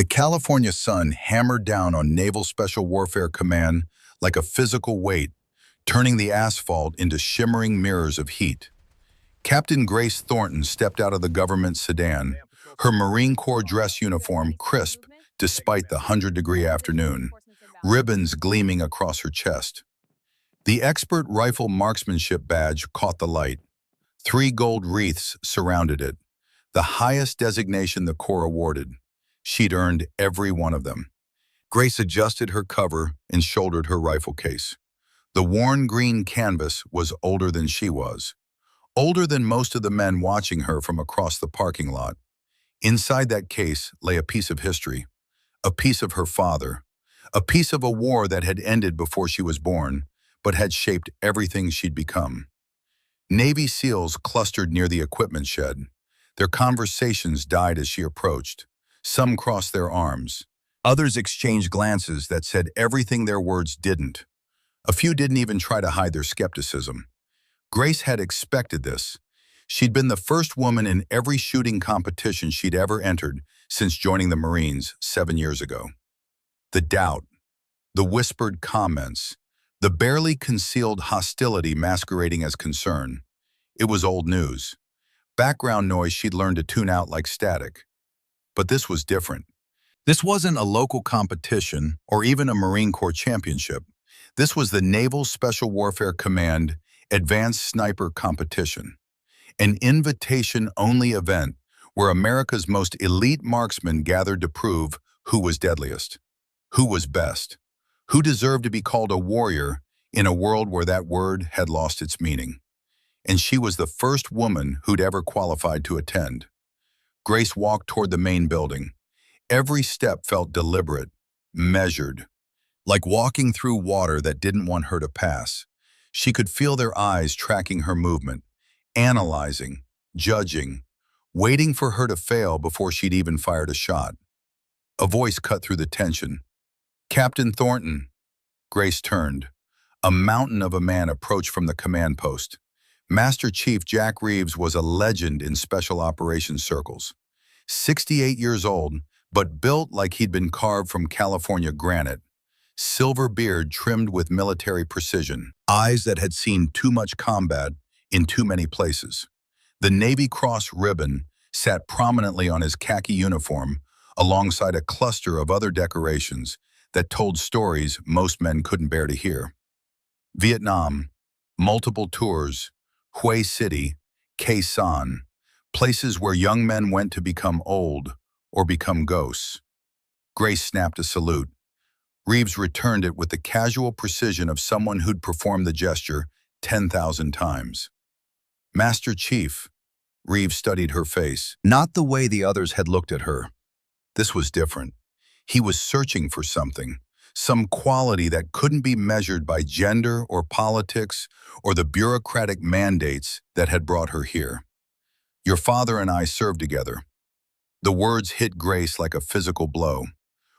The California sun hammered down on Naval Special Warfare Command like a physical weight, turning the asphalt into shimmering mirrors of heat. Captain Grace Thornton stepped out of the government sedan, her Marine Corps dress uniform crisp despite the 100-degree afternoon, ribbons gleaming across her chest. The expert rifle marksmanship badge caught the light. 3 gold wreaths surrounded it, the highest designation the Corps awarded. She'd earned every one of them. Grace adjusted her cover and shouldered her rifle case. The worn green canvas was older than she was, older than most of the men watching her from across the parking lot. Inside that case lay a piece of history, a piece of her father, a piece of a war that had ended before she was born, but had shaped everything she'd become. Navy SEALs clustered near the equipment shed. Their conversations died as she approached. Some crossed their arms. Others exchanged glances that said everything their words didn't. A few didn't even try to hide their skepticism. Grace had expected this. She'd been the first woman in every shooting competition she'd ever entered since joining the Marines 7 years ago. The doubt, the whispered comments, the barely concealed hostility masquerading as concern. It was old news. Background noise she'd learned to tune out like static. But this was different. This wasn't a local competition or even a Marine Corps championship. This was the Naval Special Warfare Command Advanced Sniper Competition, an invitation-only event where America's most elite marksmen gathered to prove who was deadliest, who was best, who deserved to be called a warrior in a world where that word had lost its meaning. And she was the first woman who'd ever qualified to attend. Grace walked toward the main building. Every step felt deliberate, measured, like walking through water that didn't want her to pass. She could feel their eyes tracking her movement, analyzing, judging, waiting for her to fail before she'd even fired a shot. A voice cut through the tension. "Captain Thornton." Grace turned. A mountain of a man approached from the command post. Master Chief Jack Reeves was a legend in special operations circles. 68 years old, but built like he'd been carved from California granite. Silver beard trimmed with military precision. Eyes that had seen too much combat in too many places. The Navy Cross ribbon sat prominently on his khaki uniform alongside a cluster of other decorations that told stories most men couldn't bear to hear. Vietnam, multiple tours, Hue City, Khe Sanh, places where young men went to become old or become ghosts. Grace snapped a salute. Reeves returned it with the casual precision of someone who'd performed the gesture 10,000 times. "Master Chief." Reeves studied her face, not the way the others had looked at her. This was different. He was searching for something, some quality that couldn't be measured by gender or politics or the bureaucratic mandates that had brought her here. "Your father and I served together." The words hit Grace like a physical blow.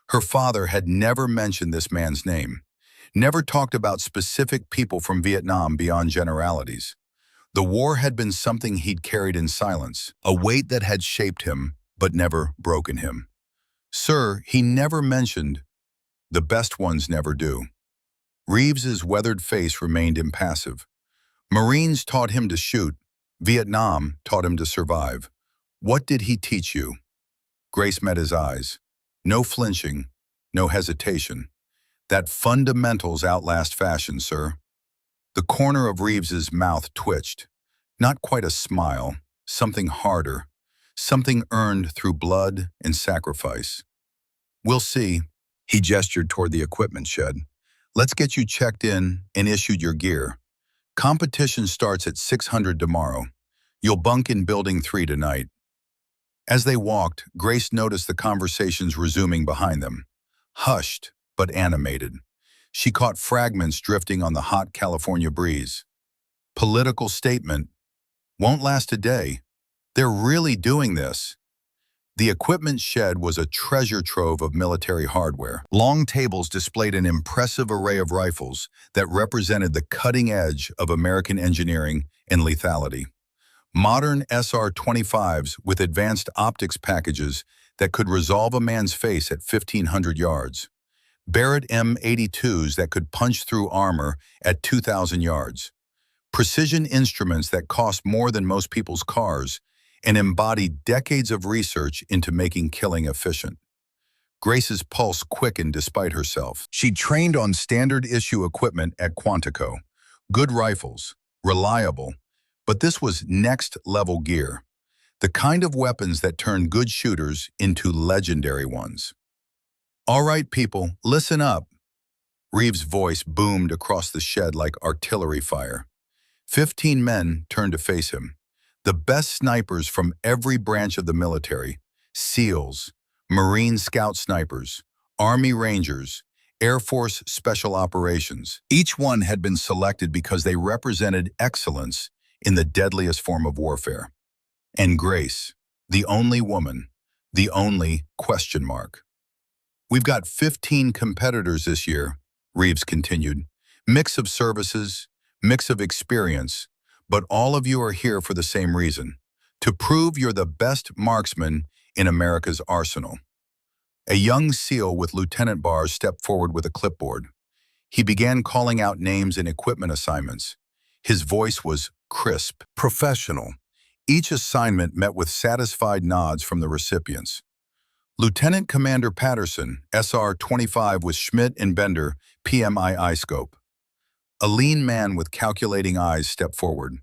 Her father had never mentioned this man's name, never talked about specific people from Vietnam beyond generalities. The war had been something he'd carried in silence, a weight that had shaped him but never broken him. "Sir," he never mentioned. The best ones never do. Reeves's weathered face remained impassive. Marines taught him to shoot. Vietnam taught him to survive. What did he teach you? Grace met his eyes. No flinching, no hesitation. That fundamentals outlast fashion, sir. The corner of Reeves's mouth twitched. Not quite a smile, something harder, something earned through blood and sacrifice. "We'll see." He gestured toward the equipment shed. "Let's get you checked in and issued your gear. Competition starts at 600 tomorrow. You'll bunk in Building 3 tonight." As they walked, Grace noticed the conversations resuming behind them. Hushed, but animated. She caught fragments drifting on the hot California breeze. Political statement. "Won't last a day. They're really doing this." The equipment shed was a treasure trove of military hardware. Long tables displayed an impressive array of rifles that represented the cutting edge of American engineering and lethality. Modern SR-25s with advanced optics packages that could resolve a man's face at 1,500 yards. Barrett M82s that could punch through armor at 2,000 yards. Precision instruments that cost more than most people's cars and embodied decades of research into making killing efficient. Grace's pulse quickened despite herself. She'd trained on standard-issue equipment at Quantico. Good rifles, reliable, but this was next-level gear. The kind of weapons that turned good shooters into legendary ones. "All right, people, listen up." Reeves' voice boomed across the shed like artillery fire. 15 men turned to face him. The best snipers from every branch of the military: SEALs, Marine Scout snipers, Army Rangers, Air Force Special Operations. Each one had been selected because they represented excellence in the deadliest form of warfare. And Grace, the only woman, the only question mark. "We've got 15 competitors this year," Reeves continued. "Mix of services, mix of experience, but all of you are here for the same reason: to prove you're the best marksman in America's arsenal." A young SEAL with lieutenant bars stepped forward with a clipboard. He began calling out names and equipment assignments. His voice was crisp, professional. Each assignment met with satisfied nods from the recipients. Lieutenant Commander Patterson, SR-25 with Schmidt and Bender, PMII scope. A lean man with calculating eyes stepped forward.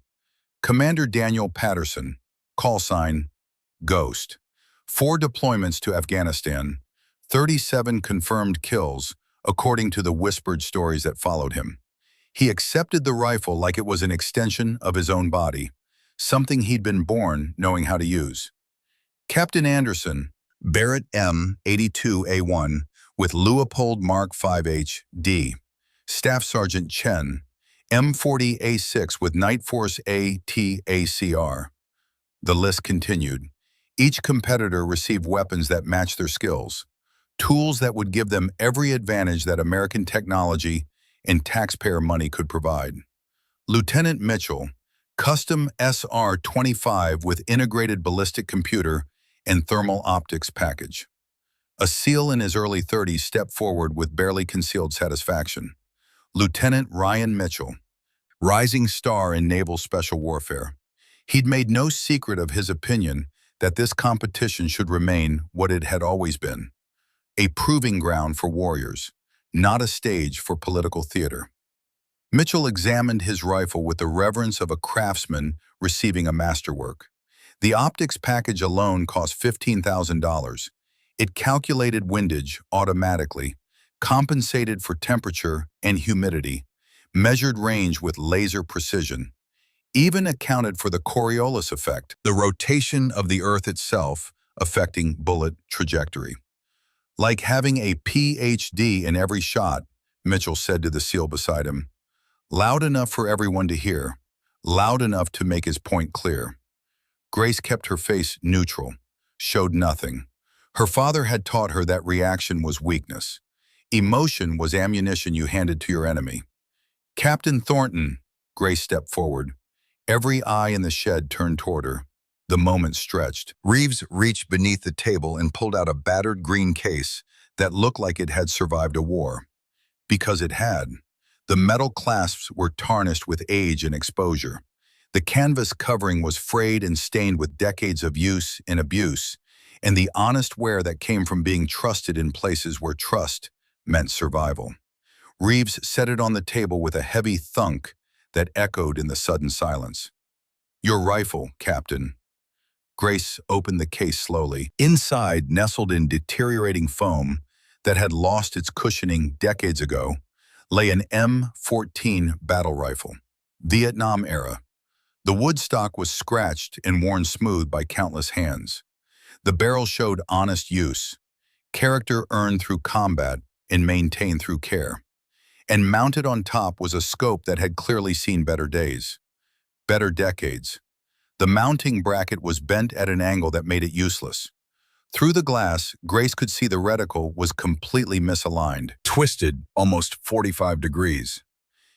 Commander Daniel Patterson, call sign, Ghost. 4 deployments to Afghanistan, 37 confirmed kills, according to the whispered stories that followed him. He accepted the rifle like it was an extension of his own body, something he'd been born knowing how to use. Captain Anderson, Barrett M82A1 with Leupold Mark 5H D. Staff Sergeant Chen, M40A6 with Night Force ATACR. The list continued. Each competitor received weapons that matched their skills, tools that would give them every advantage that American technology and taxpayer money could provide. Lieutenant Mitchell, custom SR-25 with integrated ballistic computer and thermal optics package. A SEAL in his early 30s stepped forward with barely concealed satisfaction. Lieutenant Ryan Mitchell, rising star in naval special warfare. He'd made no secret of his opinion that this competition should remain what it had always been: a proving ground for warriors, not a stage for political theater. Mitchell examined his rifle with the reverence of a craftsman receiving a masterwork. The optics package alone cost $15,000. It calculated windage automatically, compensated for temperature and humidity, measured range with laser precision, even accounted for the Coriolis effect, the rotation of the Earth itself affecting bullet trajectory. "Like having a PhD in every shot," Mitchell said to the SEAL beside him. Loud enough for everyone to hear, loud enough to make his point clear. Grace kept her face neutral, showed nothing. Her father had taught her that reaction was weakness. Emotion was ammunition you handed to your enemy. "Captain Thornton," Grace stepped forward. Every eye in the shed turned toward her. The moment stretched. Reeves reached beneath the table and pulled out a battered green case that looked like it had survived a war. Because it had. The metal clasps were tarnished with age and exposure. The canvas covering was frayed and stained with decades of use and abuse, and the honest wear that came from being trusted in places where trust meant survival. Reeves set it on the table with a heavy thunk that echoed in the sudden silence. "Your rifle, Captain." Grace opened the case slowly. Inside, nestled in deteriorating foam that had lost its cushioning decades ago, lay an M14 battle rifle. Vietnam era. The wood stock was scratched and worn smooth by countless hands. The barrel showed honest use, character earned through combat and maintained through care. And mounted on top was a scope that had clearly seen better days, better decades. The mounting bracket was bent at an angle that made it useless. Through the glass, Grace could see the reticle was completely misaligned, twisted almost 45 degrees.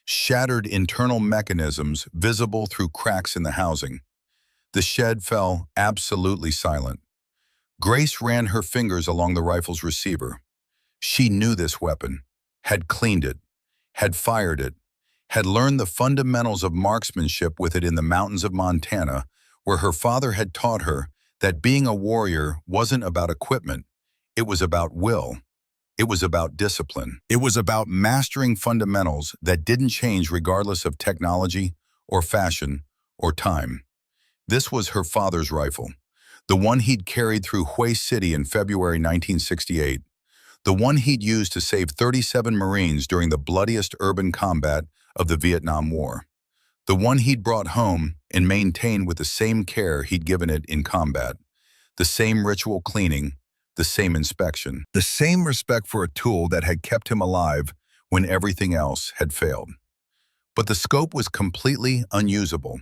Shattered internal mechanisms visible through cracks in the housing. The shed fell absolutely silent. Grace ran her fingers along the rifle's receiver. She knew this weapon, had cleaned it, had fired it, had learned the fundamentals of marksmanship with it in the mountains of Montana, where her father had taught her that being a warrior wasn't about equipment, it was about will. It was about discipline. It was about mastering fundamentals that didn't change regardless of technology or fashion or time. This was her father's rifle, the one he'd carried through Hue City in February 1968, the one he'd used to save 37 Marines during the bloodiest urban combat of the Vietnam War, the one he'd brought home and maintained with the same care he'd given it in combat, the same ritual cleaning, the same inspection, the same respect for a tool that had kept him alive when everything else had failed. But the scope was completely unusable.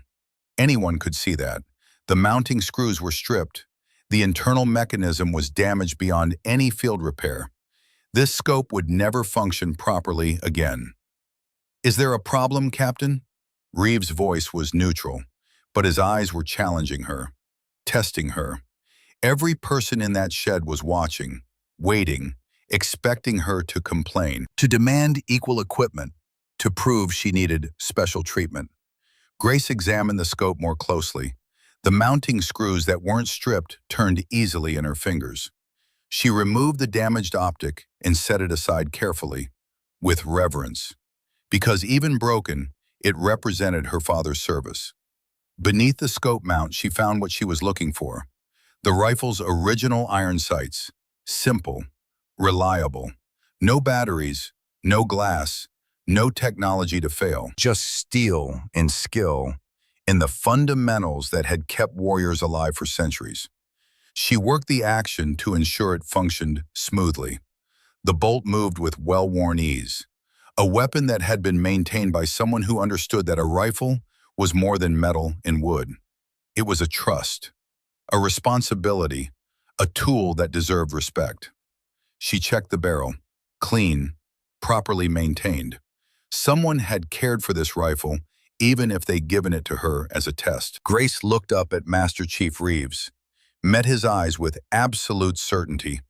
Anyone could see that. The mounting screws were stripped. The internal mechanism was damaged beyond any field repair. This scope would never function properly again. "Is there a problem, Captain?" Reeves' voice was neutral, but his eyes were challenging her, testing her. Every person in that shed was watching, waiting, expecting her to complain, to demand equal equipment, to prove she needed special treatment. Grace examined the scope more closely. The mounting screws that weren't stripped turned easily in her fingers. She removed the damaged optic and set it aside carefully, with reverence, because even broken, it represented her father's service. Beneath the scope mount, she found what she was looking for. The rifle's original iron sights, simple, reliable, no batteries, no glass, no technology to fail, just steel and skill in the fundamentals that had kept warriors alive for centuries. She worked the action to ensure it functioned smoothly. The bolt moved with well-worn ease, a weapon that had been maintained by someone who understood that a rifle was more than metal and wood. It was a trust, a responsibility, a tool that deserved respect. She checked the barrel, clean, properly maintained. Someone had cared for this rifle, even if they'd given it to her as a test. Grace looked up at Master Chief Reeves, met his eyes with absolute certainty.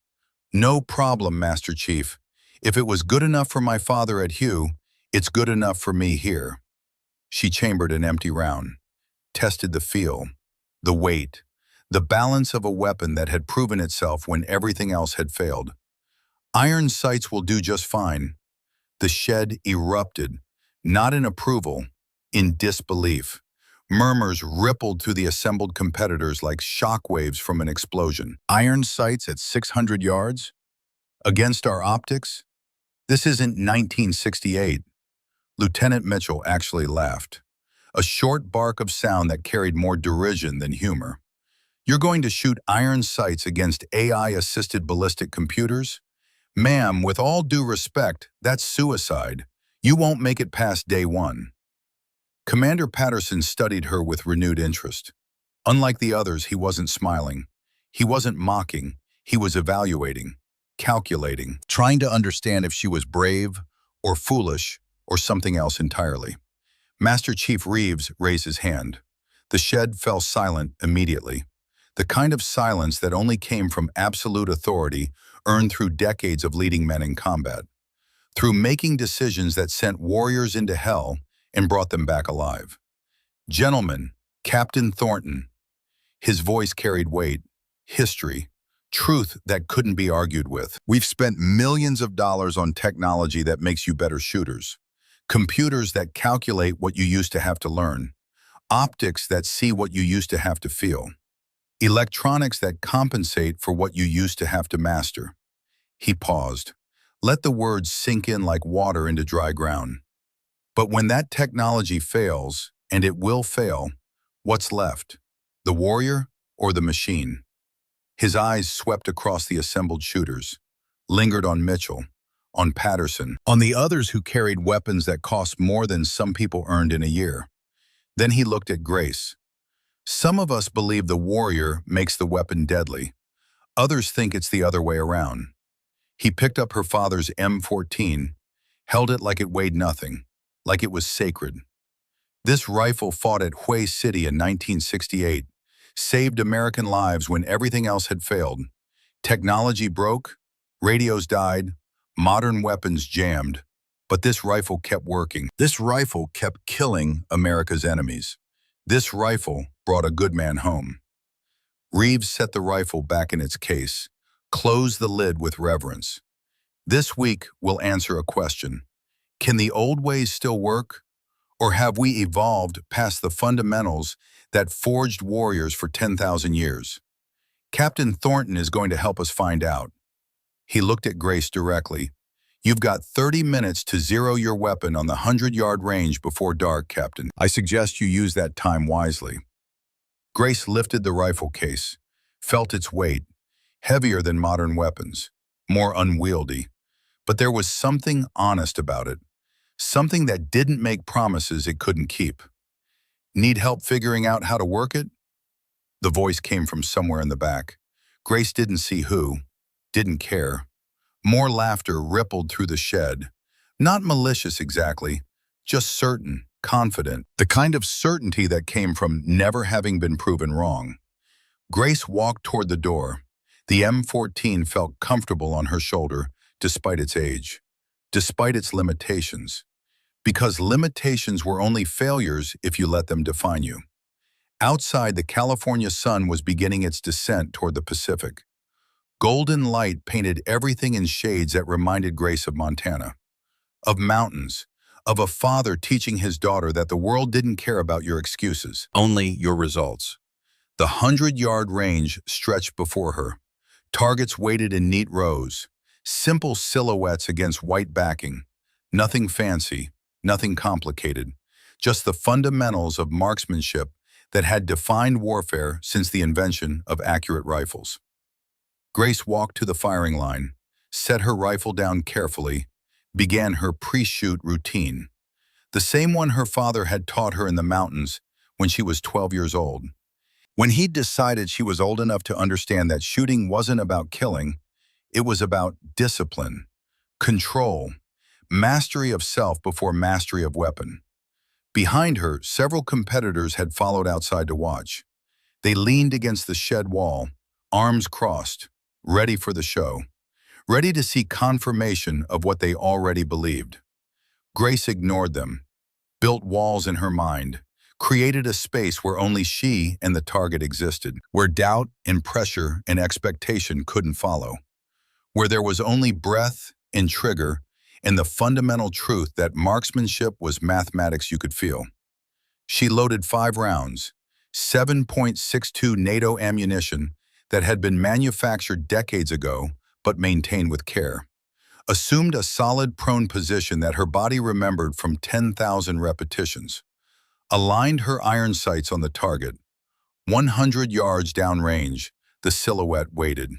"No problem, Master Chief. If it was good enough for my father at Hue, it's good enough for me here." She chambered an empty round, tested the feel, the weight, the balance of a weapon that had proven itself when everything else had failed. "Iron sights will do just fine." The shed erupted, not in approval, in disbelief. Murmurs rippled through the assembled competitors like shockwaves from an explosion. "Iron sights at 600 yards? Against our optics? This isn't 1968. Lieutenant Mitchell actually laughed, a short bark of sound that carried more derision than humor. "You're going to shoot iron sights against AI-assisted ballistic computers? Ma'am, with all due respect, that's suicide. You won't make it past day one." Commander Patterson studied her with renewed interest. Unlike the others, he wasn't smiling. He wasn't mocking. He was evaluating, calculating, trying to understand if she was brave or foolish or something else entirely. Master Chief Reeves raised his hand. The shed fell silent immediately. The kind of silence that only came from absolute authority earned through decades of leading men in combat, through making decisions that sent warriors into hell and brought them back alive. "Gentlemen, Captain Thornton." His voice carried weight, history, truth that couldn't be argued with. "We've spent millions of dollars on technology that makes you better shooters. Computers that calculate what you used to have to learn. Optics that see what you used to have to feel. Electronics that compensate for what you used to have to master." He paused. Let the words sink in like water into dry ground. "But when that technology fails, and it will fail, what's left? The warrior or the machine?" His eyes swept across the assembled shooters, lingered on Mitchell, on Patterson, on the others who carried weapons that cost more than some people earned in a year. Then he looked at Grace. "Some of us believe the warrior makes the weapon deadly. Others think it's the other way around." He picked up her father's M14, held it like it weighed nothing, like it was sacred. "This rifle fought at Hue City in 1968, saved American lives when everything else had failed. Technology broke, radios died, modern weapons jammed, but this rifle kept working. This rifle kept killing America's enemies. This rifle brought a good man home. Reeves set the rifle back in its case, closed the lid with reverence. This week, we'll answer a question. Can the old ways still work? Or have we evolved past the fundamentals that forged warriors for 10,000 years? Captain Thornton is going to help us find out. He looked at Grace directly. You've got 30 minutes to zero your weapon on the 100-yard range before dark, Captain. I suggest you use that time wisely. Grace lifted the rifle case, felt its weight, heavier than modern weapons, more unwieldy. But there was something honest about it, something that didn't make promises it couldn't keep. Need help figuring out how to work it? The voice came from somewhere in the back. Grace didn't see who, didn't care. More laughter rippled through the shed. Not malicious exactly, just certain, confident, the kind of certainty that came from never having been proven wrong. Grace walked toward the door. The M14 felt comfortable on her shoulder, despite its age, despite its limitations. Because limitations were only failures if you let them define you. Outside, the California sun was beginning its descent toward the Pacific. Golden light painted everything in shades that reminded Grace of Montana, of mountains, of a father teaching his daughter that the world didn't care about your excuses, only your results. The 100-yard range stretched before her. Targets waited in neat rows, simple silhouettes against white backing. Nothing fancy, nothing complicated, just the fundamentals of marksmanship that had defined warfare since the invention of accurate rifles. Grace walked to the firing line, set her rifle down carefully, began her pre-shoot routine, the same one her father had taught her in the mountains when she was 12 years old. When he'd decided she was old enough to understand that shooting wasn't about killing, it was about discipline, control, mastery of self before mastery of weapon. Behind her, several competitors had followed outside to watch. They leaned against the shed wall, arms crossed, ready for the show, ready to see confirmation of what they already believed. Grace ignored them, built walls in her mind, created a space where only she and the target existed, where doubt and pressure and expectation couldn't follow, where there was only breath and trigger and the fundamental truth that marksmanship was mathematics you could feel. She loaded 5 rounds, 7.62 NATO ammunition that had been manufactured decades ago but maintained with care, assumed a solid prone position that her body remembered from 10,000 repetitions, aligned her iron sights on the target. 100 yards downrange, the silhouette waited.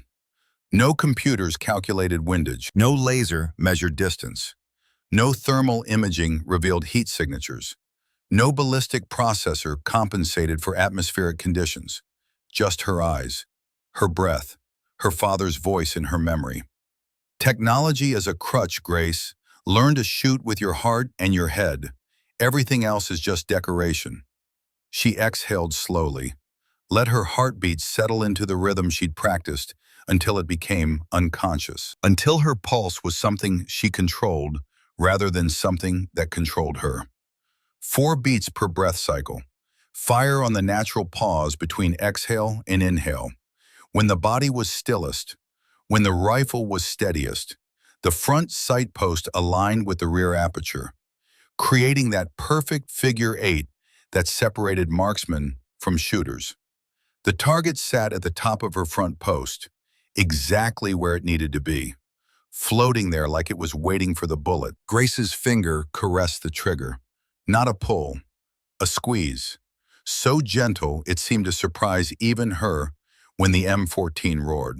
No computers calculated windage, no laser measured distance, no thermal imaging revealed heat signatures, no ballistic processor compensated for atmospheric conditions, just her eyes, her breath, her father's voice in her memory. Technology is a crutch, Grace. Learn to shoot with your heart and your head. Everything else is just decoration. She exhaled slowly, let her heartbeat settle into the rhythm she'd practiced until it became unconscious, until her pulse was something she controlled rather than something that controlled her. 4 beats per breath cycle. Fire on the natural pause between exhale and inhale. When the body was stillest, when the rifle was steadiest, the front sight post aligned with the rear aperture, creating that perfect figure 8 that separated marksmen from shooters. The target sat at the top of her front post, exactly where it needed to be, floating there like it was waiting for the bullet. Grace's finger caressed the trigger. Not a pull, a squeeze. So gentle it seemed to surprise even her when the M14 roared.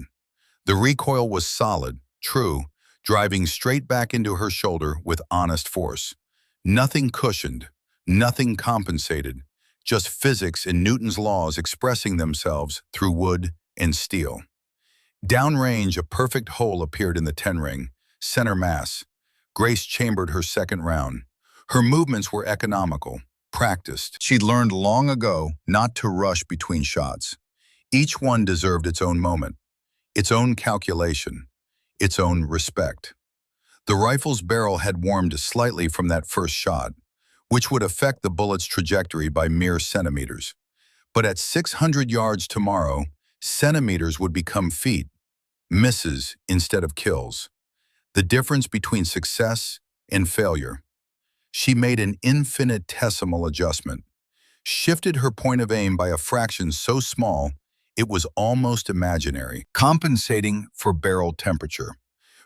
The recoil was solid, true, driving straight back into her shoulder with honest force. Nothing cushioned, nothing compensated, just physics and Newton's laws expressing themselves through wood and steel. Downrange, a perfect hole appeared in the 10-ring, center mass. Grace chambered her second round. Her movements were economical, practiced. She'd learned long ago not to rush between shots. Each one deserved its own moment, its own calculation, its own respect. The rifle's barrel had warmed slightly from that first shot, which would affect the bullet's trajectory by mere centimeters. But at 600 yards tomorrow, centimeters would become feet, misses instead of kills. The difference between success and failure. She made an infinitesimal adjustment, shifted her point of aim by a fraction so small it was almost imaginary, compensating for barrel temperature,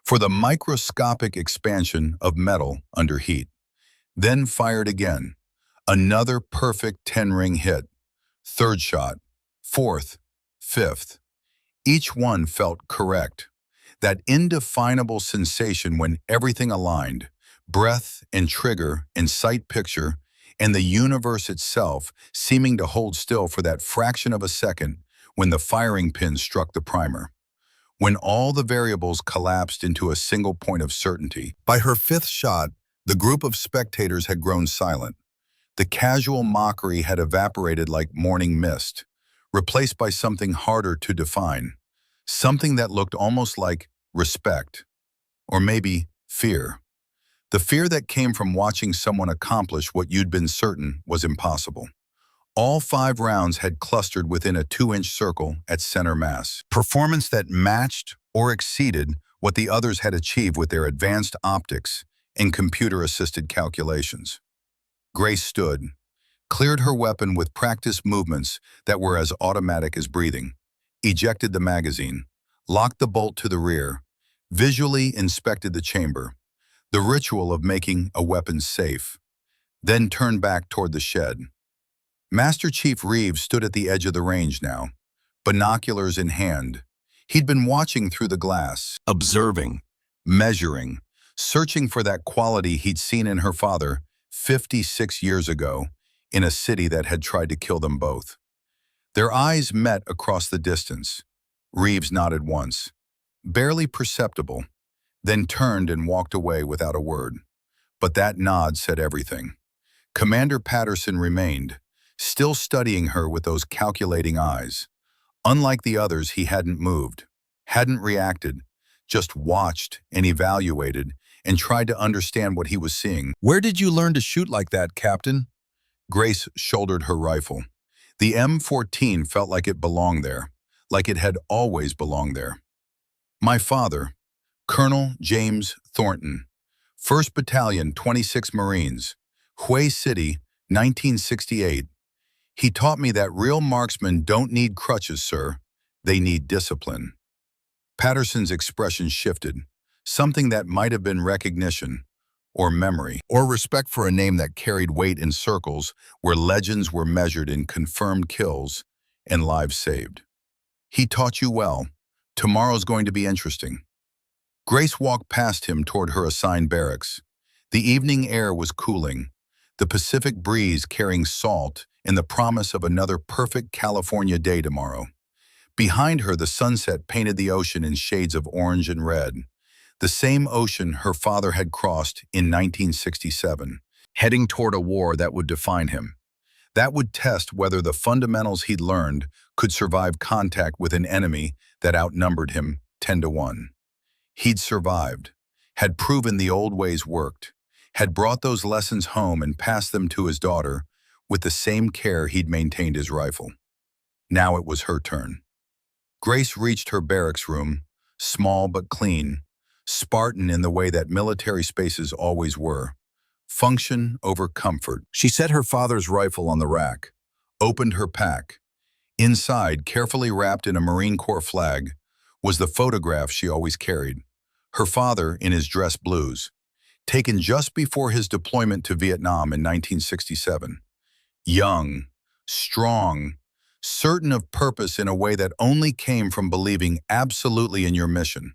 for the microscopic expansion of metal under heat. Then fired again. Another perfect 10-ring hit. Third shot, fourth, fifth. Each one felt correct. That indefinable sensation when everything aligned, breath and trigger and sight picture, and the universe itself seeming to hold still for that fraction of a second when the firing pin struck the primer. When all the variables collapsed into a single point of certainty. By her fifth shot, the group of spectators had grown silent. The casual mockery had evaporated like morning mist, replaced by something harder to define, something that looked almost like respect, or maybe fear. The fear that came from watching someone accomplish what you'd been certain was impossible. All 5 rounds had clustered within a 2-inch circle at center mass. Performance that matched or exceeded what the others had achieved with their advanced optics and computer-assisted calculations. Grace stood, cleared her weapon with practiced movements that were as automatic as breathing, ejected the magazine, locked the bolt to the rear, visually inspected the chamber, the ritual of making a weapon safe, then turned back toward the shed. Master Chief Reeves stood at the edge of the range now, binoculars in hand. He'd been watching through the glass, observing, measuring, searching for that quality he'd seen in her father 56 years ago in a city that had tried to kill them both. Their eyes met across the distance. Reeves nodded once, barely perceptible, then turned and walked away without a word. But that nod said everything. Commander Patterson remained, still studying her with those calculating eyes. Unlike the others, he hadn't moved, hadn't reacted, just watched and evaluated and tried to understand what he was seeing. "Where did you learn to shoot like that, Captain?" Grace shouldered her rifle. The M14 felt like it belonged there, like it had always belonged there. "My father, Colonel James Thornton, 1st Battalion, 26 Marines, Hue City, 1968. He taught me that real marksmen don't need crutches, sir. They need discipline." Patterson's expression shifted, something that might have been recognition, or memory, or respect for a name that carried weight in circles where legends were measured in confirmed kills and lives saved. "He taught you well. Tomorrow's going to be interesting." Grace walked past him toward her assigned barracks. The evening air was cooling, the Pacific breeze carrying salt and the promise of another perfect California day tomorrow. Behind her, the sunset painted the ocean in shades of orange and red, the same ocean her father had crossed in 1967, heading toward a war that would define him. That would test whether the fundamentals he'd learned could survive contact with an enemy that outnumbered him 10-1. He'd survived, had proven the old ways worked, had brought those lessons home and passed them to his daughter with the same care he'd maintained his rifle. Now it was her turn. Grace reached her barracks room, small but clean, Spartan in the way that military spaces always were. Function over comfort. She set her father's rifle on the rack, opened her pack. Inside, carefully wrapped in a Marine Corps flag, was the photograph she always carried. Her father in his dress blues, taken just before his deployment to Vietnam in 1967. Young, strong, certain of purpose in a way that only came from believing absolutely in your mission.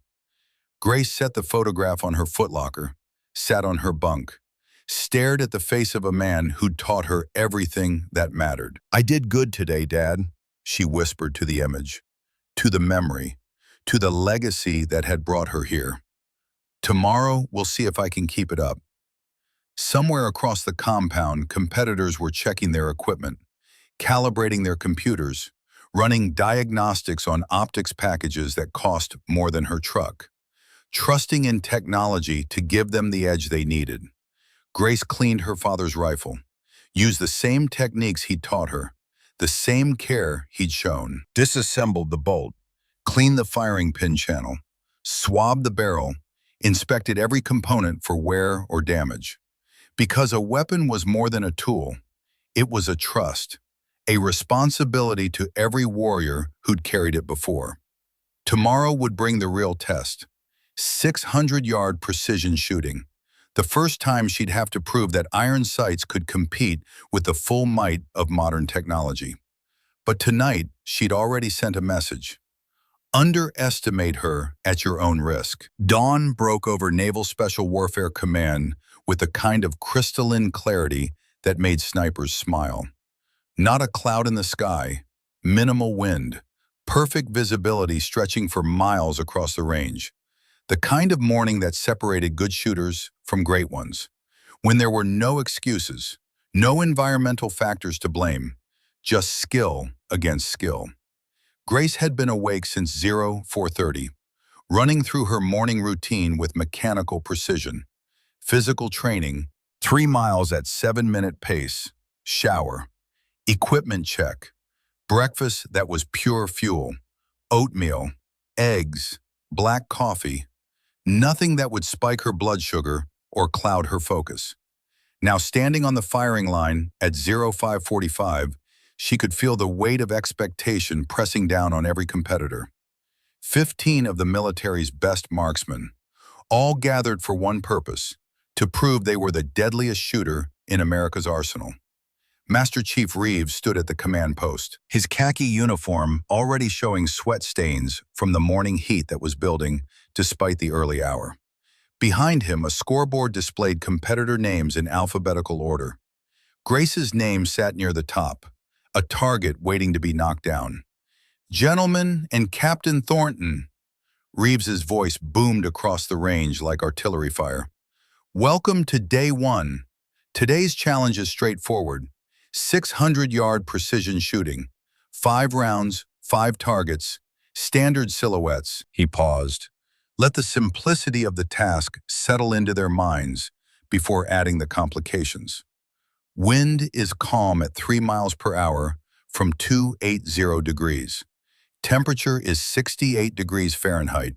Grace set the photograph on her footlocker, sat on her bunk, stared at the face of a man who'd taught her everything that mattered. "I did good today, Dad," she whispered to the image, to the memory, to the legacy that had brought her here. "Tomorrow, we'll see if I can keep it up." Somewhere across the compound, competitors were checking their equipment, calibrating their computers, running diagnostics on optics packages that cost more than her truck, trusting in technology to give them the edge they needed. Grace cleaned her father's rifle, used the same techniques he'd taught her, the same care he'd shown, disassembled the bolt, cleaned the firing pin channel, swabbed the barrel, inspected every component for wear or damage. Because a weapon was more than a tool, it was a trust, a responsibility to every warrior who'd carried it before. Tomorrow would bring the real test, 600-yard precision shooting, the first time she'd have to prove that iron sights could compete with the full might of modern technology. But tonight, she'd already sent a message. Underestimate her at your own risk. Dawn broke over Naval Special Warfare Command with a kind of crystalline clarity that made snipers smile. Not a cloud in the sky, minimal wind, perfect visibility stretching for miles across the range. The kind of morning that separated good shooters from great ones, when there were no excuses, no environmental factors to blame, just skill against skill. Grace had been awake since 0430, running through her morning routine with mechanical precision, physical training, 3 miles at 7-minute pace, shower, equipment check, breakfast that was pure fuel, oatmeal, eggs, black coffee, nothing that would spike her blood sugar or cloud her focus. Now standing on the firing line at 0545, she could feel the weight of expectation pressing down on every competitor. 15 of the military's best marksmen, all gathered for one purpose, to prove they were the deadliest shooter in America's arsenal. Master Chief Reeves stood at the command post, his khaki uniform already showing sweat stains from the morning heat that was building despite the early hour. Behind him, a scoreboard displayed competitor names in alphabetical order. Grace's name sat near the top, a target waiting to be knocked down. "Gentlemen and Captain Thornton," Reeves's voice boomed across the range like artillery fire. "Welcome to day 1. Today's challenge is straightforward. 600-yard precision shooting. 5 rounds, 5 targets, standard silhouettes." He paused. Let the simplicity of the task settle into their minds before adding the complications. Wind is calm at 3 miles per hour from 280 degrees. Temperature is 68 degrees Fahrenheit.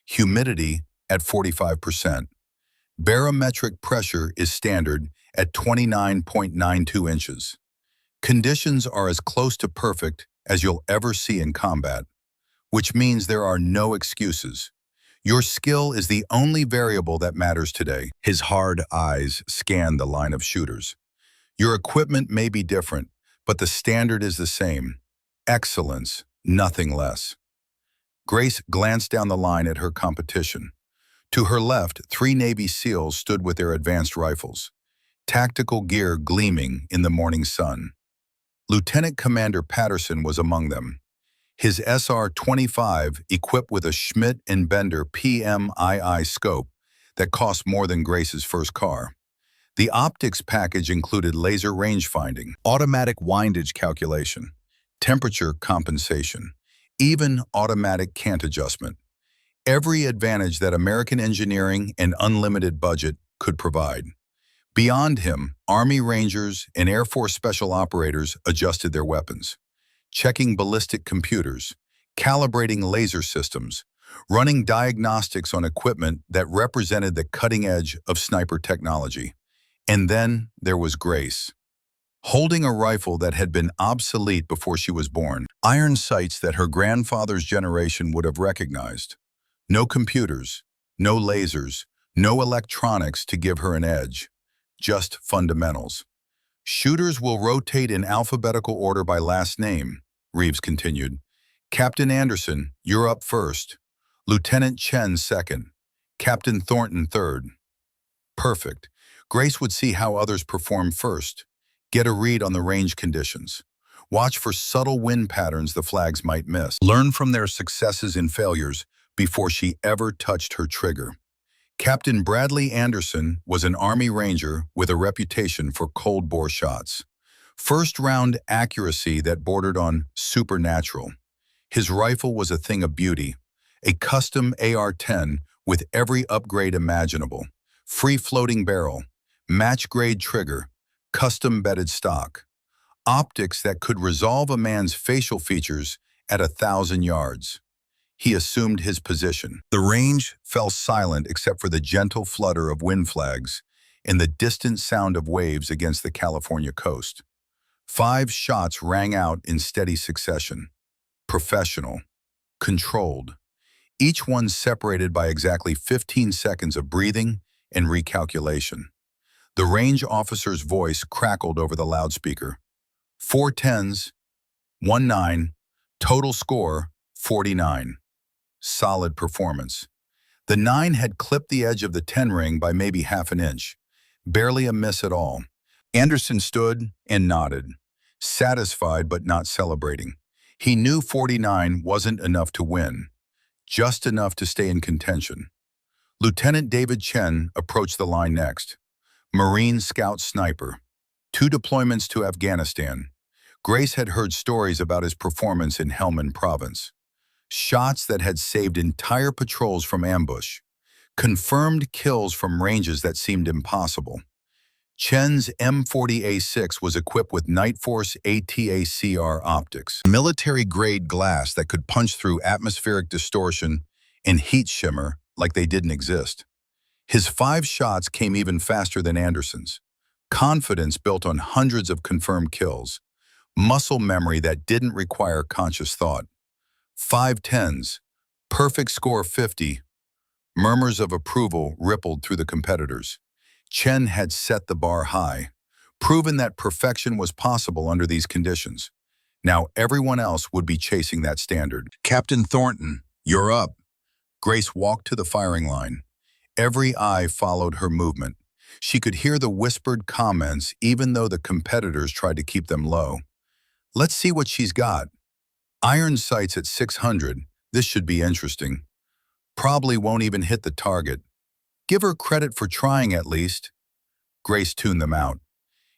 Humidity at 45%. Barometric pressure is standard at 29.92 inches. Conditions are as close to perfect as you'll ever see in combat, which means there are no excuses. Your skill is the only variable that matters today. His hard eyes scanned the line of shooters. Your equipment may be different, but the standard is the same. Excellence, nothing less. Grace glanced down the line at her competition. To her left, 3 Navy SEALs stood with their advanced rifles, tactical gear gleaming in the morning sun. Lieutenant Commander Patterson was among them, his SR-25 equipped with a Schmidt & Bender PMII scope that cost more than Grace's first car. The optics package included laser range finding, automatic windage calculation, temperature compensation, even automatic cant adjustment. Every advantage that American engineering and unlimited budget could provide. Beyond him, Army Rangers and Air Force Special Operators adjusted their weapons, checking ballistic computers, calibrating laser systems, running diagnostics on equipment that represented the cutting edge of sniper technology. And then there was Grace, holding a rifle that had been obsolete before she was born, iron sights that her grandfather's generation would have recognized. No computers, no lasers, no electronics to give her an edge, just fundamentals. "Shooters will rotate in alphabetical order by last name," Reeves continued. "Captain Anderson, you're up first. Lieutenant Chen second. Captain Thornton third." Perfect. Grace would see how others perform first, get a read on the range conditions, watch for subtle wind patterns the flags might miss, learn from their successes and failures before she ever touched her trigger. Captain Bradley Anderson was an Army Ranger with a reputation for cold bore shots. First-round accuracy that bordered on supernatural. His rifle was a thing of beauty, a custom AR-10 with every upgrade imaginable. Free-floating barrel, match-grade trigger, custom-bedded stock. Optics that could resolve a man's facial features at 1,000 yards. He assumed his position. The range fell silent except for the gentle flutter of wind flags and the distant sound of waves against the California coast. 5 shots rang out in steady succession. Professional. Controlled. Each one separated by exactly 15 seconds of breathing and recalculation. The range officer's voice crackled over the loudspeaker. 4 10s, 1 9, total score 49. Solid performance. The 9 had clipped the edge of the 10 ring by maybe half an inch, barely a miss at all. Anderson stood and nodded, satisfied but not celebrating. He knew 49 wasn't enough to win, just enough to stay in contention. Lieutenant David Chen approached the line next. Marine Scout Sniper. 2 deployments to Afghanistan. Grace had heard stories about his performance in Helmand Province. Shots that had saved entire patrols from ambush. Confirmed kills from ranges that seemed impossible. Chen's M40A6 was equipped with Night Force ATACR optics, military-grade glass that could punch through atmospheric distortion and heat shimmer like they didn't exist. His 5 shots came even faster than Anderson's. Confidence built on hundreds of confirmed kills. Muscle memory that didn't require conscious thought. 5 10s, perfect score 50. Murmurs of approval rippled through the competitors. Chen had set the bar high, proven that perfection was possible under these conditions. Now everyone else would be chasing that standard. Captain Thornton, you're up. Grace walked to the firing line. Every eye followed her movement. She could hear the whispered comments even though the competitors tried to keep them low. Let's see what she's got. Iron sights at 600. This should be interesting. Probably won't even hit the target. Give her credit for trying at least. Grace tuned them out.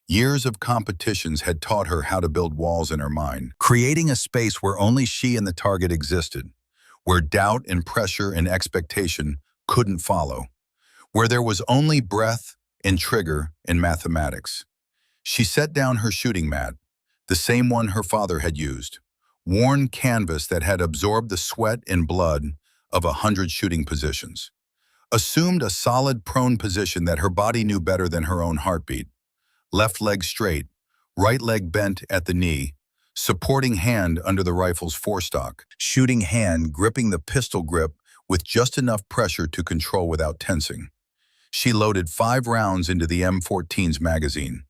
Years of competitions had taught her how to build walls in her mind, creating a space where only she and the target existed, where doubt and pressure and expectation couldn't follow, where there was only breath and trigger and mathematics. She set down her shooting mat, the same one her father had used, worn canvas that had absorbed the sweat and blood of 100 shooting positions. Assumed a solid prone position that her body knew better than her own heartbeat. Left leg straight, right leg bent at the knee, supporting hand under the rifle's forestock, shooting hand gripping the pistol grip with just enough pressure to control without tensing. She loaded 5 rounds into the M14's magazine.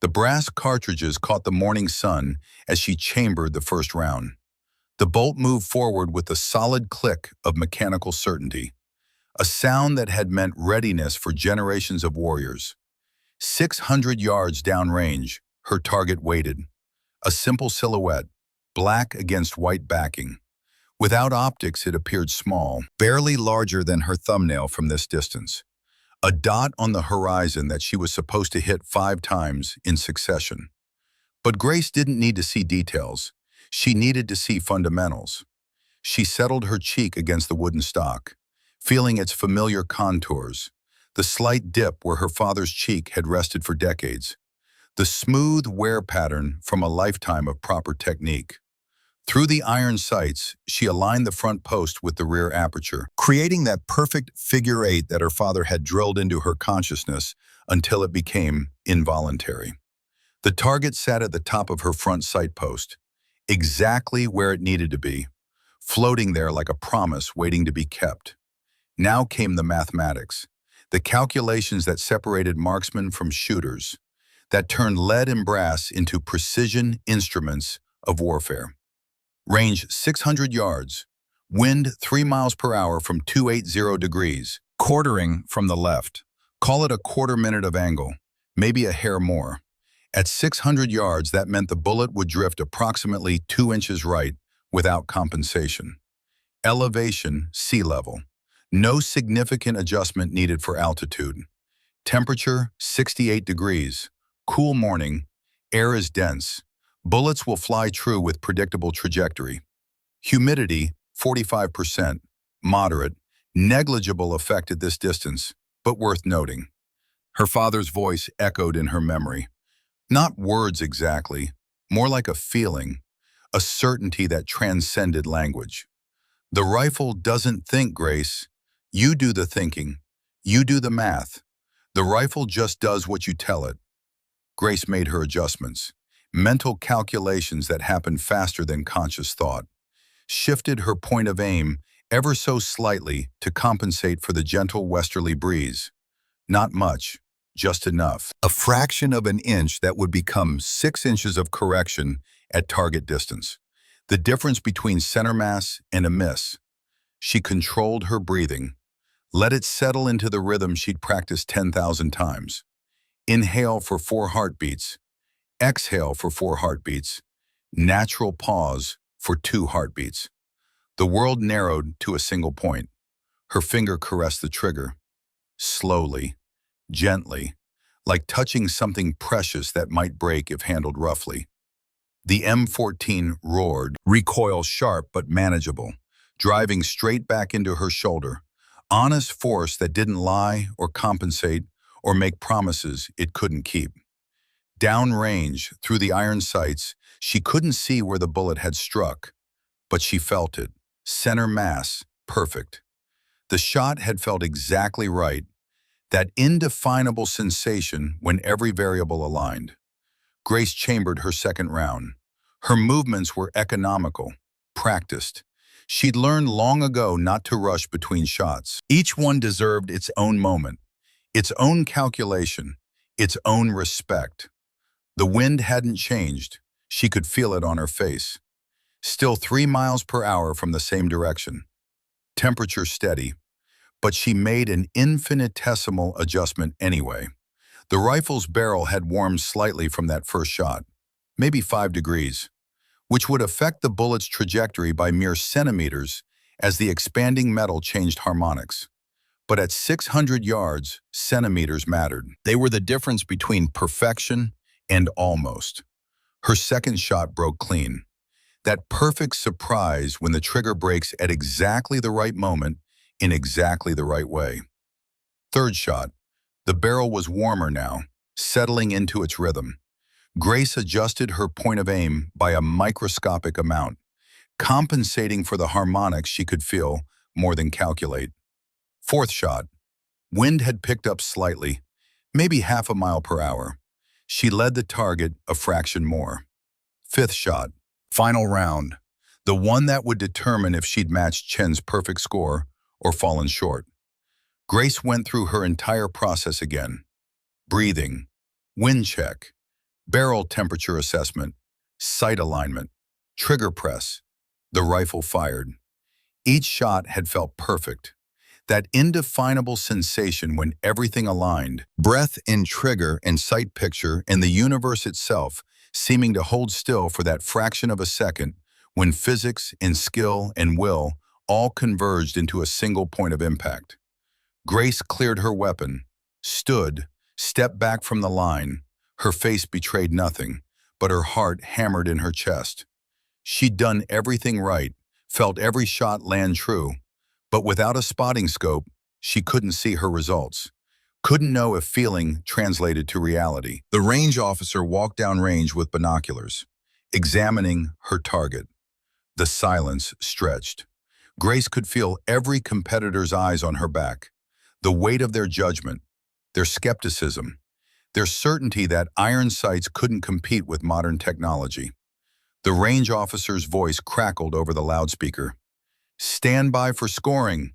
The brass cartridges caught the morning sun as she chambered the first round. The bolt moved forward with a solid click of mechanical certainty, a sound that had meant readiness for generations of warriors. 600 yards downrange, her target waited. A simple silhouette, black against white backing. Without optics, it appeared small, barely larger than her thumbnail from this distance. A dot on the horizon that she was supposed to hit 5 times in succession. But Grace didn't need to see details. She needed to see fundamentals. She settled her cheek against the wooden stock, feeling its familiar contours, the slight dip where her father's cheek had rested for decades, the smooth wear pattern from a lifetime of proper technique. Through the iron sights, she aligned the front post with the rear aperture, creating that perfect figure 8 that her father had drilled into her consciousness until it became involuntary. The target sat at the top of her front sight post, exactly where it needed to be, floating there like a promise waiting to be kept. Now came the mathematics, the calculations that separated marksmen from shooters, that turned lead and brass into precision instruments of warfare. Range 600 yards, wind 3 miles per hour from 280 degrees, quartering from the left. Call it a quarter minute of angle, maybe a hair more. At 600 yards, that meant the bullet would drift approximately 2 inches right without compensation. Elevation, sea level. No significant adjustment needed for altitude. Temperature, 68 degrees. Cool morning, Air is dense. Bullets will fly true with predictable trajectory. Humidity, 45%. Moderate, negligible effect at this distance, but worth noting. Her father's voice echoed in her memory. Not words exactly, more like a feeling, a certainty that transcended language. The rifle doesn't think, Grace. You do the thinking. You do the math. The rifle just does what you tell it. Grace made her adjustments, mental calculations that happened faster than conscious thought, shifted her point of aim ever so slightly to compensate for the gentle westerly breeze. Not much, just enough. A fraction of an inch that would become 6 inches of correction at target distance. The difference between center mass and a miss. She controlled her breathing, let it settle into the rhythm she'd practiced 10,000 times. Inhale for 4 heartbeats, exhale for 4 heartbeats, natural pause for 2 heartbeats. The world narrowed to a single point. Her finger caressed the trigger, slowly, gently, like touching something precious that might break if handled roughly. The M14 roared, recoil sharp but manageable, driving straight back into her shoulder. Honest force that didn't lie or compensate or make promises it couldn't keep. Downrange, through the iron sights, she couldn't see where the bullet had struck, but she felt it. Center mass, perfect. The shot had felt exactly right, that indefinable sensation when every variable aligned. Grace chambered her second round. Her movements were economical, practiced. She'd learned long ago not to rush between shots. Each one deserved its own moment, its own calculation, its own respect. The wind hadn't changed. She could feel it on her face. Still 3 miles per hour from the same direction. Temperature steady, but she made an infinitesimal adjustment anyway. The rifle's barrel had warmed slightly from that first shot, maybe 5 degrees, which would affect the bullet's trajectory by mere centimeters as the expanding metal changed harmonics. But at 600 yards, centimeters mattered. They were the difference between perfection and almost. Her second shot broke clean. That perfect surprise when the trigger breaks at exactly the right moment in exactly the right way. Third shot. The barrel was warmer now, settling into its rhythm. Grace adjusted her point of aim by a microscopic amount, compensating for the harmonics she could feel more than calculate. Fourth shot. Wind had picked up slightly, maybe half a mile per hour. She led the target a fraction more. Fifth shot. Final round. The one that would determine if she'd matched Chen's perfect score or fallen short. Grace went through her entire process again. Breathing, wind check, barrel temperature assessment, sight alignment, trigger press. The rifle fired. Each shot had felt perfect. That indefinable sensation when everything aligned, breath in trigger and sight picture and the universe itself seeming to hold still for that fraction of a second when physics and skill and will all converged into a single point of impact. Grace cleared her weapon, stood, stepped back from the line. Her face betrayed nothing, but her heart hammered in her chest. She'd done everything right, felt every shot land true, but without a spotting scope, she couldn't see her results. Couldn't know if feeling translated to reality. The range officer walked down range with binoculars, examining her target. The silence stretched. Grace could feel every competitor's eyes on her back, the weight of their judgment, their skepticism, their certainty that iron sights couldn't compete with modern technology. The range officer's voice crackled over the loudspeaker. "Stand by for scoring."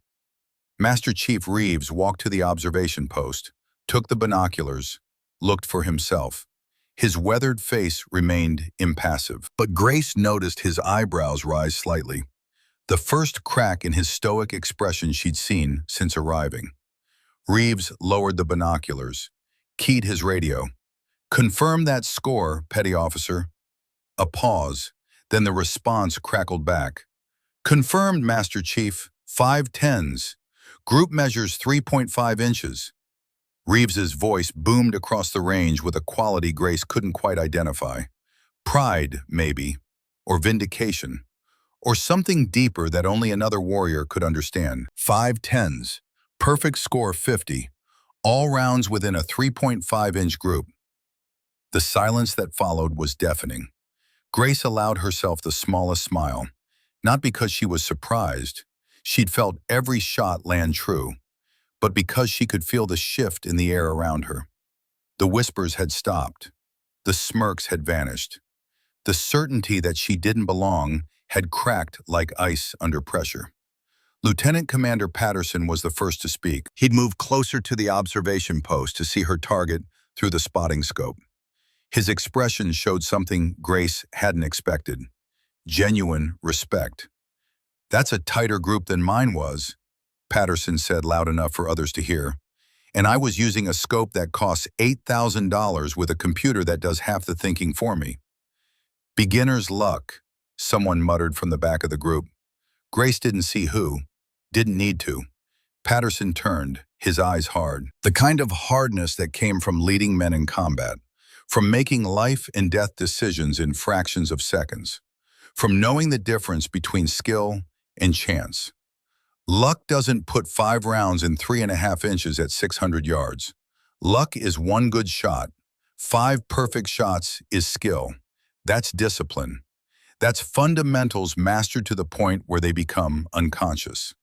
Master Chief Reeves walked to the observation post, took the binoculars, looked for himself. His weathered face remained impassive, but Grace noticed his eyebrows rise slightly, the first crack in his stoic expression she'd seen since arriving. Reeves lowered the binoculars, keyed his radio. "Confirm that score, Petty Officer." A pause, then the response crackled back. "Confirmed, Master Chief. 5 tens. Group measures 3.5 inches. Reeves's voice boomed across the range with a quality Grace couldn't quite identify. Pride, maybe, or vindication, or something deeper that only another warrior could understand. 5 10s, perfect score 50, all rounds within a 3.5-inch group. The silence that followed was deafening. Grace allowed herself the smallest smile, not because she was surprised. She'd felt every shot land true, but because she could feel the shift in the air around her. The whispers had stopped. The smirks had vanished. The certainty that she didn't belong had cracked like ice under pressure. Lieutenant Commander Patterson was the first to speak. He'd moved closer to the observation post to see her target through the spotting scope. His expression showed something Grace hadn't expected: genuine respect. "That's a tighter group than mine was," Patterson said loud enough for others to hear. "And I was using a scope that costs $8,000 with a computer that does half the thinking for me." "Beginner's luck," someone muttered from the back of the group. Grace didn't see who, didn't need to. Patterson turned, his eyes hard. The kind of hardness that came from leading men in combat, from making life and death decisions in fractions of seconds, from knowing the difference between skill and chance. Luck doesn't put 5 rounds in 3.5 inches at 600 yards. Luck is one good shot. 5 perfect shots is skill. That's discipline. That's fundamentals mastered to the point where they become unconscious.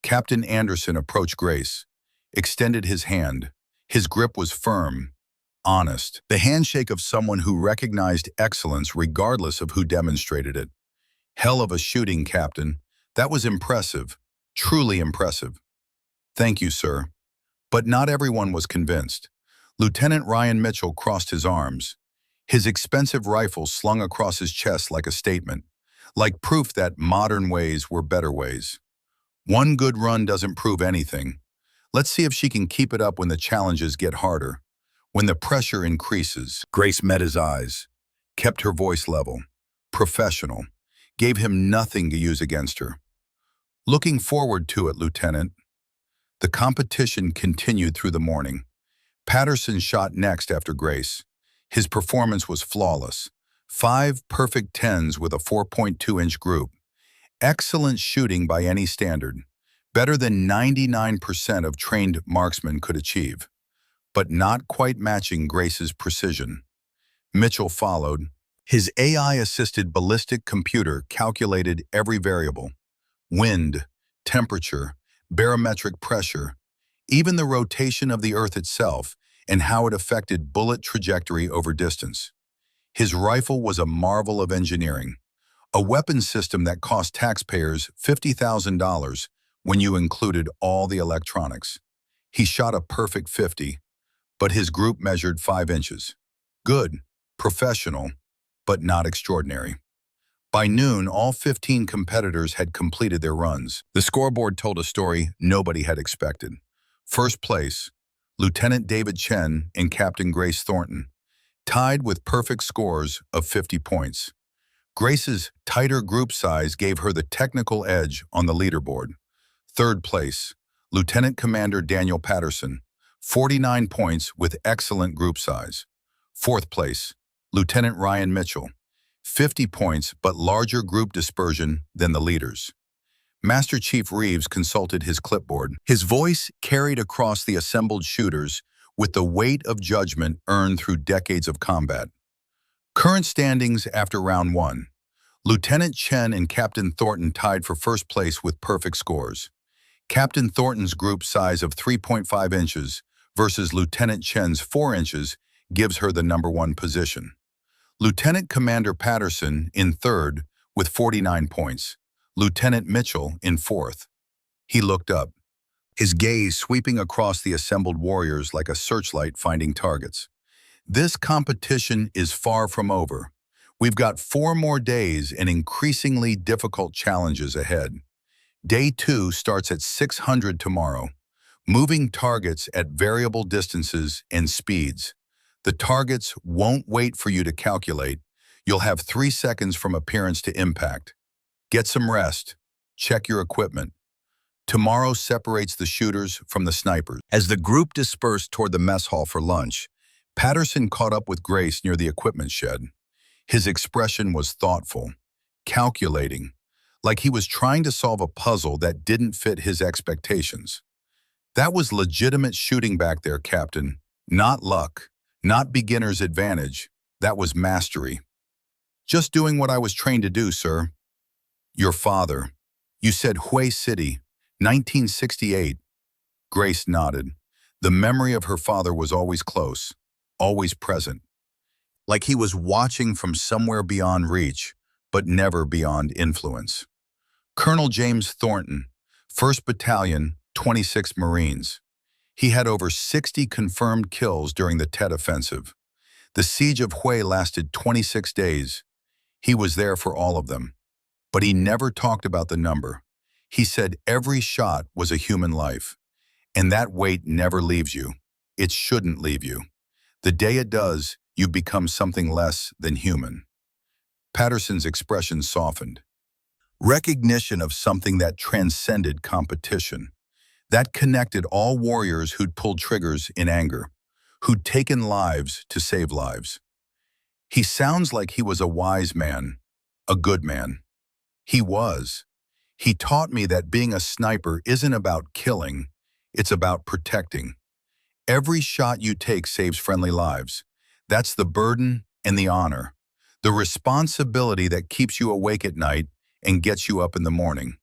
Captain Anderson approached Grace, extended his hand. His grip was firm, honest, the handshake of someone who recognized excellence regardless of who demonstrated it. "Hell of a shooting, Captain. That was impressive, truly impressive." "Thank you, sir." But not everyone was convinced. Lieutenant Ryan Mitchell crossed his arms, his expensive rifle slung across his chest like a statement, like proof that modern ways were better ways. "One good run doesn't prove anything. Let's see if she can keep it up when the challenges get harder, when the pressure increases." Grace met his eyes, kept her voice level, professional, gave him nothing to use against her. "Looking forward to it, Lieutenant." The competition continued through the morning. Patterson shot next after Grace. His performance was flawless. 5 perfect 10s with a 4.2-inch group. Excellent shooting by any standard. Better than 99% of trained marksmen could achieve, but not quite matching Grace's precision. Mitchell followed. His AI-assisted ballistic computer calculated every variable: wind, temperature, barometric pressure, even the rotation of the Earth itself and how it affected bullet trajectory over distance. His rifle was a marvel of engineering, a weapon system that cost taxpayers $50,000 when you included all the electronics. He shot a perfect 50, but his group measured 5 inches. Good, professional, but not extraordinary. By noon, all 15 competitors had completed their runs. The scoreboard told a story nobody had expected. First place, Lieutenant David Chen and Captain Grace Thornton, tied with perfect scores of 50 points. Grace's tighter group size gave her the technical edge on the leaderboard. Third place, Lieutenant Commander Daniel Patterson, 49 points with excellent group size. Fourth place, Lieutenant Ryan Mitchell, 50 points but larger group dispersion than the leaders. Master Chief Reeves consulted his clipboard. His voice carried across the assembled shooters with the weight of judgment earned through decades of combat. Current standings after round 1. Lieutenant Chen and Captain Thornton tied for first place with perfect scores. Captain Thornton's group size of 3.5 inches versus Lieutenant Chen's 4 inches gives her the #1 position. Lieutenant Commander Patterson in third with 49 points. Lieutenant Mitchell in fourth. He looked up, his gaze sweeping across the assembled warriors like a searchlight finding targets. This competition is far from over. We've got 4 more days and increasingly difficult challenges ahead. Day 2 starts at 600 tomorrow, moving targets at variable distances and speeds. The targets won't wait for you to calculate. You'll have 3 seconds from appearance to impact. Get some rest. Check your equipment. Tomorrow separates the shooters from the snipers. As the group dispersed toward the mess hall for lunch, Patterson caught up with Grace near the equipment shed. His expression was thoughtful, calculating, like he was trying to solve a puzzle that didn't fit his expectations. That was legitimate shooting back there, Captain. Not luck, not beginner's advantage. That was mastery. Just doing what I was trained to do, sir. Your father. You said Hue City, 1968. Grace nodded. The memory of her father was always close, always present. Like he was watching from somewhere beyond reach, but never beyond influence. Colonel James Thornton, 1st Battalion, 26th Marines. He had over 60 confirmed kills during the Tet Offensive. The siege of Hue lasted 26 days. He was there for all of them. But he never talked about the number. He said every shot was a human life. And that weight never leaves you. It shouldn't leave you. The day it does, you become something less than human. Patterson's expression softened. Recognition of something that transcended competition. That connected all warriors who'd pulled triggers in anger, who'd taken lives to save lives. He sounds like he was a wise man, a good man. He was. He taught me that being a sniper isn't about killing, it's about protecting. Every shot you take saves friendly lives. That's the burden and the honor, the responsibility that keeps you awake at night and gets you up in the morning.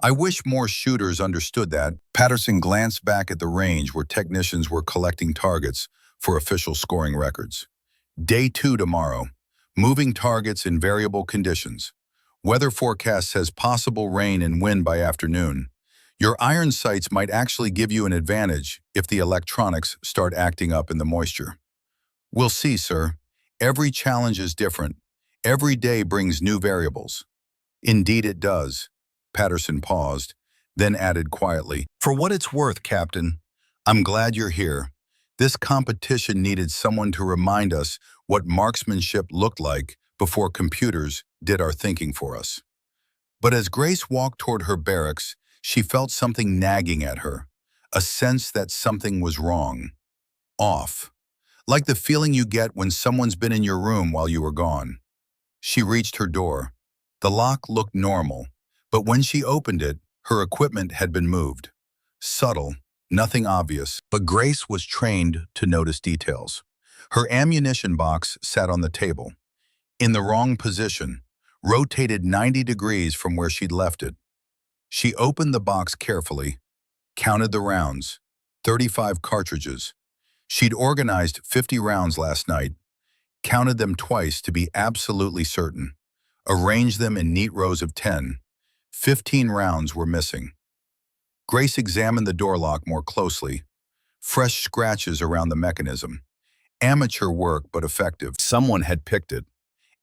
I wish more shooters understood that. Patterson glanced back at the range where technicians were collecting targets for official scoring records. Day 2 tomorrow. Moving targets in variable conditions. Weather forecast says possible rain and wind by afternoon. Your iron sights might actually give you an advantage if the electronics start acting up in the moisture. We'll see, sir. Every challenge is different. Every day brings new variables. Indeed it does. Patterson paused, then added quietly, "For what it's worth, Captain, I'm glad you're here. This competition needed someone to remind us what marksmanship looked like before computers did our thinking for us." But as Grace walked toward her barracks, she felt something nagging at her, a sense that something was wrong, off, like the feeling you get when someone's been in your room while you were gone. She reached her door. The lock looked normal, but when she opened it, her equipment had been moved. Subtle, nothing obvious, but Grace was trained to notice details. Her ammunition box sat on the table, in the wrong position, rotated 90 degrees from where she'd left it. She opened the box carefully, counted the rounds, 35 cartridges. She'd organized 50 rounds last night, counted them twice to be absolutely certain, arranged them in neat rows of 10. 15 rounds were missing. Grace examined the door lock more closely. Fresh scratches around the mechanism. Amateur work, but effective. Someone had picked it.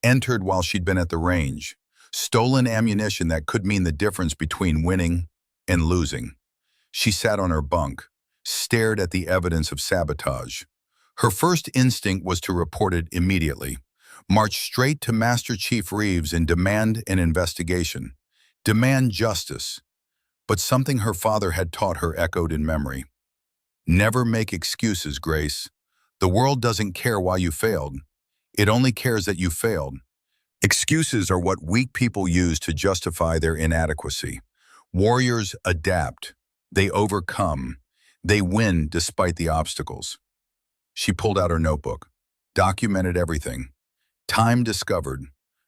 Entered while she'd been at the range. Stolen ammunition that could mean the difference between winning and losing. She sat on her bunk, stared at the evidence of sabotage. Her first instinct was to report it immediately. March straight to Master Chief Reeves and demand an investigation. Demand justice. But something her father had taught her echoed in memory. Never make excuses, Grace. The world doesn't care why you failed. It only cares that you failed. Excuses are what weak people use to justify their inadequacy. Warriors adapt. They overcome. They win despite the obstacles. She pulled out her notebook, documented everything. Time discovered,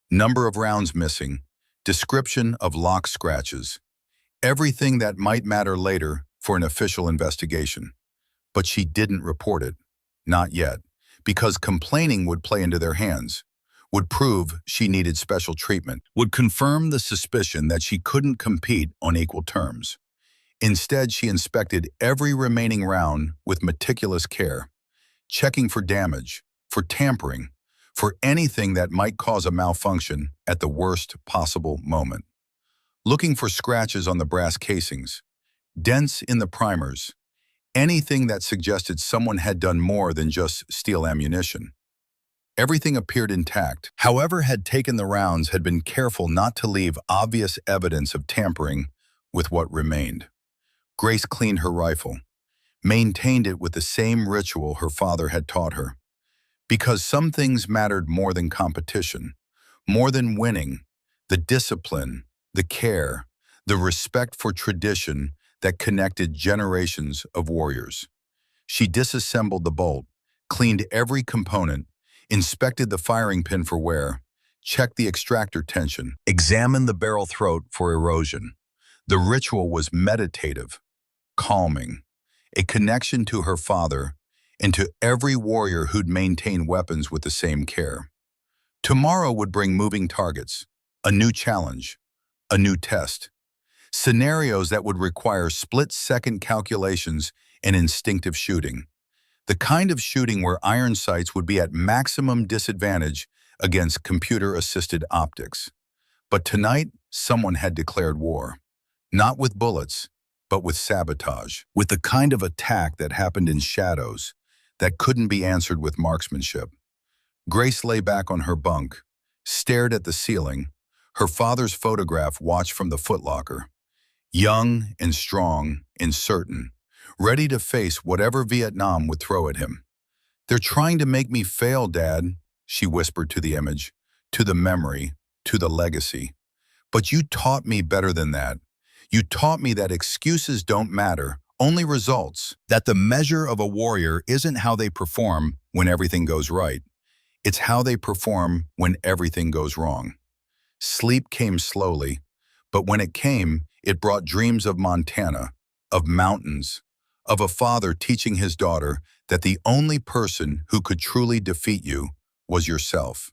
number of rounds missing, description of lock scratches. Everything that might matter later for an official investigation. But she didn't report it. Not yet. Because complaining would play into their hands, would prove she needed special treatment, would confirm the suspicion that she couldn't compete on equal terms. Instead, she inspected every remaining round with meticulous care, checking for damage, for tampering, for anything that might cause a malfunction at the worst possible moment. Looking for scratches on the brass casings, dents in the primers, anything that suggested someone had done more than just steal ammunition. Everything appeared intact. Whoever had taken the rounds had been careful not to leave obvious evidence of tampering with what remained. Grace cleaned her rifle, maintained it with the same ritual her father had taught her. Because some things mattered more than competition, more than winning, the discipline, the care, the respect for tradition that connected generations of warriors. She disassembled the bolt, cleaned every component, inspected the firing pin for wear, checked the extractor tension, examined the barrel throat for erosion. The ritual was meditative, calming, a connection to her father and to every warrior who'd maintained weapons with the same care. Tomorrow would bring moving targets, a new challenge, a new test, scenarios that would require split-second calculations and instinctive shooting. The kind of shooting where iron sights would be at maximum disadvantage against computer-assisted optics. But tonight, someone had declared war. Not with bullets, but with sabotage. With the kind of attack that happened in shadows, that couldn't be answered with marksmanship. Grace lay back on her bunk, stared at the ceiling, her father's photograph watched from the footlocker. Young and strong and certain, ready to face whatever Vietnam would throw at him. "They're trying to make me fail, Dad," she whispered to the image, to the memory, to the legacy. "But you taught me better than that. You taught me that excuses don't matter, only results. That the measure of a warrior isn't how they perform when everything goes right. It's how they perform when everything goes wrong." Sleep came slowly, but when it came, it brought dreams of Montana, of mountains, of a father teaching his daughter that the only person who could truly defeat you was yourself.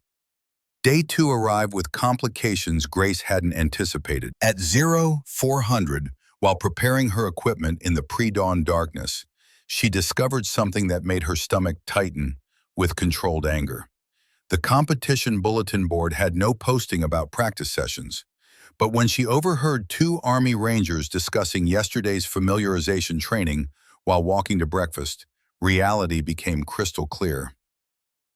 Day 2 arrived with complications Grace hadn't anticipated. At 0400, while preparing her equipment in the pre-dawn darkness, she discovered something that made her stomach tighten with controlled anger. The competition bulletin board had no posting about practice sessions, but when she overheard 2 Army Rangers discussing yesterday's familiarization training while walking to breakfast, reality became crystal clear.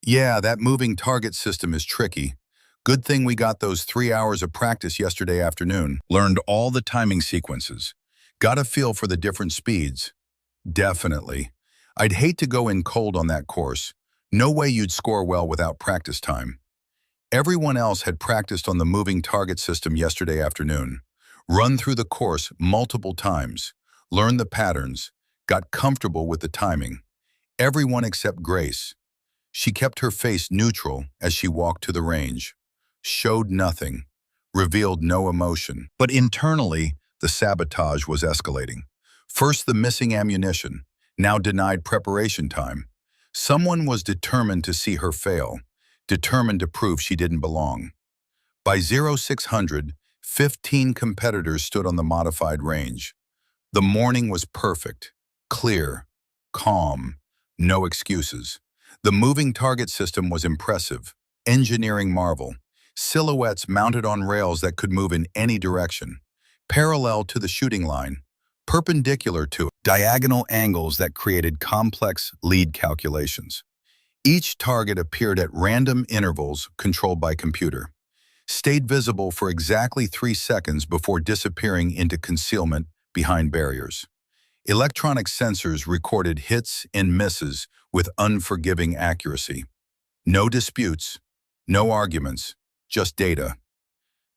"Yeah, that moving target system is tricky. Good thing we got those 3 hours of practice yesterday afternoon. Learned all the timing sequences. Got a feel for the different speeds." "Definitely. I'd hate to go in cold on that course. No way you'd score well without practice time." Everyone else had practiced on the moving target system yesterday afternoon. Run through the course multiple times. Learned the patterns. Got comfortable with the timing. Everyone except Grace. She kept her face neutral as she walked to the range. Showed nothing. Revealed no emotion. But internally, the sabotage was escalating. First the missing ammunition, now denied preparation time. Someone was determined to see her fail, determined to prove she didn't belong. By 0600, 15 competitors stood on the modified range. The morning was perfect, clear, calm, no excuses. The moving target system was impressive, engineering marvel, silhouettes mounted on rails that could move in any direction, parallel to the shooting line, perpendicular to it, diagonal angles that created complex lead calculations. Each target appeared at random intervals controlled by computer, stayed visible for exactly 3 seconds before disappearing into concealment behind barriers. Electronic sensors recorded hits and misses with unforgiving accuracy. No disputes, no arguments, just data.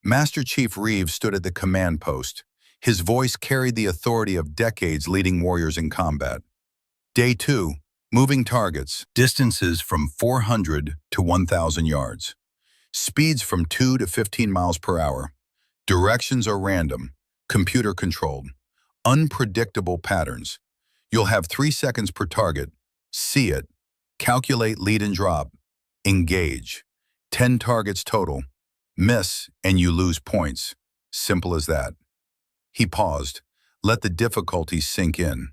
Master Chief Reeves stood at the command post. His voice carried the authority of decades leading warriors in combat. Day 2, moving targets, distances from 400 to 1,000 yards. Speeds from 2 to 15 miles per hour. Directions are random, computer-controlled. Unpredictable patterns. You'll have 3 seconds per target. See it. Calculate lead and drop. Engage. 10 targets total. Miss and you lose points. Simple as that. He paused. Let the difficulty sink in.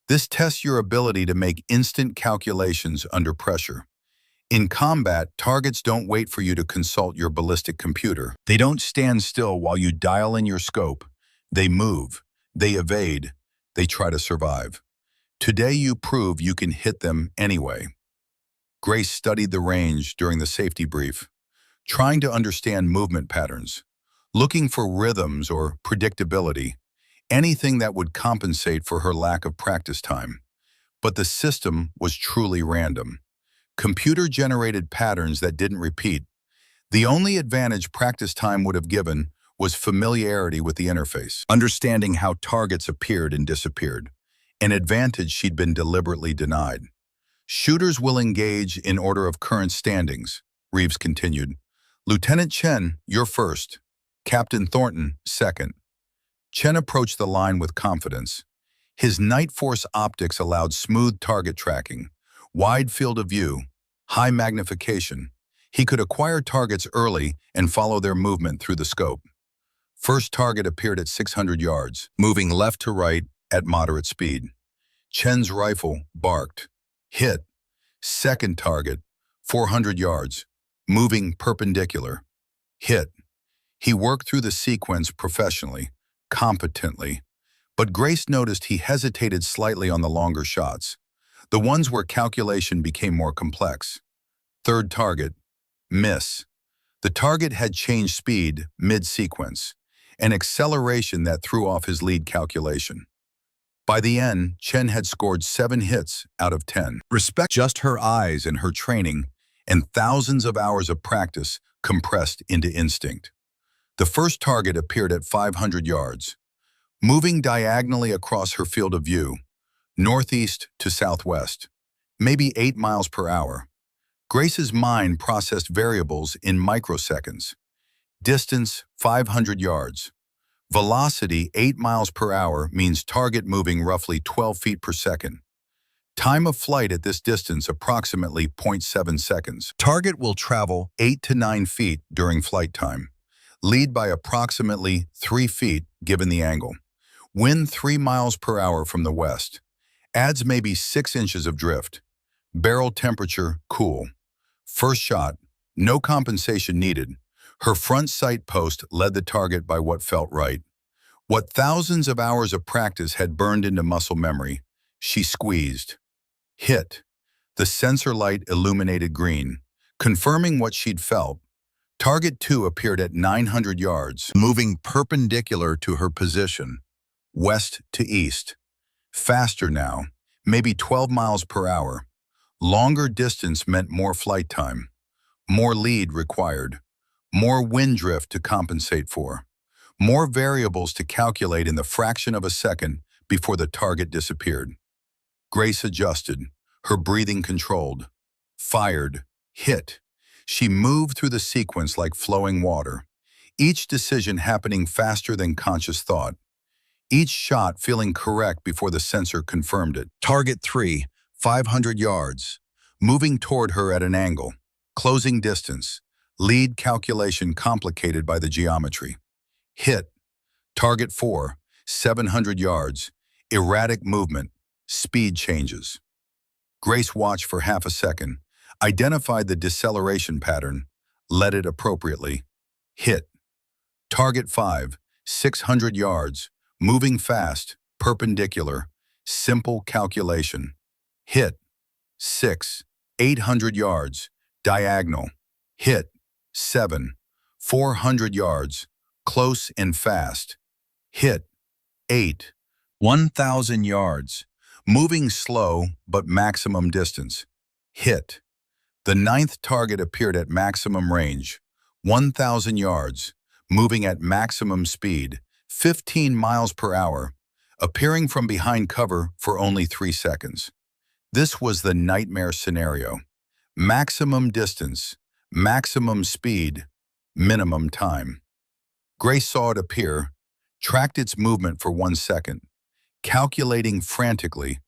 This tests your ability to make instant calculations under pressure. In combat, targets don't wait for you to consult your ballistic computer. They don't stand still while you dial in your scope. They move. They evade. They try to survive. Today you prove you can hit them anyway. Grace studied the range during the safety brief, trying to understand movement patterns, looking for rhythms or predictability. anything that would compensate for her lack of practice time. But the system was truly random. Computer-generated patterns that didn't repeat. The only advantage practice time would have given was familiarity with the interface, understanding how targets appeared and disappeared, an advantage she'd been deliberately denied. Shooters will engage in order of current standings, Reeves continued. Lieutenant Chen, you're first. Captain Thornton, second. Chen approached the line with confidence. His Night Force optics allowed smooth target tracking, wide field of view, high magnification. He could acquire targets early and follow their movement through the scope. First target appeared at 600 yards, moving left to right at moderate speed. Chen's rifle barked. Hit. Second target, 400 yards, moving perpendicular. Hit. He worked through the sequence professionally, competently, but Grace noticed he hesitated slightly on the longer shots, the ones where calculation became more complex. Third target, miss. The target had changed speed mid-sequence, an acceleration that threw off his lead calculation. By the end, Chen had scored 7 hits out of 10. Respect just her eyes and her training, and thousands of hours of practice compressed into instinct. The first target appeared at 500 yards, moving diagonally across her field of view, northeast to southwest, maybe 8 miles per hour. Grace's mind processed variables in microseconds. Distance, 500 yards. Velocity, 8 miles per hour, means target moving roughly 12 feet per second. Time of flight at this distance, approximately 0.7 seconds. Target will travel 8 to 9 feet during flight time. Lead by approximately 3 feet given the angle. Wind 3 miles per hour from the west. Adds maybe 6 inches of drift. Barrel temperature, cool. First shot, no compensation needed. Her front sight post led the target by what felt right. What thousands of hours of practice had burned into muscle memory, she squeezed. Hit. The sensor light illuminated green, confirming what she'd felt. Target 2 appeared at 900 yards, moving perpendicular to her position, west to east. Faster now, maybe 12 miles per hour. Longer distance meant more flight time, more lead required, more wind drift to compensate for, more variables to calculate in the fraction of a second before the target disappeared. Grace adjusted, her breathing controlled. Fired, hit. She moved through the sequence like flowing water, each decision happening faster than conscious thought, each shot feeling correct before the sensor confirmed it. Target 3, 500 yards, moving toward her at an angle, closing distance, lead calculation complicated by the geometry. Hit. Target 4, 700 yards, erratic movement, speed changes. Grace watched for half a second, identified the deceleration pattern, led it appropriately. Hit. Target 5, 600 yards, moving fast, perpendicular, simple calculation. Hit. 6, 800 yards, diagonal. Hit. 7, 400 yards, close and fast. Hit. 8, 1,000 yards, moving slow but maximum distance. Hit. The 9th target appeared at maximum range, 1,000 yards, moving at maximum speed, 15 miles per hour, appearing from behind cover for only 3 seconds. This was the nightmare scenario. Maximum distance, maximum speed, minimum time. Grace saw it appear, tracked its movement for 1 second, calculating frantically.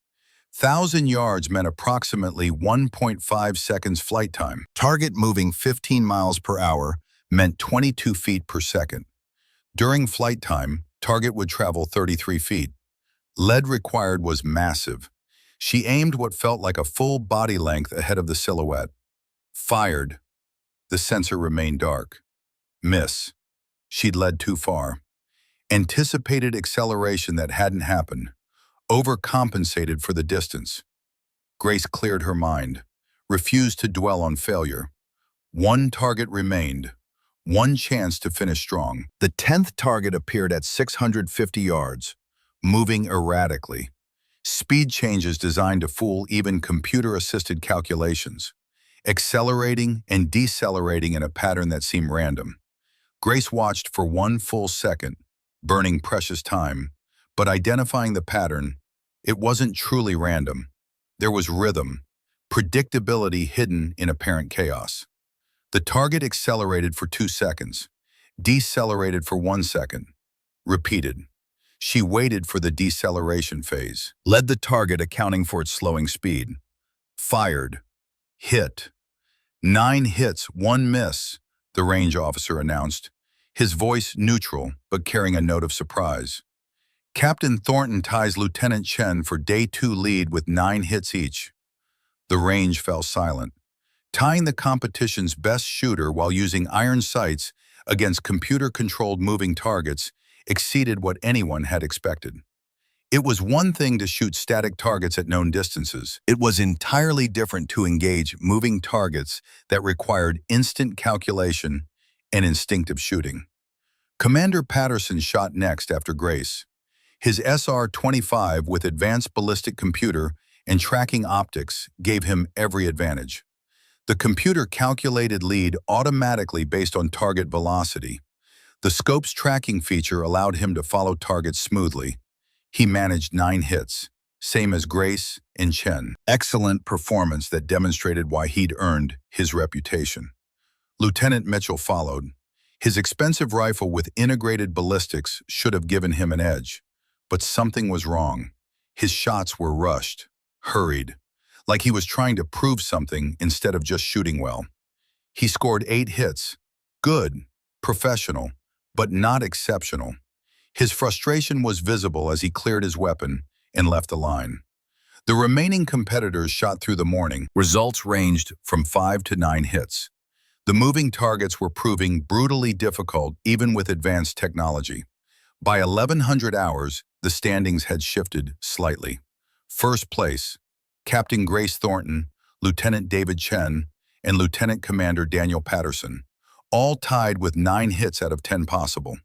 1,000 yards meant approximately 1.5 seconds flight time. Target moving 15 miles per hour meant 22 feet per second. During flight time, target would travel 33 feet. Lead required was massive. She aimed what felt like a full body length ahead of the silhouette. Fired. The sensor remained dark. Miss. She'd led too far. Anticipated acceleration that hadn't happened. Overcompensated for the distance. Grace cleared her mind, refused to dwell on failure. One target remained, one chance to finish strong. The 10th target appeared at 650 yards, moving erratically. Speed changes designed to fool even computer-assisted calculations, accelerating and decelerating in a pattern that seemed random. Grace watched for one full second, burning precious time, but identifying the pattern, it wasn't truly random. There was rhythm, predictability hidden in apparent chaos. The target accelerated for 2 seconds, decelerated for 1 second, repeated. She waited for the deceleration phase, led the target accounting for its slowing speed. Fired. Hit. 9 hits, 1 miss, the range officer announced, his voice neutral but carrying a note of surprise. Captain Thornton ties Lieutenant Chen for Day 2 lead with 9 hits each. The range fell silent. Tying the competition's best shooter while using iron sights against computer-controlled moving targets exceeded what anyone had expected. It was one thing to shoot static targets at known distances. It was entirely different to engage moving targets that required instant calculation and instinctive shooting. Commander Patterson shot next after Grace. His SR-25 with advanced ballistic computer and tracking optics gave him every advantage. The computer calculated lead automatically based on target velocity. The scope's tracking feature allowed him to follow targets smoothly. He managed 9 hits, same as Grace and Chen. Excellent performance that demonstrated why he'd earned his reputation. Lieutenant Mitchell followed. His expensive rifle with integrated ballistics should have given him an edge. But something was wrong. His shots were rushed, hurried, like he was trying to prove something instead of just shooting well. He scored 8 hits. Good, professional, but not exceptional. His frustration was visible as he cleared his weapon and left the line. The remaining competitors shot through the morning. Results ranged from 5 to 9 hits. The moving targets were proving brutally difficult even with advanced technology. By 1100 hours, the standings had shifted slightly. First place, Captain Grace Thornton, Lieutenant David Chen, and Lieutenant Commander Daniel Patterson, all tied with 9 hits out of 10 possible.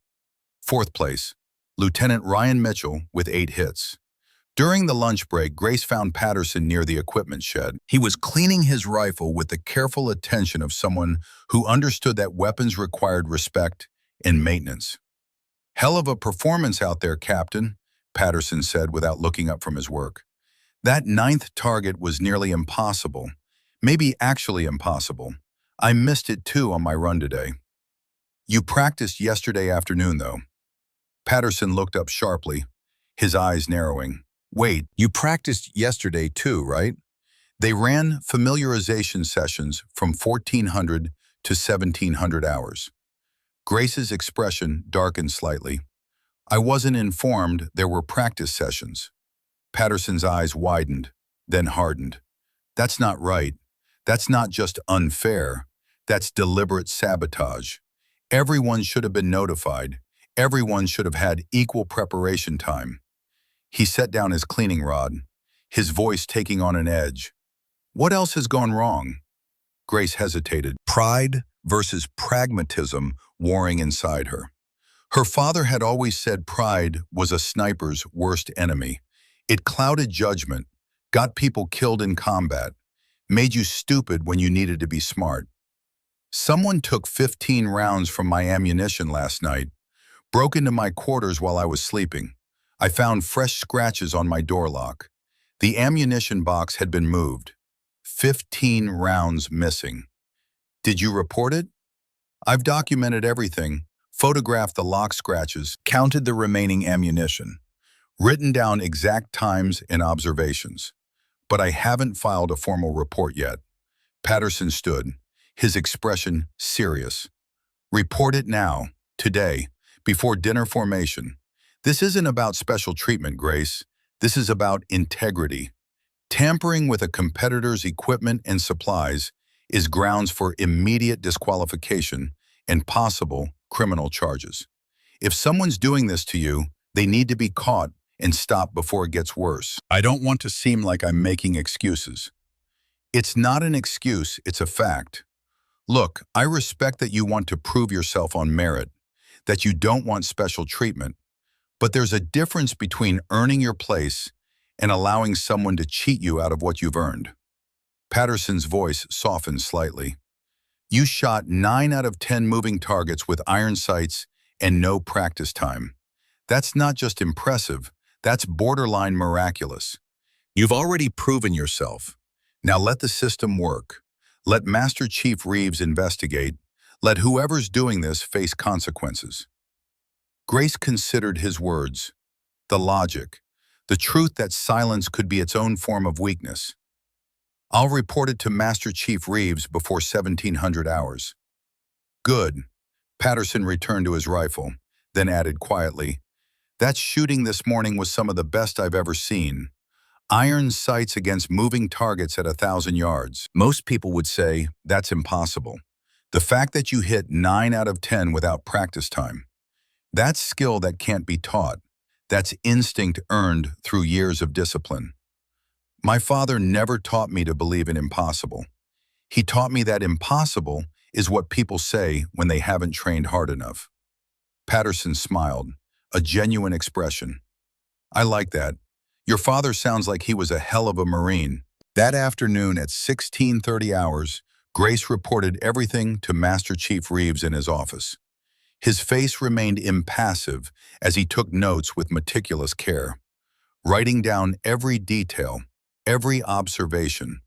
Fourth place, Lieutenant Ryan Mitchell with 8 hits. During the lunch break, Grace found Patterson near the equipment shed. He was cleaning his rifle with the careful attention of someone who understood that weapons required respect and maintenance. "Hell of a performance out there, Captain," Patterson said without looking up from his work. "That 9th target was nearly impossible. Maybe actually impossible. I missed it too on my run today." "You practiced yesterday afternoon, though." Patterson looked up sharply, his eyes narrowing. "Wait, you practiced yesterday too, right?" They ran familiarization sessions from 1400 to 1700 hours. Grace's expression darkened slightly. "I wasn't informed there were practice sessions." Patterson's eyes widened, then hardened. "That's not right. That's not just unfair. That's deliberate sabotage. Everyone should have been notified. Everyone should have had equal preparation time." He set down his cleaning rod, his voice taking on an edge. "What else has gone wrong?" Grace hesitated. Pride versus pragmatism warring inside her. Her father had always said pride was a sniper's worst enemy. It clouded judgment, got people killed in combat, made you stupid when you needed to be smart. "Someone took 15 rounds from my ammunition last night, broke into my quarters while I was sleeping. I found fresh scratches on my door lock. The ammunition box had been moved. 15 rounds missing. Did you report it? I've documented everything, photographed the lock scratches, counted the remaining ammunition, written down exact times and observations. But I haven't filed a formal report yet." Patterson stood, his expression serious. "Report it now, today, before dinner formation. This isn't about special treatment, Grace. This is about integrity. Tampering with a competitor's equipment and supplies is grounds for immediate disqualification and possible criminal charges. If someone's doing this to you, they need to be caught and stopped before it gets worse. I don't want to seem like I'm making excuses." "It's not an excuse, it's a fact. Look, I respect that you want to prove yourself on merit, that you don't want special treatment, But there's a difference between earning your place and allowing someone to cheat you out of what you've earned. Patterson's voice softened slightly. You shot 9 out of 10 moving targets with iron sights and no practice time. That's not just impressive, that's borderline miraculous. You've already proven yourself. Now let the system work. Let Master Chief Reeves investigate. Let whoever's doing this face consequences. Grace considered his words, the logic, the truth that silence could be its own form of weakness. I'll report it to Master Chief Reeves before 1700 hours. Good. Patterson returned to his rifle, then added quietly, that shooting this morning was some of the best I've ever seen. Iron sights against moving targets at 1,000 yards. Most people would say, that's impossible. The fact that you hit 9 out of 10 without practice time, that's skill that can't be taught. That's instinct earned through years of discipline. My father never taught me to believe in impossible. He taught me that impossible is what people say when they haven't trained hard enough. Patterson smiled, a genuine expression. I like that. Your father sounds like he was a hell of a Marine. That afternoon at 16:30 hours, Grace reported everything to Master Chief Reeves in his office. His face remained impassive as he took notes with meticulous care, writing down every detail, every observation,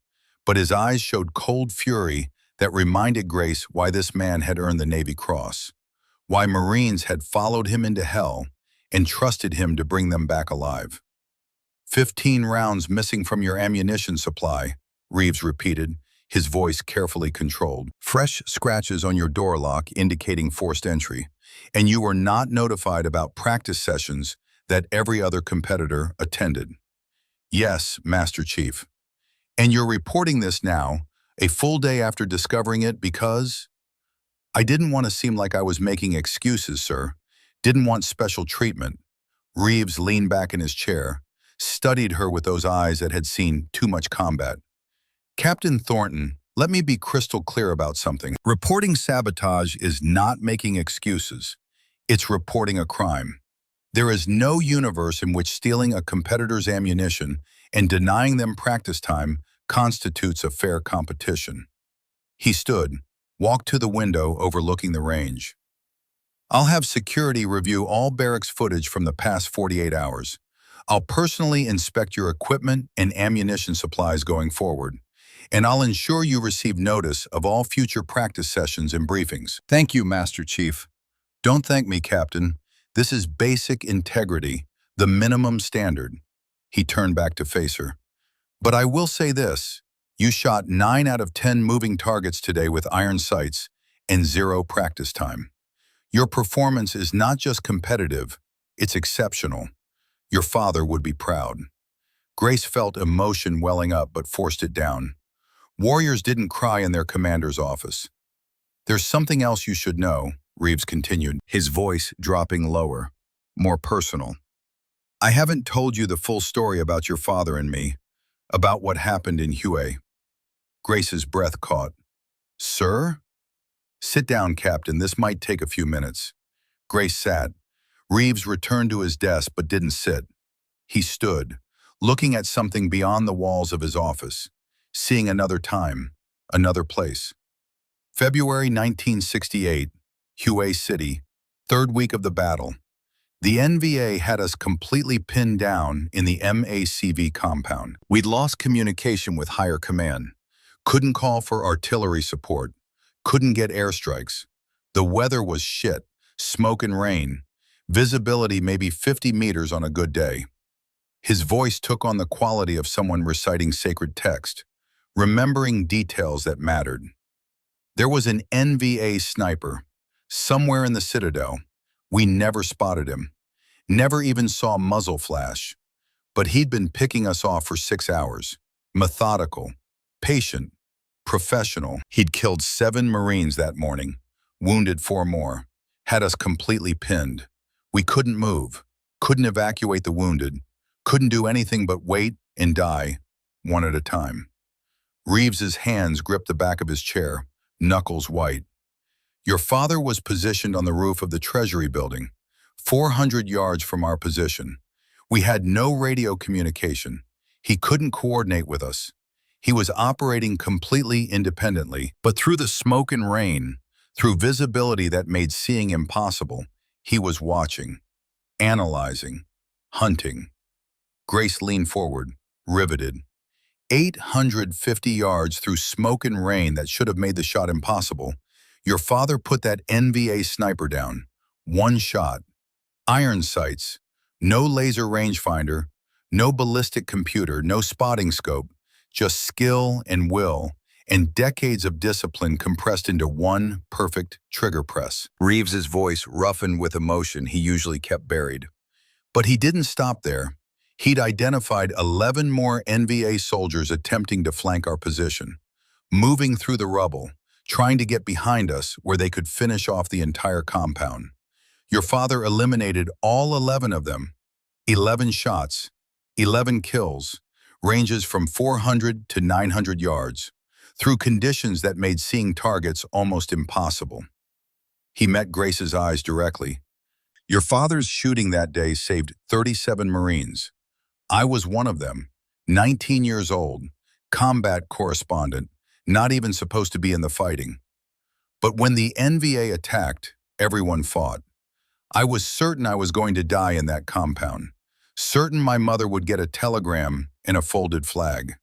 but his eyes showed cold fury that reminded Grace why this man had earned the Navy Cross, why Marines had followed him into hell and trusted him to bring them back alive. 15 rounds missing from your ammunition supply, Reeves repeated, his voice carefully controlled. Fresh scratches on your door lock indicating forced entry, and you were not notified about practice sessions that every other competitor attended. Yes, Master Chief. And you're reporting this now, a full day after discovering it because... I didn't want to seem like I was making excuses, sir. Didn't want special treatment. Reeves leaned back in his chair, studied her with those eyes that had seen too much combat. Captain Thornton, let me be crystal clear about something. Reporting sabotage is not making excuses. It's reporting a crime. There is no universe in which stealing a competitor's ammunition and denying them practice time constitutes a fair competition. He stood, walked to the window overlooking the range. I'll have security review all barracks footage from the past 48 hours. I'll personally inspect your equipment and ammunition supplies going forward, and I'll ensure you receive notice of all future practice sessions and briefings. Thank you, Master Chief. Don't thank me, Captain. This is basic integrity, the minimum standard. He turned back to face her. But I will say this, you shot 9 out of 10 moving targets today with iron sights and 0 practice time. Your performance is not just competitive, it's exceptional. Your father would be proud. Grace felt emotion welling up but forced it down. Warriors didn't cry in their commander's office. There's something else you should know, Reeves continued, his voice dropping lower, more personal. I haven't told you the full story about your father and me, about what happened in Hue. Grace's breath caught. Sir? Sit down, Captain. This might take a few minutes. Grace sat. Reeves returned to his desk but didn't sit. He stood, looking at something beyond the walls of his office, seeing another time, another place. February 1968, Hue City, third week of the battle. The NVA had us completely pinned down in the MACV compound. We'd lost communication with higher command. Couldn't call for artillery support. Couldn't get airstrikes. The weather was shit, smoke and rain. Visibility maybe 50 meters on a good day. His voice took on the quality of someone reciting sacred text, remembering details that mattered. There was an NVA sniper, somewhere in the Citadel. We never spotted him, never even saw muzzle flash. But he'd been picking us off for 6 hours, methodical, patient, professional. He'd killed 7 Marines that morning, wounded 4 more, had us completely pinned. We couldn't move, couldn't evacuate the wounded, couldn't do anything but wait and die, one at a time. Reeves's hands gripped the back of his chair, knuckles white. Your father was positioned on the roof of the Treasury building, 400 yards from our position. We had no radio communication. He couldn't coordinate with us. He was operating completely independently, but through the smoke and rain, through visibility that made seeing impossible, he was watching, analyzing, hunting. Grace leaned forward, riveted. 850 yards through smoke and rain that should have made the shot impossible. Your father put that NVA sniper down. One shot. Iron sights. No laser rangefinder. No ballistic computer. No spotting scope. Just skill and will, and decades of discipline compressed into one perfect trigger press. Reeves's voice roughened with emotion he usually kept buried. But he didn't stop there. He'd identified 11 more NVA soldiers attempting to flank our position, moving through the rubble, trying to get behind us where they could finish off the entire compound. Your father eliminated all 11 of them. 11 shots, 11 kills, ranges from 400 to 900 yards, through conditions that made seeing targets almost impossible. He met Grace's eyes directly. Your father's shooting that day saved 37 Marines. I was one of them, 19 years old, combat correspondent, not even supposed to be in the fighting. But when the NVA attacked, everyone fought. I was certain I was going to die in that compound, certain my mother would get a telegram and a folded flag.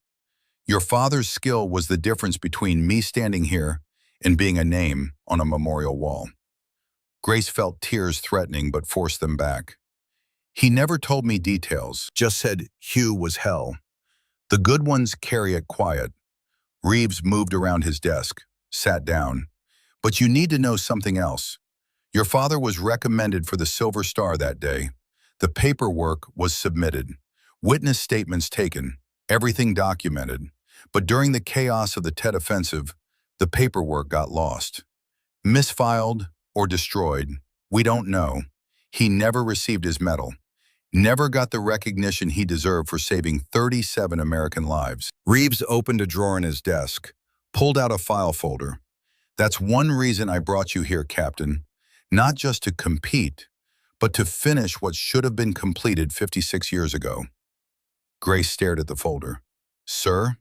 Your father's skill was the difference between me standing here and being a name on a memorial wall. Grace felt tears threatening but forced them back. He never told me details, just said Hugh was hell. The good ones carry it quiet. Reeves moved around his desk, sat down. But you need to know something else. Your father was recommended for the Silver Star that day. The paperwork was submitted. Witness statements taken. Everything documented. But during the chaos of the Tet Offensive, the paperwork got lost. Misfiled or destroyed, we don't know. He never received his medal. Never got the recognition he deserved for saving 37 American lives. Reeves opened a drawer in his desk, pulled out a file folder. That's one reason I brought you here, Captain. Not just to compete, but to finish what should have been completed 56 years ago. Grace stared at the folder. Sir,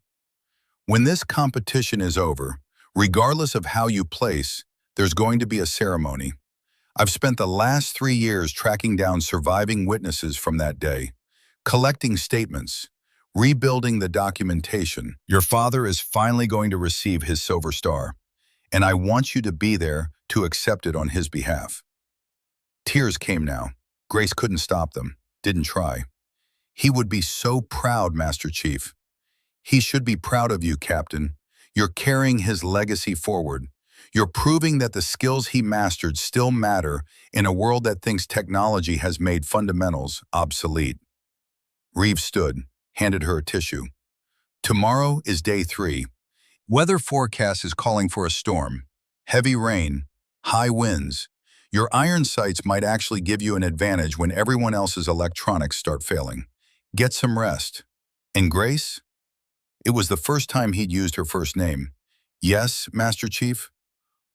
when this competition is over, regardless of how you place, there's going to be a ceremony. I've spent the last 3 years tracking down surviving witnesses from that day, collecting statements, rebuilding the documentation. Your father is finally going to receive his Silver Star, and I want you to be there to accept it on his behalf. Tears came now. Grace couldn't stop them, didn't try. He would be so proud, Master Chief. He should be proud of you, Captain. You're carrying his legacy forward. You're proving that the skills he mastered still matter in a world that thinks technology has made fundamentals obsolete. Reeves stood, handed her a tissue. Tomorrow is day 3. Weather forecast is calling for a storm, heavy rain, high winds. Your iron sights might actually give you an advantage when everyone else's electronics start failing. Get some rest. And Grace? It was the first time he'd used her first name. Yes, Master Chief?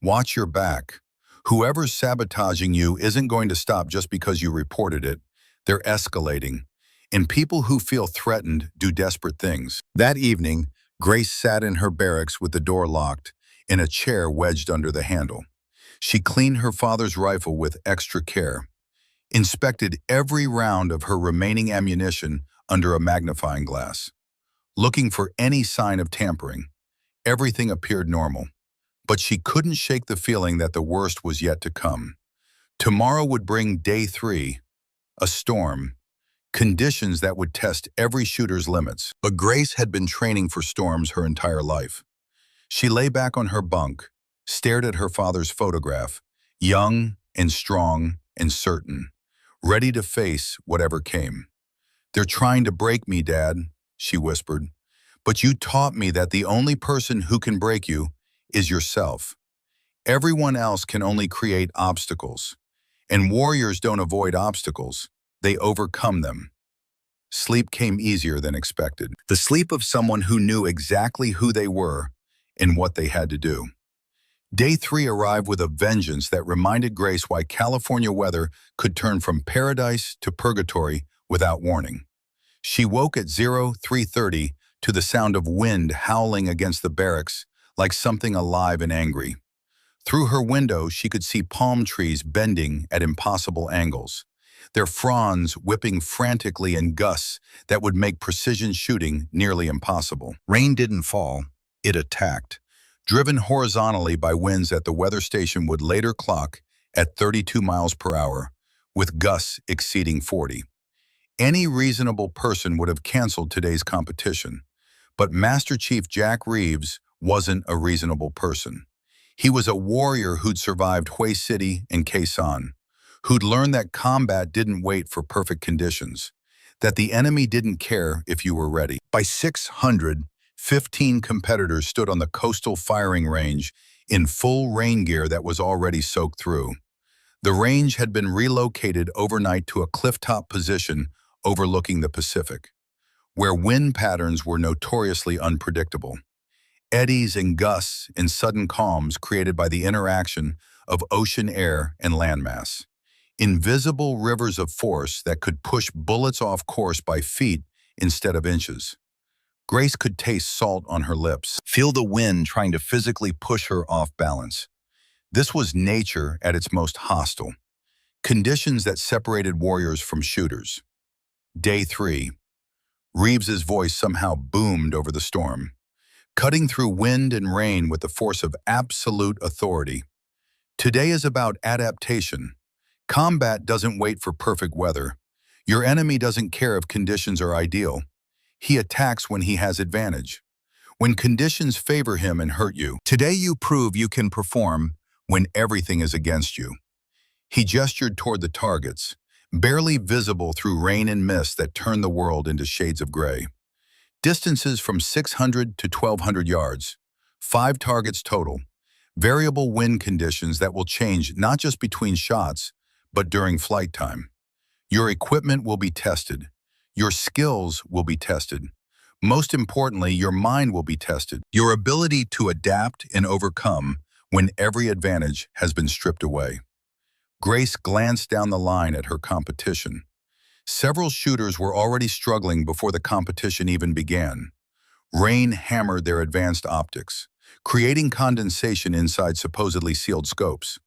Watch your back. Whoever's sabotaging you isn't going to stop just because you reported it. They're escalating. And people who feel threatened do desperate things. That evening, Grace sat in her barracks with the door locked, in a chair wedged under the handle. She cleaned her father's rifle with extra care, inspected every round of her remaining ammunition under a magnifying glass, looking for any sign of tampering. Everything appeared normal. But she couldn't shake the feeling that the worst was yet to come. Tomorrow would bring day 3, a storm, conditions that would test every shooter's limits. But Grace had been training for storms her entire life. She lay back on her bunk, stared at her father's photograph, young and strong and certain, ready to face whatever came. They're trying to break me, Dad, she whispered. But you taught me that the only person who can break you is yourself. Everyone else can only create obstacles. And warriors don't avoid obstacles, they overcome them. Sleep came easier than expected. The sleep of someone who knew exactly who they were and what they had to do. Day 3 arrived with a vengeance that reminded Grace why California weather could turn from paradise to purgatory without warning. She woke at 03:30 to the sound of wind howling against the barracks like something alive and angry. Through her window, she could see palm trees bending at impossible angles, their fronds whipping frantically in gusts that would make precision shooting nearly impossible. Rain didn't fall, it attacked, driven horizontally by winds that the weather station would later clock at 32 miles per hour, with gusts exceeding 40. Any reasonable person would have canceled today's competition, but Master Chief Jack Reeves wasn't a reasonable person. He was a warrior who'd survived Hue City and Quezon, who'd learned that combat didn't wait for perfect conditions, that the enemy didn't care if you were ready. By 600, 15 competitors stood on the coastal firing range in full rain gear that was already soaked through. The range had been relocated overnight to a clifftop position overlooking the Pacific, where wind patterns were notoriously unpredictable. Eddies and gusts and sudden calms created by the interaction of ocean air and landmass. Invisible rivers of force that could push bullets off course by feet instead of inches. Grace could taste salt on her lips, feel the wind trying to physically push her off balance. This was nature at its most hostile, conditions that separated warriors from shooters. Day 3. Reeves's voice somehow boomed over the storm, cutting through wind and rain with the force of absolute authority. Today is about adaptation. Combat doesn't wait for perfect weather. Your enemy doesn't care if conditions are ideal. He attacks when he has advantage, when conditions favor him and hurt you. Today you prove you can perform when everything is against you. He gestured toward the targets, barely visible through rain and mist that turned the world into shades of gray. Distances from 600 to 1,200 yards, 5 targets total, variable wind conditions that will change not just between shots, but during flight time. Your equipment will be tested. Your skills will be tested. Most importantly, your mind will be tested. Your ability to adapt and overcome when every advantage has been stripped away. Grace glanced down the line at her competition. Several shooters were already struggling before the competition even began. Rain hammered their advanced optics, creating condensation inside supposedly sealed scopes.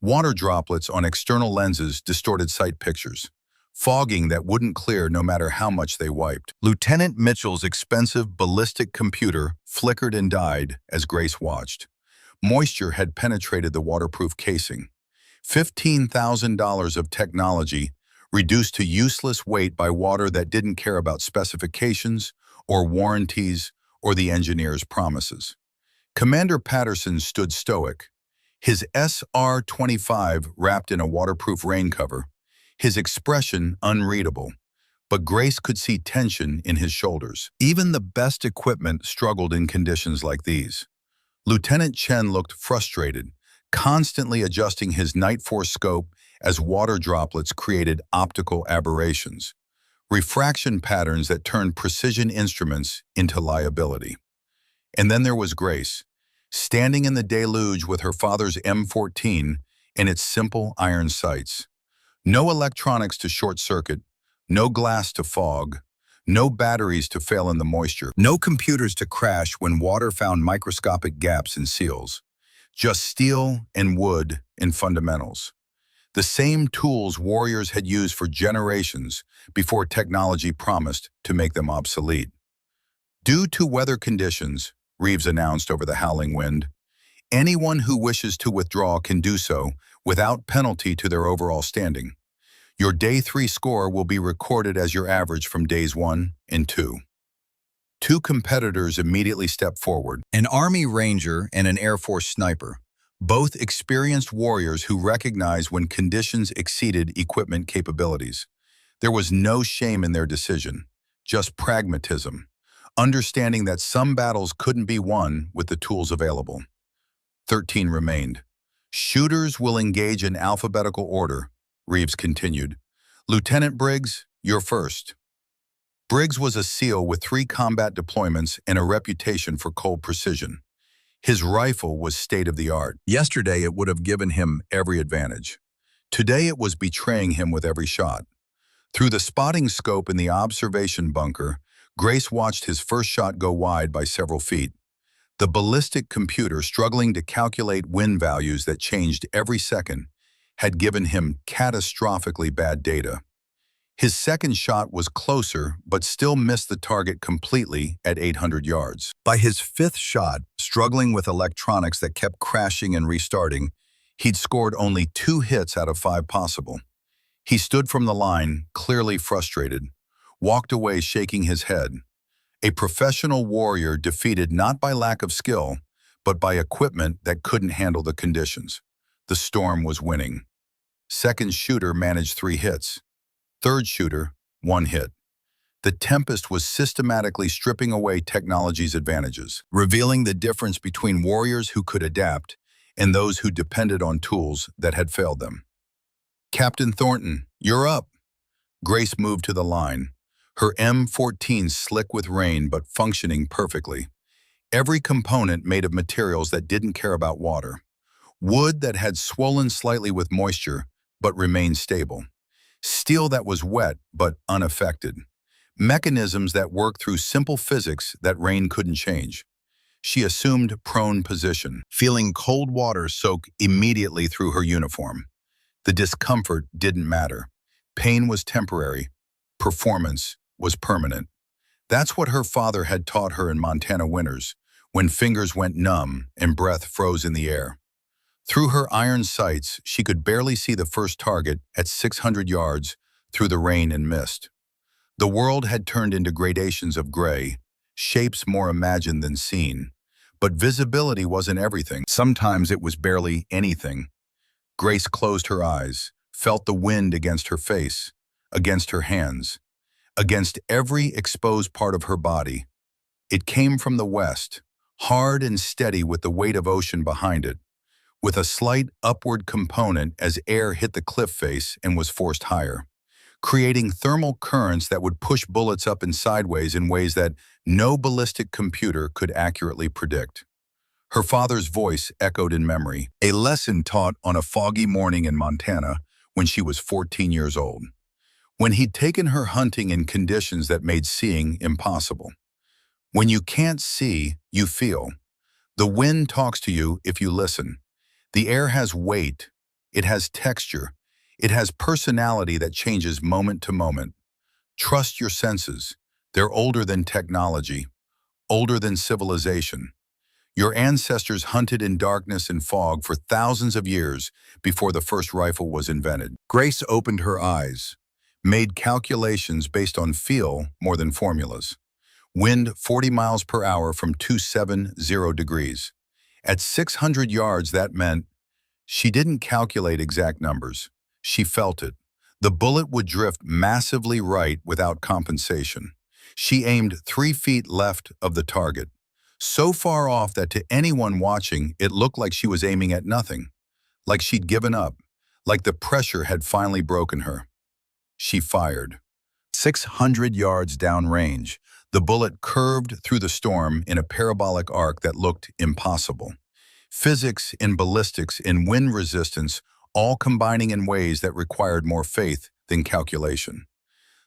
Water droplets on external lenses distorted sight pictures, fogging that wouldn't clear no matter how much they wiped. Lieutenant Mitchell's expensive ballistic computer flickered and died as Grace watched. Moisture had penetrated the waterproof casing. $15,000 of technology reduced to useless weight by water that didn't care about specifications or warranties or the engineer's promises. Commander Patterson stood stoic, his SR-25 wrapped in a waterproof rain cover, his expression unreadable, but Grace could see tension in his shoulders. Even the best equipment struggled in conditions like these. Lieutenant Chen looked frustrated, constantly adjusting his Night Force scope as water droplets created optical aberrations, refraction patterns that turned precision instruments into liability. And then there was Grace, standing in the deluge with her father's M14 and its simple iron sights. No electronics to short-circuit, no glass to fog, no batteries to fail in the moisture, no computers to crash when water found microscopic gaps in seals. Just steel and wood and fundamentals. The same tools warriors had used for generations before technology promised to make them obsolete. Due to weather conditions, Reeves announced over the howling wind, anyone who wishes to withdraw can do so without penalty to their overall standing. Your Day 3 score will be recorded as your average from Days 1 and 2. 2 competitors immediately stepped forward, an Army Ranger and an Air Force sniper, both experienced warriors who recognized when conditions exceeded equipment capabilities. There was no shame in their decision, just pragmatism, understanding that some battles couldn't be won with the tools available. 13 remained. Shooters will engage in alphabetical order, Reeves continued. Lieutenant Briggs, you're first. Briggs was a SEAL with 3 combat deployments and a reputation for cold precision. His rifle was state-of-the-art. Yesterday, it would have given him every advantage. Today, it was betraying him with every shot. Through the spotting scope in the observation bunker, Grace watched his first shot go wide by several feet. The ballistic computer, struggling to calculate wind values that changed every second, had given him catastrophically bad data. His second shot was closer, but still missed the target completely at 800 yards. By his fifth shot, struggling with electronics that kept crashing and restarting, he'd scored only 2 hits out of 5 possible. He stood from the line, clearly frustrated, walked away shaking his head. A professional warrior defeated not by lack of skill, but by equipment that couldn't handle the conditions. The storm was winning. Second shooter managed 3 hits. Third shooter, 1 hit. The Tempest was systematically stripping away technology's advantages, revealing the difference between warriors who could adapt and those who depended on tools that had failed them. "Captain Thornton, you're up." Grace moved to the line, her M14 slick with rain but functioning perfectly. Every component made of materials that didn't care about water. Wood that had swollen slightly with moisture but remained stable. Steel that was wet but unaffected. Mechanisms that worked through simple physics that rain couldn't change. She assumed prone position, feeling cold water soak immediately through her uniform. The discomfort didn't matter. Pain was temporary. Performance was permanent. That's what her father had taught her in Montana winters, when fingers went numb and breath froze in the air. Through her iron sights, she could barely see the first target at 600 yards through the rain and mist. The world had turned into gradations of gray, shapes more imagined than seen. But visibility wasn't everything. Sometimes it was barely anything. Grace closed her eyes, felt the wind against her face, against her hands, against every exposed part of her body. It came from the west, hard and steady with the weight of ocean behind it, with a slight upward component as air hit the cliff face and was forced higher, creating thermal currents that would push bullets up and sideways in ways that no ballistic computer could accurately predict. Her father's voice echoed in memory, a lesson taught on a foggy morning in Montana when she was 14 years old, when he'd taken her hunting in conditions that made seeing impossible. When you can't see, you feel. The wind talks to you if you listen. The air has weight, it has texture, it has personality that changes moment to moment. Trust your senses. They're older than technology, older than civilization. Your ancestors hunted in darkness and fog for thousands of years before the first rifle was invented. Grace opened her eyes, made calculations based on feel more than formulas. Wind 40 miles per hour from 270 degrees. At 600 yards, that meant she didn't calculate exact numbers. She felt it. The bullet would drift massively right without compensation. She aimed 3 feet left of the target, so far off that to anyone watching, it looked like she was aiming at nothing, like she'd given up, like the pressure had finally broken her. She fired. 600 yards downrange, the bullet curved through the storm in a parabolic arc that looked impossible. Physics in ballistics, in wind resistance, all combining in ways that required more faith than calculation.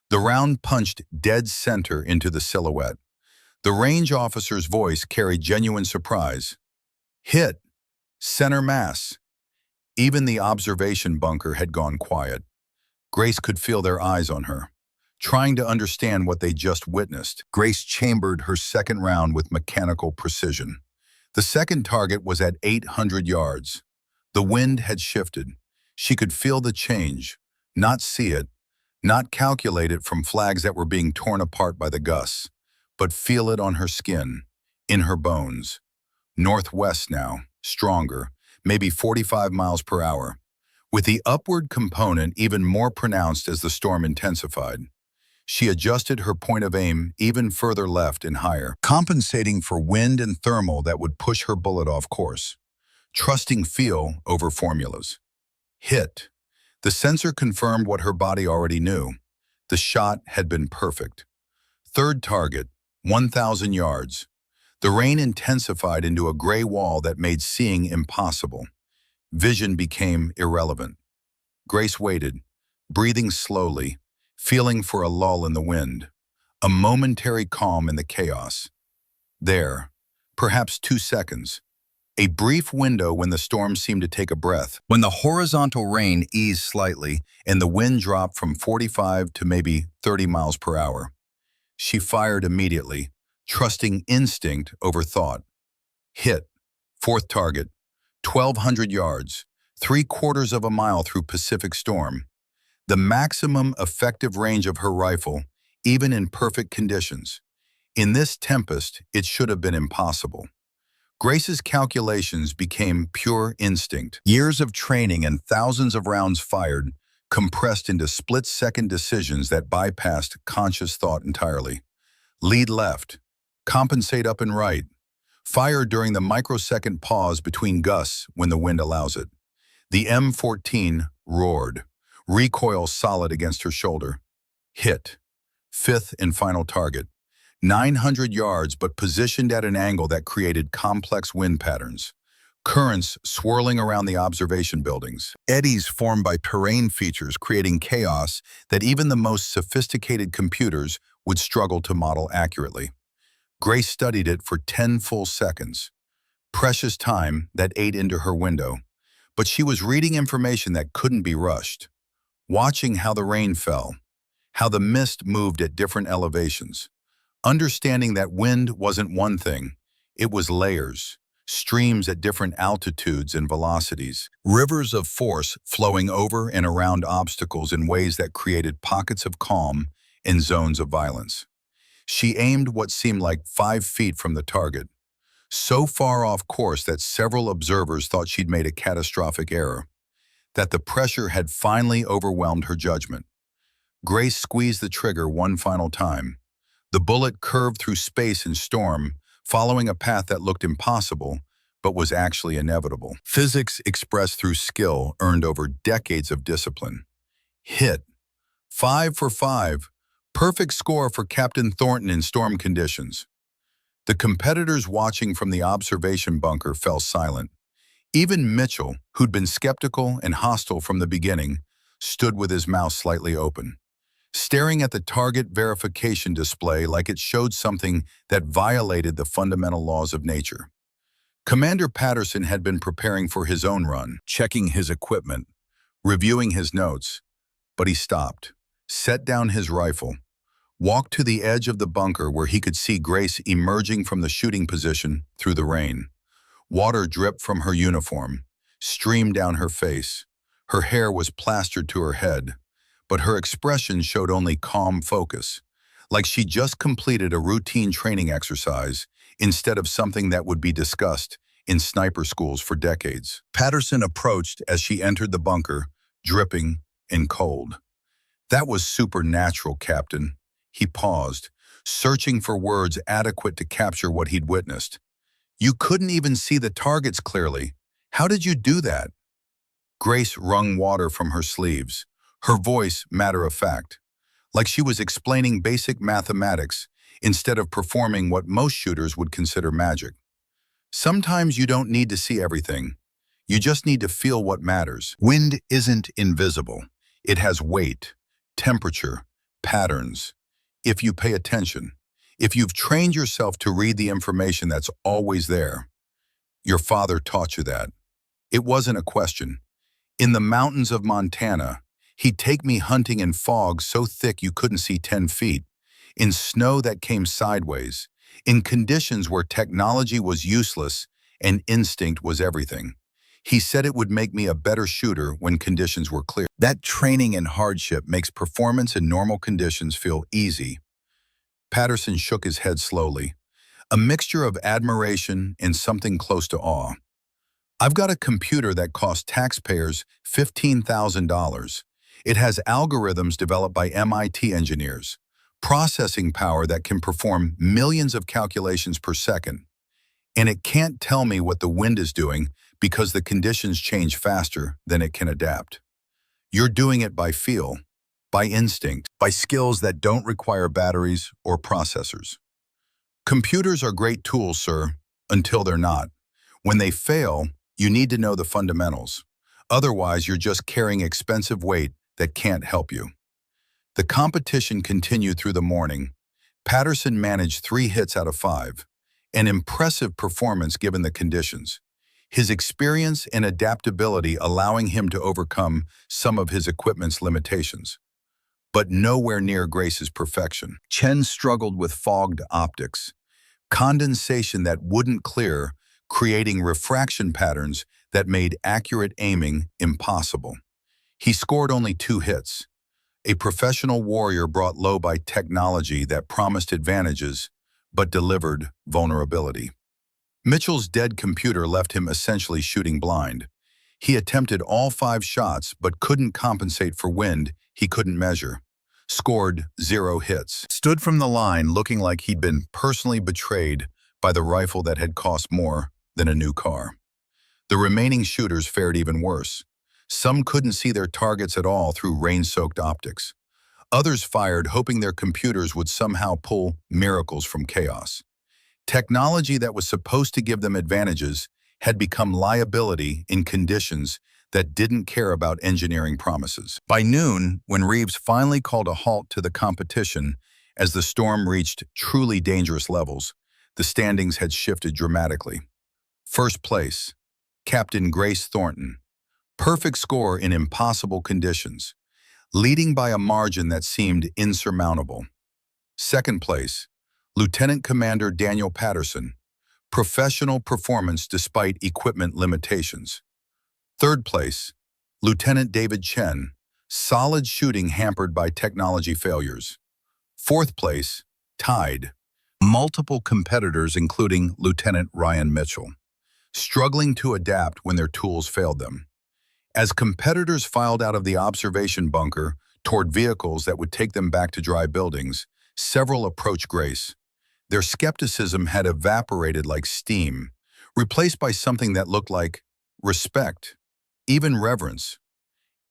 The round punched dead center into the silhouette. The range officer's voice carried genuine surprise. Hit. Center mass. Even the observation bunker had gone quiet. Grace could feel their eyes on her, trying to understand what they just witnessed. Grace chambered her second round with mechanical precision. The second target was at 800 yards. The wind had shifted. She could feel the change, not see it, not calculate it from flags that were being torn apart by the gusts, but feel it on her skin, in her bones. Northwest now, stronger, maybe 45 miles per hour, with the upward component even more pronounced as the storm intensified. She adjusted her point of aim even further left and higher, compensating for wind and thermal that would push her bullet off course, trusting feel over formulas. Hit. The sensor confirmed what her body already knew. The shot had been perfect. Third target, 1,000 yards. The rain intensified into a gray wall that made seeing impossible. Vision became irrelevant. Grace waited, breathing slowly, feeling for a lull in the wind, a momentary calm in the chaos. There, perhaps 2 seconds, a brief window when the storm seemed to take a breath, when the horizontal rain eased slightly and the wind dropped from 45 to maybe 30 miles per hour. She fired immediately, trusting instinct over thought. Hit. Fourth target. 1,200 yards. 3/4 of a mile through Pacific storm. The maximum effective range of her rifle, even in perfect conditions. In this tempest, it should have been impossible. Grace's calculations became pure instinct. Years of training and thousands of rounds fired, compressed into split-second decisions that bypassed conscious thought entirely. Lead left. Compensate up and right. Fire during the microsecond pause between gusts when the wind allows it. The M14 roared, recoil solid against her shoulder. Hit. Fifth and final target. 900 yards, but positioned at an angle that created complex wind patterns. Currents swirling around the observation buildings. Eddies formed by terrain features creating chaos that even the most sophisticated computers would struggle to model accurately. Grace studied it for 10 full seconds. Precious time that ate into her window. But she was reading information that couldn't be rushed. Watching how the rain fell. How the mist moved at different elevations. Understanding that wind wasn't one thing. It was layers. Streams at different altitudes and velocities. Rivers of force flowing over and around obstacles in ways that created pockets of calm and zones of violence. She aimed what seemed like 5 feet from the target, so far off course that several observers thought she'd made a catastrophic error, that the pressure had finally overwhelmed her judgment. Grace squeezed the trigger one final time. The bullet curved through space and storm, following a path that looked impossible, but was actually inevitable. Physics expressed through skill earned over decades of discipline. Hit. 5 for 5. Perfect score for Captain Thornton in storm conditions. The competitors watching from the observation bunker fell silent. Even Mitchell, who'd been skeptical and hostile from the beginning, stood with his mouth slightly open, staring at the target verification display like it showed something that violated the fundamental laws of nature. Commander Patterson had been preparing for his own run, checking his equipment, reviewing his notes, but he stopped, set down his rifle, walked to the edge of the bunker where he could see Grace emerging from the shooting position through the rain. Water dripped from her uniform, streamed down her face. Her hair was plastered to her head, but her expression showed only calm focus, like she just completed a routine training exercise instead of something that would be discussed in sniper schools for decades. Patterson approached as she entered the bunker, dripping and cold. "That was supernatural, Captain." He paused, searching for words adequate to capture what he'd witnessed. "You couldn't even see the targets clearly. How did you do that?" Grace wrung water from her sleeves, her voice matter-of-fact, like she was explaining basic mathematics instead of performing what most shooters would consider magic. Sometimes you don't need to see everything. You just need to feel what matters. Wind isn't invisible. It has weight, temperature, patterns. If you pay attention, if you've trained yourself to read the information that's always there. Your father taught you that. It wasn't a question. In the mountains of Montana, he'd take me hunting in fog so thick you couldn't see 10 feet, in snow that came sideways, in conditions where technology was useless and instinct was everything. He said it would make me a better shooter when conditions were clear. That training and hardship makes performance in normal conditions feel easy. Patterson shook his head slowly, a mixture of admiration and something close to awe. "I've got a computer that cost taxpayers $15,000. It has algorithms developed by MIT engineers, processing power that can perform millions of calculations per second. And it can't tell me what the wind is doing because the conditions change faster than it can adapt. You're doing it by feel, by instinct, by skills that don't require batteries or processors." Computers are great tools, sir, until they're not. When they fail, you need to know the fundamentals. Otherwise, you're just carrying expensive weight that can't help you. The competition continued through the morning. Patterson managed 3 hits out of 5, an impressive performance given the conditions. His experience and adaptability allowing him to overcome some of his equipment's limitations. But nowhere near Grace's perfection. Chen struggled with fogged optics, condensation that wouldn't clear, creating refraction patterns that made accurate aiming impossible. He scored only 2 hits. A professional warrior brought low by technology that promised advantages, but delivered vulnerability. Mitchell's dead computer left him essentially shooting blind. He attempted all 5 shots, but couldn't compensate for wind he couldn't measure. Scored 0 hits. Stood from the line looking like he'd been personally betrayed by the rifle that had cost more than a new car. The remaining shooters fared even worse. Some couldn't see their targets at all through rain-soaked optics. Others fired hoping their computers would somehow pull miracles from chaos. Technology that was supposed to give them advantages had become liability in conditions that didn't care about engineering promises. By noon, when Reeves finally called a halt to the competition as the storm reached truly dangerous levels, the standings had shifted dramatically. First place, Captain Grace Thornton. Perfect score in impossible conditions, leading by a margin that seemed insurmountable. Second place, Lieutenant Commander Daniel Patterson. Professional performance despite equipment limitations. Third place, Lieutenant David Chen. Solid shooting hampered by technology failures. Fourth place, tied. Multiple competitors including Lieutenant Ryan Mitchell, struggling to adapt when their tools failed them. As competitors filed out of the observation bunker toward vehicles that would take them back to dry buildings, several approached Grace. Their skepticism had evaporated like steam, replaced by something that looked like respect, even reverence.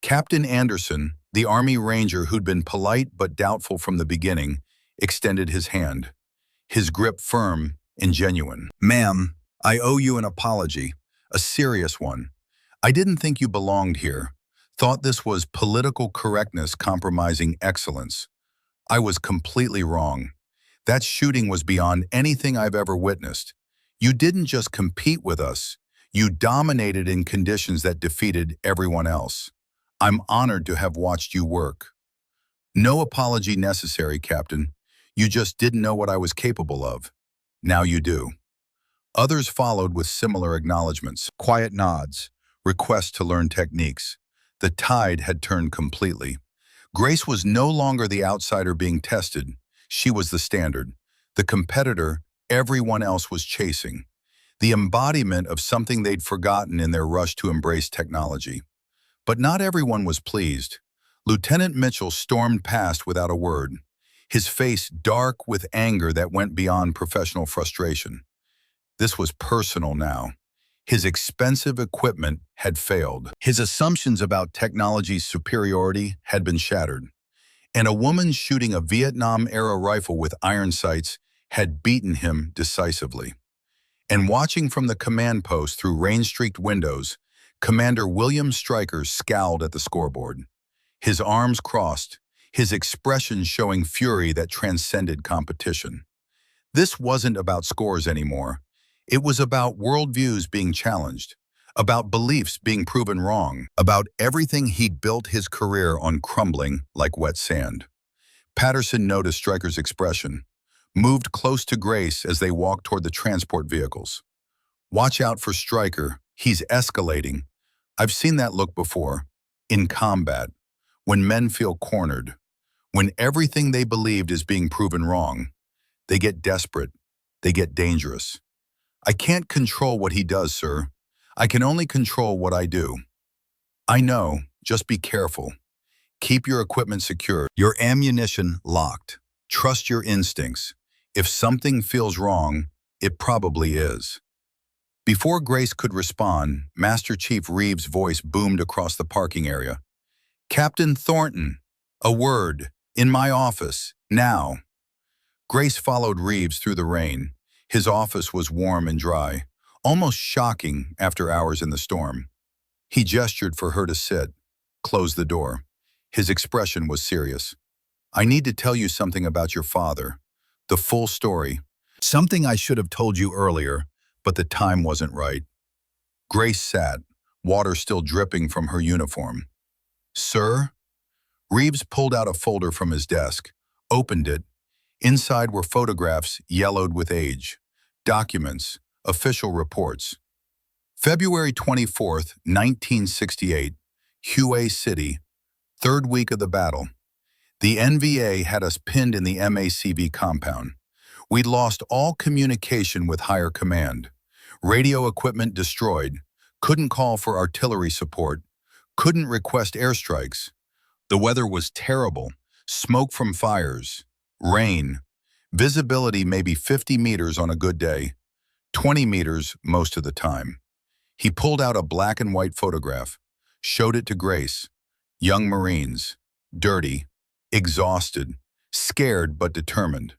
Captain Anderson, the Army Ranger who'd been polite but doubtful from the beginning, extended his hand, his grip firm and genuine. "Ma'am, I owe you an apology, a serious one. I didn't think you belonged here, thought this was political correctness compromising excellence. I was completely wrong. That shooting was beyond anything I've ever witnessed. You didn't just compete with us, you dominated in conditions that defeated everyone else. I'm honored to have watched you work." "No apology necessary, Captain. You just didn't know what I was capable of. Now you do." Others followed with similar acknowledgments, quiet nods, requests to learn techniques. The tide had turned completely. Grace was no longer the outsider being tested. She was the standard, the competitor everyone else was chasing, the embodiment of something they'd forgotten in their rush to embrace technology. But not everyone was pleased. Lieutenant Mitchell stormed past without a word, his face dark with anger that went beyond professional frustration. This was personal now. His expensive equipment had failed. His assumptions about technology's superiority had been shattered. And a woman shooting a Vietnam-era rifle with iron sights had beaten him decisively. And watching from the command post through rain-streaked windows, Commander William Stryker scowled at the scoreboard. His arms crossed, his expression showing fury that transcended competition. This wasn't about scores anymore. It was about worldviews being challenged, about beliefs being proven wrong, about everything he'd built his career on crumbling like wet sand. Patterson noticed Stryker's expression, moved close to Grace as they walked toward the transport vehicles. "Watch out for Stryker. He's escalating. I've seen that look before. In combat, when men feel cornered, when everything they believed is being proven wrong, they get desperate, they get dangerous. I can't control what he does, sir. I can only control what I do." "I know. Just be careful. Keep your equipment secure, your ammunition locked. Trust your instincts. If something feels wrong, it probably is." Before Grace could respond, Master Chief Reeves' voice boomed across the parking area. "Captain Thornton, a word, in my office, now." Grace followed Reeves through the rain. His office was warm and dry, almost shocking after hours in the storm. He gestured for her to sit, closed the door. His expression was serious. "I need to tell you something about your father. The full story. Something I should have told you earlier, but the time wasn't right." Grace sat, water still dripping from her uniform. "Sir?" Reeves pulled out a folder from his desk, opened it. Inside were photographs yellowed with age, documents, official reports. February 24th, 1968, Hue City, third week of the battle. The NVA had us pinned in the MACV compound. We'd lost all communication with higher command. Radio equipment destroyed, couldn't call for artillery support, couldn't request airstrikes. The weather was terrible, smoke from fires, rain, visibility maybe 50 meters on a good day, 20 meters most of the time. He pulled out a black and white photograph, showed it to Grace. Young Marines, dirty, exhausted, scared but determined.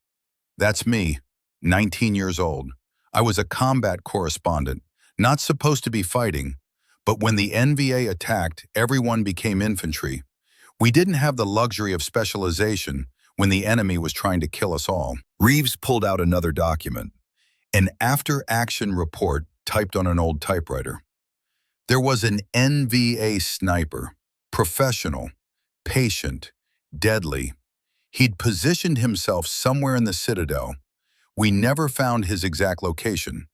"That's me, 19 years old. I was a combat correspondent, not supposed to be fighting, but when the NVA attacked, everyone became infantry. We didn't have the luxury of specialization when the enemy was trying to kill us all." Reeves pulled out another document, an after-action report typed on an old typewriter. There was an NVA sniper, professional, patient, deadly. He'd positioned himself somewhere in the Citadel. We never found his exact location,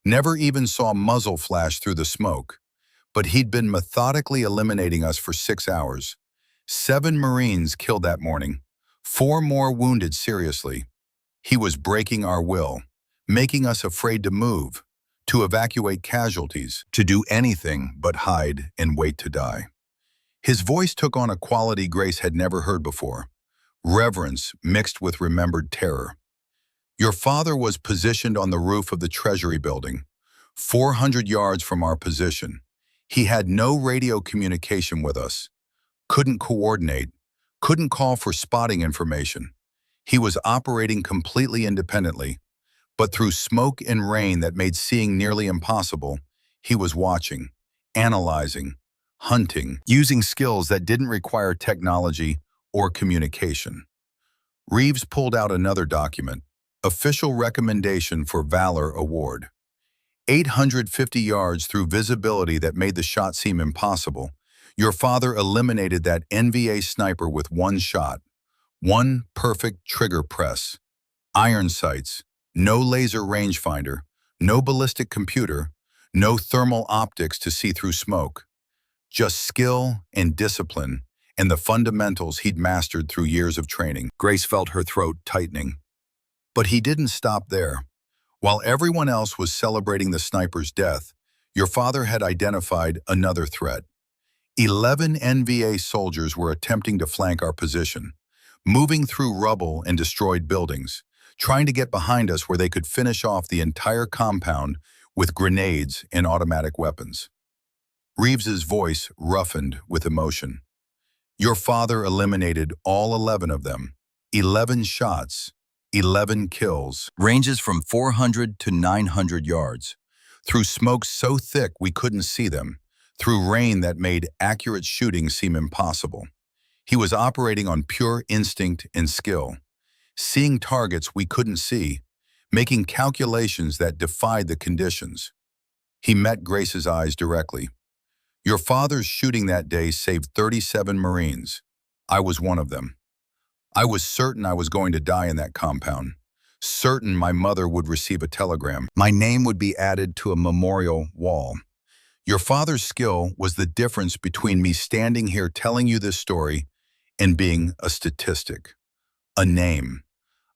never even saw muzzle flash through the smoke. But he'd been methodically eliminating us for 6 hours. 7 Marines killed that morning, 4 more wounded seriously. He was breaking our will, making us afraid to move, to evacuate casualties, to do anything but hide and wait to die. His voice took on a quality Grace had never heard before, reverence mixed with remembered terror. "Your father was positioned on the roof of the Treasury building, 400 yards from our position. He had no radio communication with us, couldn't coordinate, couldn't call for spotting information. He was operating completely independently, but through smoke and rain that made seeing nearly impossible, he was watching, analyzing, hunting, using skills that didn't require technology or communication." Reeves pulled out another document, official recommendation for Valor Award. 850 yards through visibility that made the shot seem impossible. Your father eliminated that NVA sniper with one shot, one perfect trigger press. Iron sights, no laser rangefinder, no ballistic computer, no thermal optics to see through smoke. Just skill and discipline and the fundamentals he'd mastered through years of training. Grace felt her throat tightening. But he didn't stop there. While everyone else was celebrating the sniper's death, your father had identified another threat. 11 NVA soldiers were attempting to flank our position, moving through rubble and destroyed buildings, trying to get behind us where they could finish off the entire compound with grenades and automatic weapons. Reeves's voice roughened with emotion. "Your father eliminated all 11 of them. 11 shots, 11 kills, ranges from 400 to 900 yards, through smoke so thick we couldn't see them, through rain that made accurate shooting seem impossible. He was operating on pure instinct and skill, seeing targets we couldn't see, making calculations that defied the conditions." He met Grace's eyes directly. "Your father's shooting that day saved 37 Marines. I was one of them. I was certain I was going to die in that compound, certain my mother would receive a telegram. My name would be added to a memorial wall. Your father's skill was the difference between me standing here telling you this story and being a statistic, a name,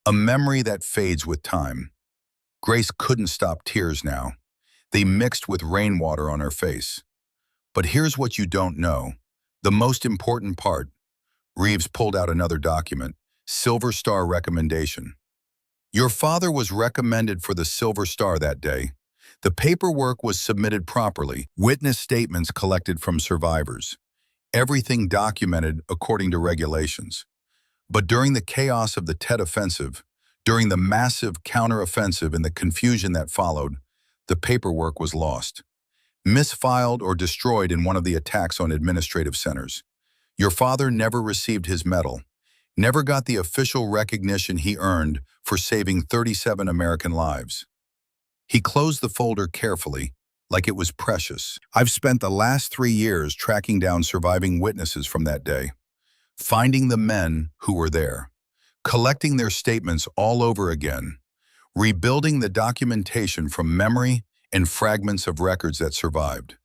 a memory that fades with time." Grace couldn't stop tears now. They mixed with rainwater on her face. "But here's what you don't know. The most important part." Reeves pulled out another document, Silver Star recommendation. "Your father was recommended for the Silver Star that day. The paperwork was submitted properly, witness statements collected from survivors, everything documented according to regulations. But during the chaos of the Tet Offensive, During the massive counteroffensive and the confusion that followed, the paperwork was lost, misfiled or destroyed in one of the attacks on administrative centers. Your father never received his medal, never got the official recognition he earned for saving 37 American lives. He closed the folder carefully, like it was precious. I've spent the last 3 years tracking down surviving witnesses from that day, finding the men who were there, collecting their statements all over again, rebuilding the documentation from memory and fragments of records that survived.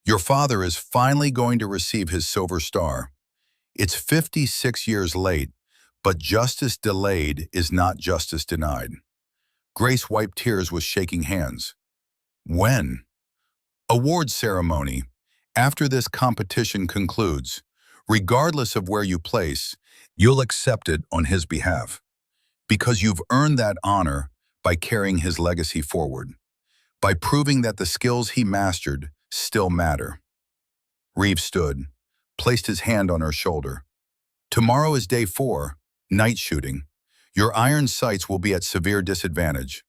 Your father is finally going to receive his Silver Star. It's 56 years late, but justice delayed is not justice denied. Grace wiped tears with shaking hands. When? Award ceremony. After this competition concludes, regardless of where you place, you'll accept it on his behalf, because you've earned that honor by carrying his legacy forward, by proving that the skills he mastered still matter. Reeves stood, placed his hand on her shoulder. Tomorrow is day 4, night shooting. Your iron sights will be at severe disadvantage.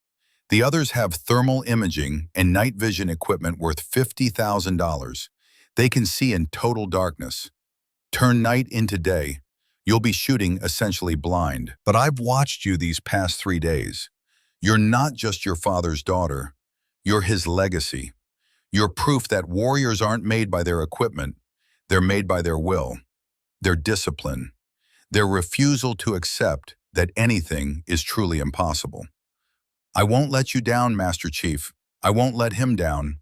The others have thermal imaging and night vision equipment worth $50,000. They can see in total darkness. Turn night into day. You'll be shooting essentially blind. But I've watched you these past 3 days. You're not just your father's daughter. You're his legacy. You're proof that warriors aren't made by their equipment. They're made by their will, their discipline, their refusal to accept that anything is truly impossible. I won't let you down, Master Chief. I won't let him down.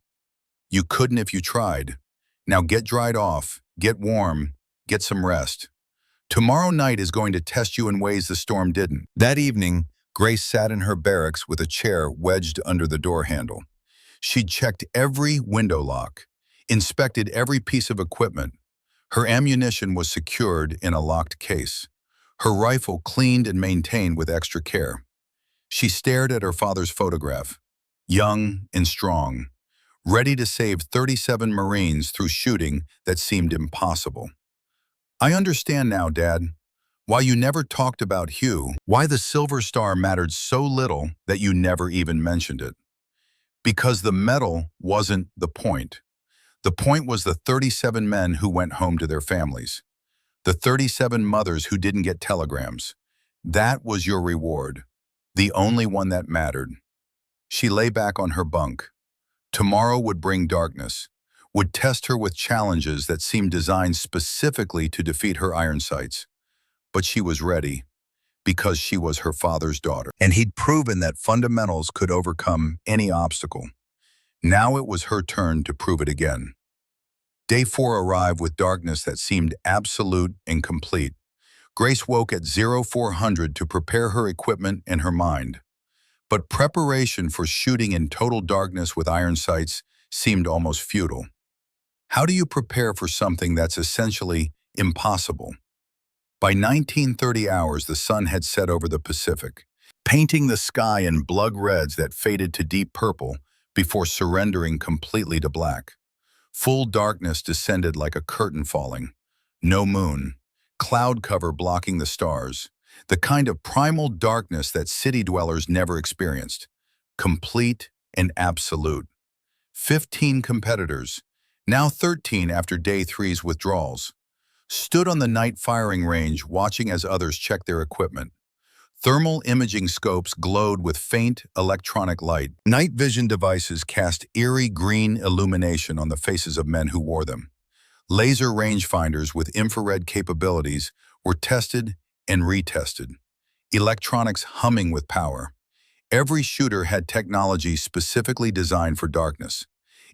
You couldn't if you tried. Now get dried off, get warm, get some rest. Tomorrow night is going to test you in ways the storm didn't. That evening, Grace sat in her barracks with a chair wedged under the door handle. She'd checked every window lock, inspected every piece of equipment. Her ammunition was secured in a locked case, her rifle cleaned and maintained with extra care. She stared at her father's photograph, young and strong, ready to save 37 Marines through shooting that seemed impossible. I understand now, Dad, why you never talked about Hugh, why the Silver Star mattered so little that you never even mentioned it. Because the medal wasn't the point. The point was the 37 men who went home to their families, the 37 mothers who didn't get telegrams. That was your reward, the only one that mattered. She lay back on her bunk. Tomorrow would bring darkness, would test her with challenges that seemed designed specifically to defeat her iron sights. But she was ready, because she was her father's daughter. And he'd proven that fundamentals could overcome any obstacle. Now it was her turn to prove it again. Day 4 arrived with darkness that seemed absolute and complete. Grace woke at 0400 to prepare her equipment and her mind. But preparation for shooting in total darkness with iron sights seemed almost futile. How do you prepare for something that's essentially impossible? By 1930 hours, the sun had set over the Pacific, painting the sky in blood reds that faded to deep purple before surrendering completely to black. Full darkness descended like a curtain falling. No moon, cloud cover blocking the stars, the kind of primal darkness that city dwellers never experienced. Complete and absolute. 15 competitors, now 13 after day 3's withdrawals, stood on the night firing range watching as others checked their equipment. Thermal imaging scopes glowed with faint electronic light. Night vision devices cast eerie green illumination on the faces of men who wore them. Laser rangefinders with infrared capabilities were tested and retested, electronics humming with power. Every shooter had technology specifically designed for darkness,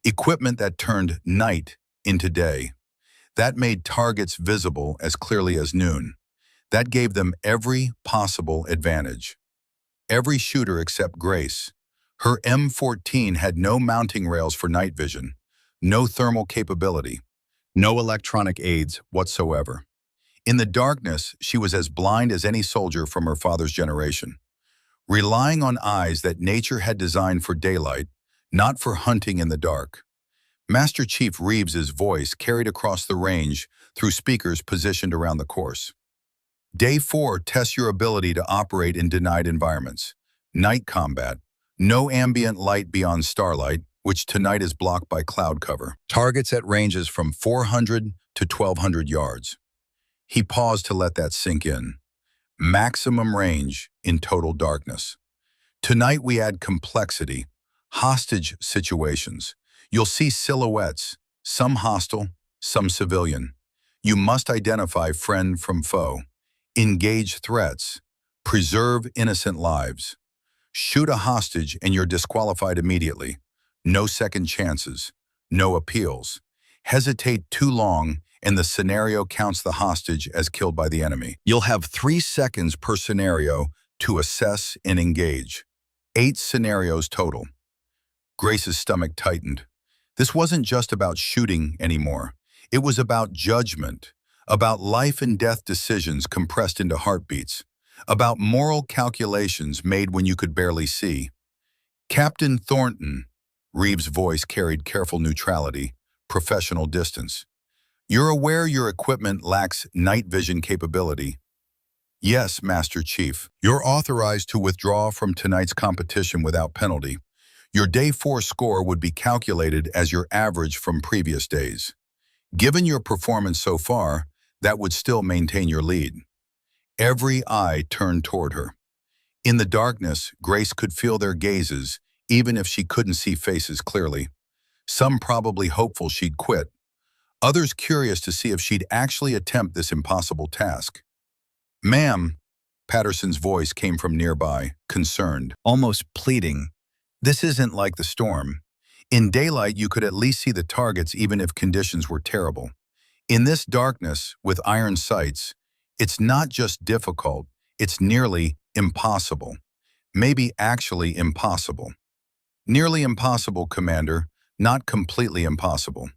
equipment that turned night into day. That made targets visible as clearly as noon. That gave them every possible advantage. Every shooter except Grace. Her M14 had no mounting rails for night vision, no thermal capability, no electronic aids whatsoever. In the darkness, she was as blind as any soldier from her father's generation, relying on eyes that nature had designed for daylight, not for hunting in the dark. Master Chief Reeves's voice carried across the range through speakers positioned around the course. Day 4 tests your ability to operate in denied environments. Night combat. No ambient light beyond starlight, which tonight is blocked by cloud cover. Targets at ranges from 400 to 1,200 yards. He paused to let that sink in. Maximum range in total darkness. Tonight we add complexity, hostage situations. You'll see silhouettes, some hostile, some civilian. You must identify friend from foe, engage threats, preserve innocent lives. Shoot a hostage and you're disqualified immediately. No second chances, no appeals. Hesitate too long and the scenario counts the hostage as killed by the enemy. You'll have 3 seconds per scenario to assess and engage. 8 scenarios total. Grace's stomach tightened. This wasn't just about shooting anymore. It was about judgment, about life and death decisions compressed into heartbeats, about moral calculations made when you could barely see. Captain Thornton, Reeves' voice carried careful neutrality, professional distance. You're aware your equipment lacks night vision capability. Yes, Master Chief. You're authorized to withdraw from tonight's competition without penalty. Your Day 4 score would be calculated as your average from previous days. Given your performance so far, that would still maintain your lead. Every eye turned toward her. In the darkness, Grace could feel their gazes, even if she couldn't see faces clearly. Some probably hopeful she'd quit. Others curious to see if she'd actually attempt this impossible task. Ma'am, Patterson's voice came from nearby, concerned, almost pleading. This isn't like the storm. In daylight, you could at least see the targets even if conditions were terrible. In this darkness, with iron sights, it's not just difficult, it's nearly impossible. Maybe actually impossible. Nearly impossible, Commander, not completely impossible.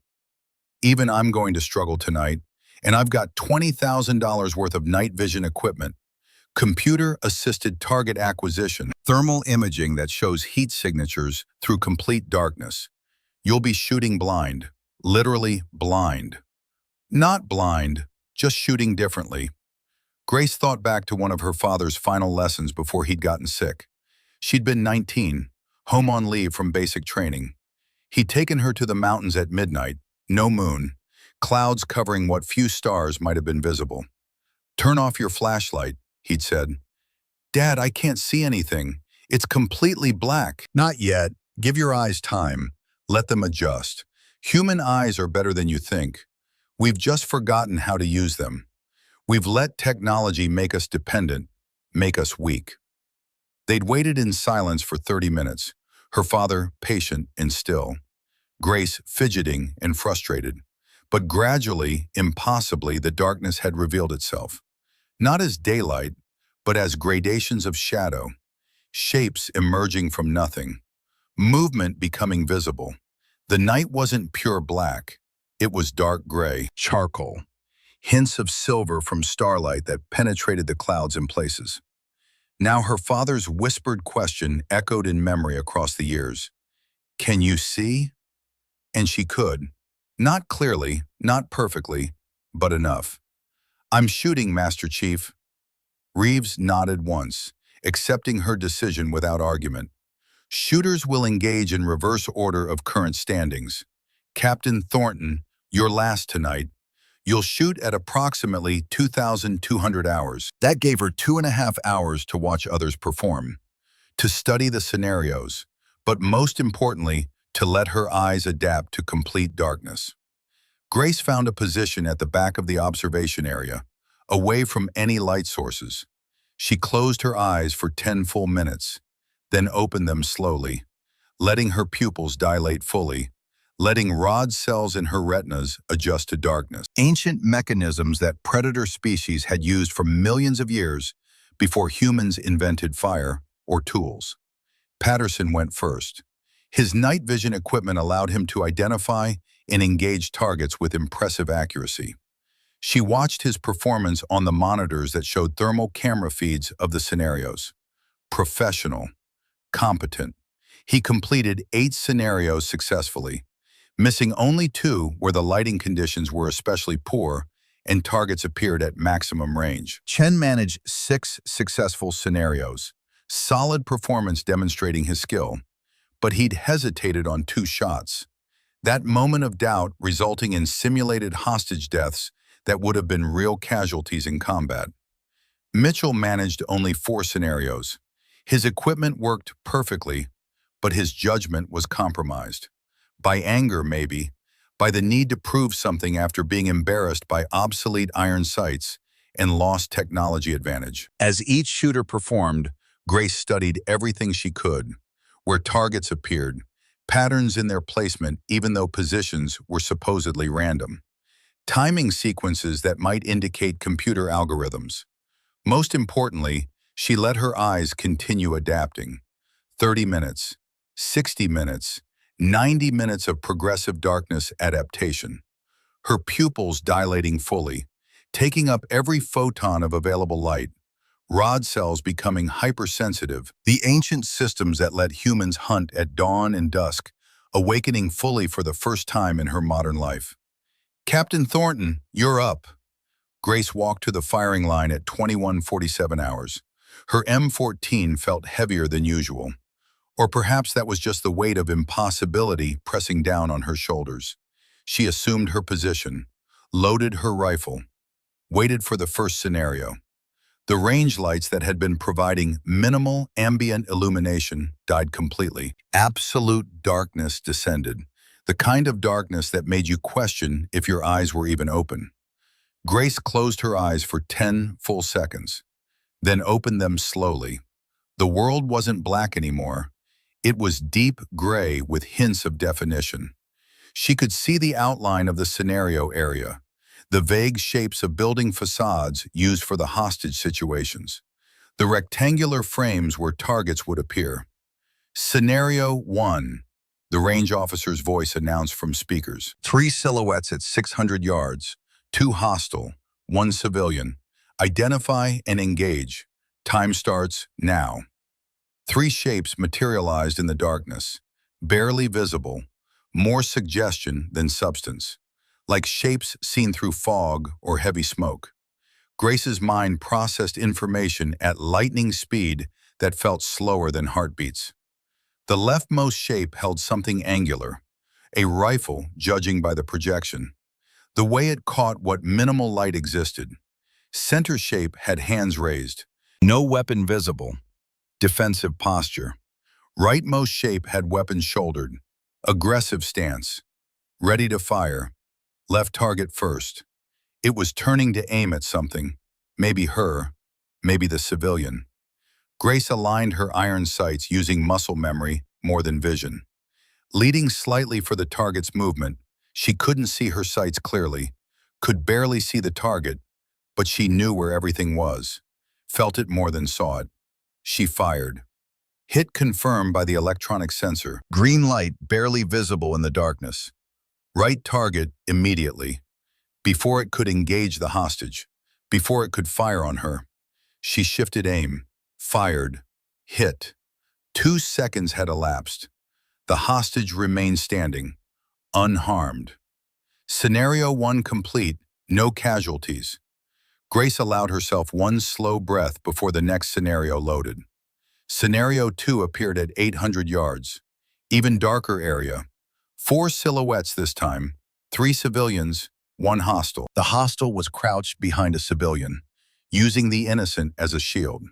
Even I'm going to struggle tonight, and I've got $20,000 worth of night vision equipment, computer-assisted target acquisition, thermal imaging that shows heat signatures through complete darkness. You'll be shooting blind, literally blind. Not blind, just shooting differently. Grace thought back to one of her father's final lessons before he'd gotten sick. She'd been 19, home on leave from basic training. He'd taken her to the mountains at midnight, no moon, clouds covering what few stars might have been visible. Turn off your flashlight, he'd said. Dad, I can't see anything. It's completely black. Not yet. Give your eyes time. Let them adjust. Human eyes are better than you think. We've just forgotten how to use them. We've let technology make us dependent, make us weak. They'd waited in silence for 30 minutes, her father patient and still, Grace fidgeting and frustrated. But gradually, impossibly, the darkness had revealed itself. Not as daylight, but as gradations of shadow, shapes emerging from nothing, movement becoming visible. The night wasn't pure black, it was dark gray, charcoal, hints of silver from starlight that penetrated the clouds in places. Now her father's whispered question echoed in memory across the years. Can you see? And she could. Not clearly, not perfectly, but enough. I'm shooting, Master Chief. Reeves nodded once, accepting her decision without argument. Shooters will engage in reverse order of current standings. Captain Thornton, you're last tonight. You'll shoot at approximately 2,200 hours. That gave her 2.5 hours to watch others perform, to study the scenarios, but most importantly, to let her eyes adapt to complete darkness. Grace found a position at the back of the observation area, away from any light sources. She closed her eyes for 10 full minutes, then opened them slowly, letting her pupils dilate fully, letting rod cells in her retinas adjust to darkness. Ancient mechanisms that predator species had used for millions of years before humans invented fire or tools. Patterson went first. His night vision equipment allowed him to identify and engage targets with impressive accuracy. She watched his performance on the monitors that showed thermal camera feeds of the scenarios. Professional, competent. He completed 8 scenarios successfully, missing only 2 where the lighting conditions were especially poor and targets appeared at maximum range. Chen managed 6 successful scenarios, solid performance demonstrating his skill, but he'd hesitated on 2 shots. That moment of doubt resulting in simulated hostage deaths that would have been real casualties in combat. Mitchell managed only 4 scenarios. His equipment worked perfectly, but his judgment was compromised. By anger, maybe, by the need to prove something after being embarrassed by obsolete iron sights and lost technology advantage. As each shooter performed, Grace studied everything she could, where targets appeared, patterns in their placement even though positions were supposedly random, timing sequences that might indicate computer algorithms. Most importantly, she let her eyes continue adapting. 30 minutes, 60 minutes, 90 minutes of progressive darkness adaptation. Her pupils dilating fully, taking up every photon of available light, rod cells becoming hypersensitive, the ancient systems that let humans hunt at dawn and dusk, awakening fully for the first time in her modern life. "Captain Thornton, you're up." Grace walked to the firing line at 21:47 hours. Her M14 felt heavier than usual. Or perhaps that was just the weight of impossibility pressing down on her shoulders. She assumed her position, loaded her rifle, waited for the first scenario. The range lights that had been providing minimal ambient illumination died completely. Absolute darkness descended, the kind of darkness that made you question if your eyes were even open. Grace closed her eyes for 10 full seconds, then opened them slowly. The world wasn't black anymore. It was deep gray with hints of definition. She could see the outline of the scenario area, the vague shapes of building facades used for the hostage situations, the rectangular frames where targets would appear. Scenario 1, the range officer's voice announced from speakers. 3 silhouettes at 600 yards, 2 hostile, 1 civilian. Identify and engage. Time starts now. 3 shapes materialized in the darkness, barely visible, more suggestion than substance, like shapes seen through fog or heavy smoke. Grace's mind processed information at lightning speed that felt slower than heartbeats. The leftmost shape held something angular, a rifle judging by the projection, the way it caught what minimal light existed. Center shape had hands raised, no weapon visible. Defensive posture. Rightmost shape had weapons shouldered. Aggressive stance. Ready to fire. Left target first. It was turning to aim at something. Maybe her. Maybe the civilian. Grace aligned her iron sights using muscle memory more than vision. Leading slightly for the target's movement, she couldn't see her sights clearly, could barely see the target, but she knew where everything was. Felt it more than saw it. She fired. Hit confirmed by the electronic sensor. Green light barely visible in the darkness. Right target immediately. Before it could engage the hostage. Before it could fire on her. She shifted aim. Fired. Hit. 2 seconds had elapsed. The hostage remained standing. Unharmed. Scenario 1 complete. No casualties. Grace allowed herself 1 slow breath before the next scenario loaded. Scenario 2 appeared at 800 yards. Even darker area. 4 silhouettes this time. 3 civilians, 1 hostile. The hostile was crouched behind a civilian, using the innocent as a shield.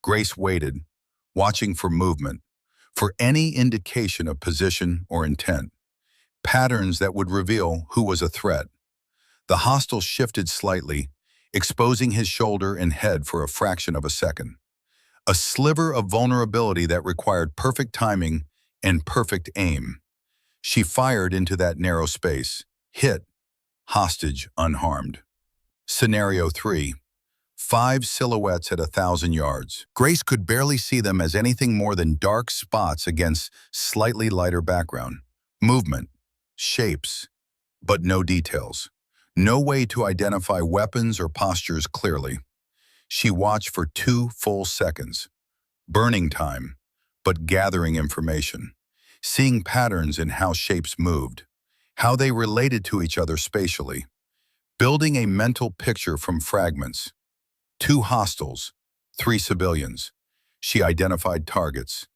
Grace waited, watching for movement, for any indication of position or intent. Patterns that would reveal who was a threat. The hostile shifted slightly, exposing his shoulder and head for a fraction of a second. A sliver of vulnerability that required perfect timing and perfect aim. She fired into that narrow space, hit, hostage unharmed. Scenario 3. 5 silhouettes at 1,000 yards. Grace could barely see them as anything more than dark spots against slightly lighter background. Movement, shapes, but no details. No way to identify weapons or postures clearly. She watched for 2 full seconds. Burning time, but gathering information. Seeing patterns in how shapes moved. How they related to each other spatially. building a mental picture from fragments. 2 hostiles, 3 civilians. She identified targets.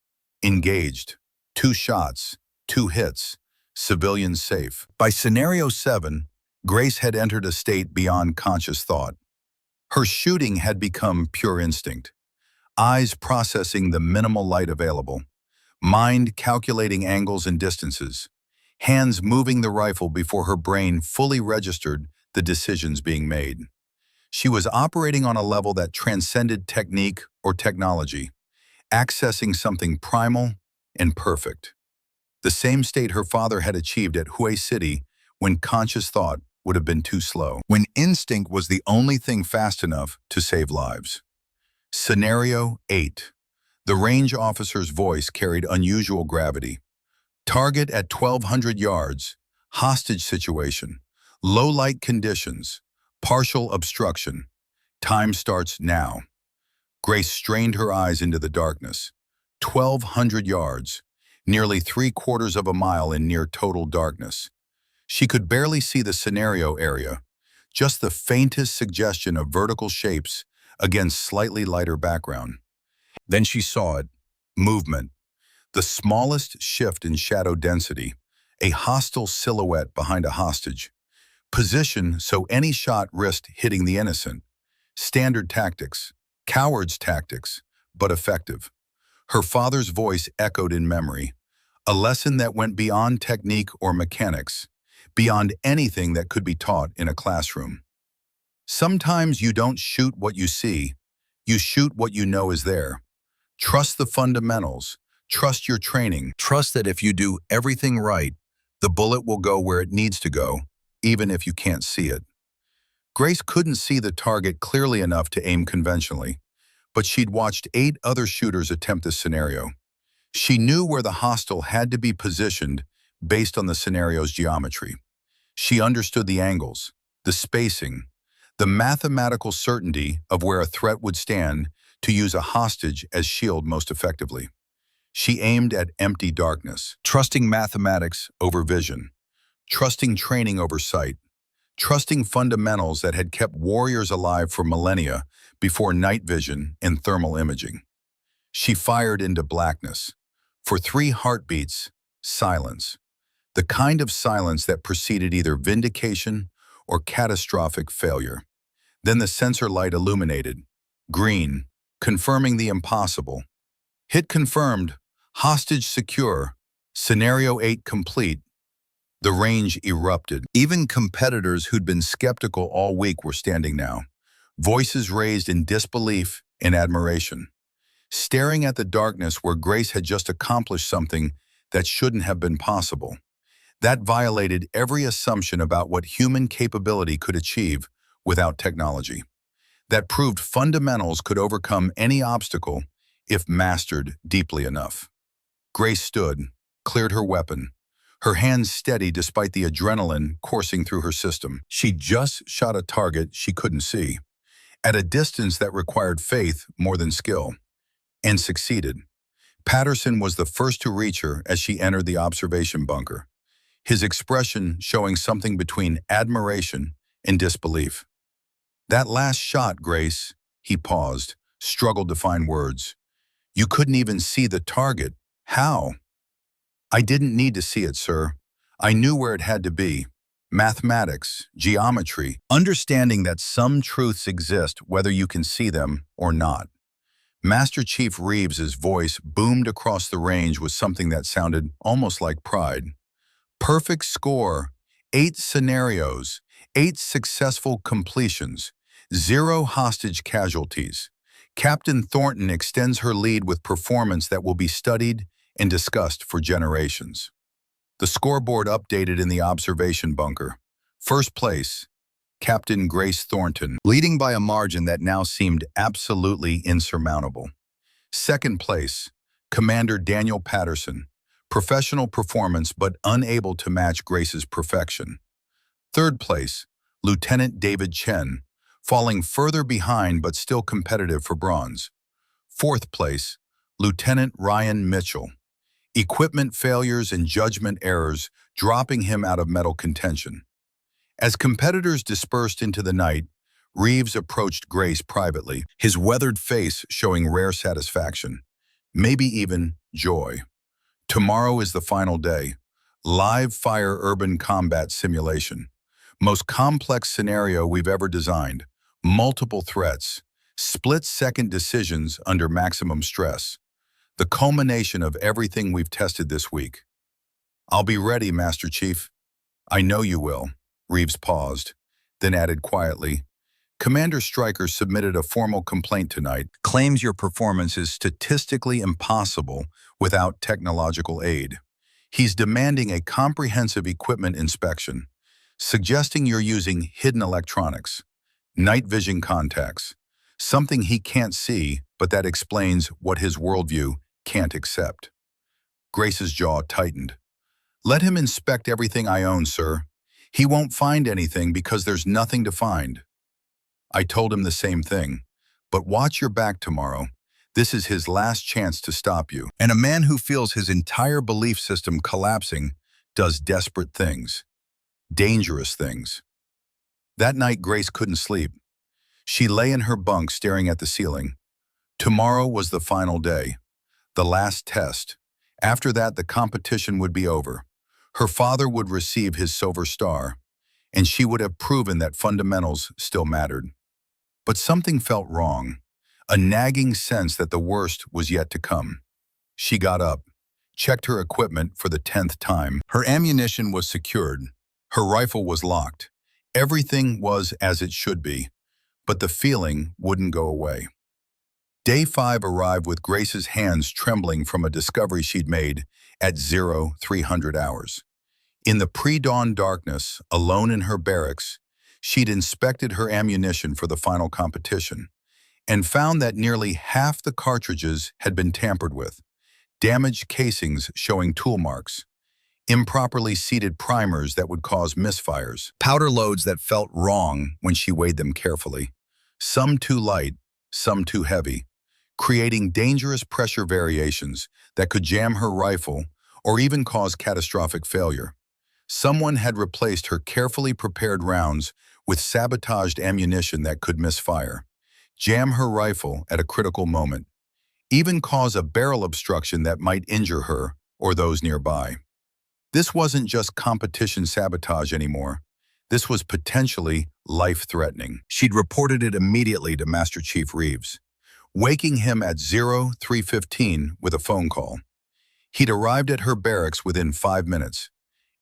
Engaged. 2 shots, 2 hits. Civilians safe. By scenario 7, Grace had entered a state beyond conscious thought. Her shooting had become pure instinct. Eyes processing the minimal light available. Mind calculating angles and distances. Hands moving the rifle before her brain fully registered the decisions being made. She was operating on a level that transcended technique or technology, accessing something primal and perfect. The same state her father had achieved at Hue City when conscious thought would have been too slow, when instinct was the only thing fast enough to save lives. Scenario 8. The range officer's voice carried unusual gravity. Target at 1,200 yards, hostage situation, low light conditions, partial obstruction. Time starts now. Grace strained her eyes into the darkness. 1,200 yards, nearly 3/4 of a mile in near total darkness. She could barely see the scenario area, just the faintest suggestion of vertical shapes against slightly lighter background. Then she saw it. Movement. The smallest shift in shadow density. A hostile silhouette behind a hostage. Position so any shot risked hitting the innocent. Standard tactics. Coward's tactics, but effective. Her father's voice echoed in memory. A lesson that went beyond technique or mechanics, beyond anything that could be taught in a classroom. Sometimes you don't shoot what you see, you shoot what you know is there. Trust the fundamentals, trust your training, trust that if you do everything right, the bullet will go where it needs to go, even if you can't see it. Grace couldn't see the target clearly enough to aim conventionally, but she'd watched 8 other shooters attempt this scenario. She knew where the hostile had to be positioned based on the scenario's geometry. She understood the angles, the spacing, the mathematical certainty of where a threat would stand to use a hostage as shield most effectively. She aimed at empty darkness, trusting mathematics over vision, trusting training over sight, trusting fundamentals that had kept warriors alive for millennia before night vision and thermal imaging. She fired into blackness. For 3 heartbeats, silence. The kind of silence that preceded either vindication or catastrophic failure. Then the sensor light illuminated. Green, confirming the impossible. Hit confirmed. Hostage secure. Scenario 8 complete. The range erupted. Even competitors who'd been skeptical all week were standing now, voices raised in disbelief and admiration, staring at the darkness where Grace had just accomplished something that shouldn't have been possible. That violated every assumption about what human capability could achieve without technology. That proved fundamentals could overcome any obstacle if mastered deeply enough. Grace stood, cleared her weapon, her hands steady despite the adrenaline coursing through her system. She just shot a target she couldn't see, at a distance that required faith more than skill, and succeeded. Patterson was the first to reach her as she entered the observation bunker, his expression showing something between admiration and disbelief. "That last shot, Grace," he paused, struggled to find words. "You couldn't even see the target. How?" "I didn't need to see it, sir. I knew where it had to be. Mathematics, geometry, understanding that some truths exist whether you can see them or not." Master Chief Reeves's voice boomed across the range with something that sounded almost like pride. "Perfect score, 8 scenarios, 8 successful completions, 0 hostage casualties. Captain Thornton extends her lead with performance that will be studied and discussed for generations." The scoreboard updated in the observation bunker. First place, Captain Grace Thornton, leading by a margin that now seemed absolutely insurmountable. Second place, Commander Daniel Patterson, professional performance but unable to match Grace's perfection. Third place, Lieutenant David Chen, falling further behind but still competitive for bronze. Fourth place, Lieutenant Ryan Mitchell, equipment failures and judgment errors dropping him out of medal contention. As competitors dispersed into the night, Reeves approached Grace privately, his weathered face showing rare satisfaction, maybe even joy. Tomorrow is the final day. Live fire urban combat simulation. Most complex scenario we've ever designed. Multiple threats. Split-second decisions under maximum stress. The culmination of everything we've tested this week. I'll be ready, Master Chief. I know you will. Reeves paused, then added quietly, Commander Stryker submitted a formal complaint tonight, claims your performance is statistically impossible without technological aid. He's demanding a comprehensive equipment inspection, suggesting you're using hidden electronics, night vision contacts, something he can't see, but that explains what his worldview can't accept. Grace's jaw tightened. Let him inspect everything I own, sir. He won't find anything because there's nothing to find. I told him the same thing. But watch your back tomorrow. This is his last chance to stop you. And a man who feels his entire belief system collapsing does desperate things. Dangerous things. That night, Grace couldn't sleep. She lay in her bunk staring at the ceiling. Tomorrow was the final day. The last test. After that, the competition would be over. Her father would receive his silver star, and she would have proven that fundamentals still mattered. But something felt wrong, a nagging sense that the worst was yet to come. She got up, checked her equipment for the 10th time. Her ammunition was secured. Her rifle was locked. Everything was as it should be, but the feeling wouldn't go away. Day 5 arrived with Grace's hands trembling from a discovery she'd made at 0300 hours. In the pre-dawn darkness, alone in her barracks, she'd inspected her ammunition for the final competition and found that nearly half the cartridges had been tampered with, damaged casings showing tool marks, improperly seated primers that would cause misfires, powder loads that felt wrong when she weighed them carefully, some too light, some too heavy, creating dangerous pressure variations that could jam her rifle or even cause catastrophic failure. Someone had replaced her carefully prepared rounds with sabotaged ammunition that could misfire, jam her rifle at a critical moment, even cause a barrel obstruction that might injure her or those nearby. This wasn't just competition sabotage anymore. This was potentially life-threatening. She'd reported it immediately to Master Chief Reeves, waking him at 0315 with a phone call. He'd arrived at her barracks within 5 minutes,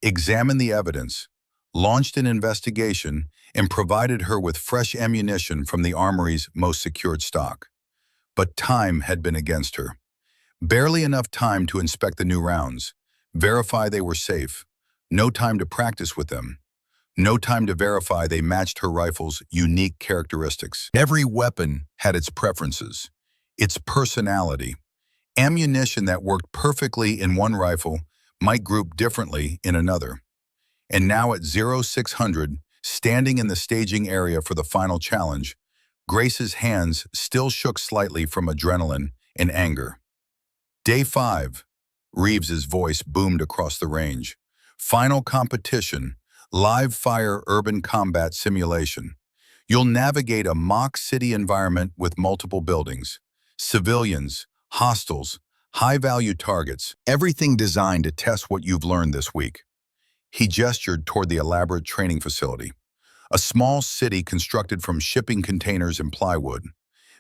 examined the evidence, launched an investigation, and provided her with fresh ammunition from the armory's most secured stock. But time had been against her. Barely enough time to inspect the new rounds, verify they were safe, no time to practice with them, no time to verify they matched her rifle's unique characteristics. Every weapon had its preferences, its personality. Ammunition that worked perfectly in one rifle might group differently in another. And now at 0600, standing in the staging area for the final challenge, Grace's hands still shook slightly from adrenaline and anger. Day 5, Reeves's voice boomed across the range. Final competition, live fire urban combat simulation. You'll navigate a mock city environment with multiple buildings, civilians, hostiles, high-value targets, everything designed to test what you've learned this week. He gestured toward the elaborate training facility, a small city constructed from shipping containers and plywood,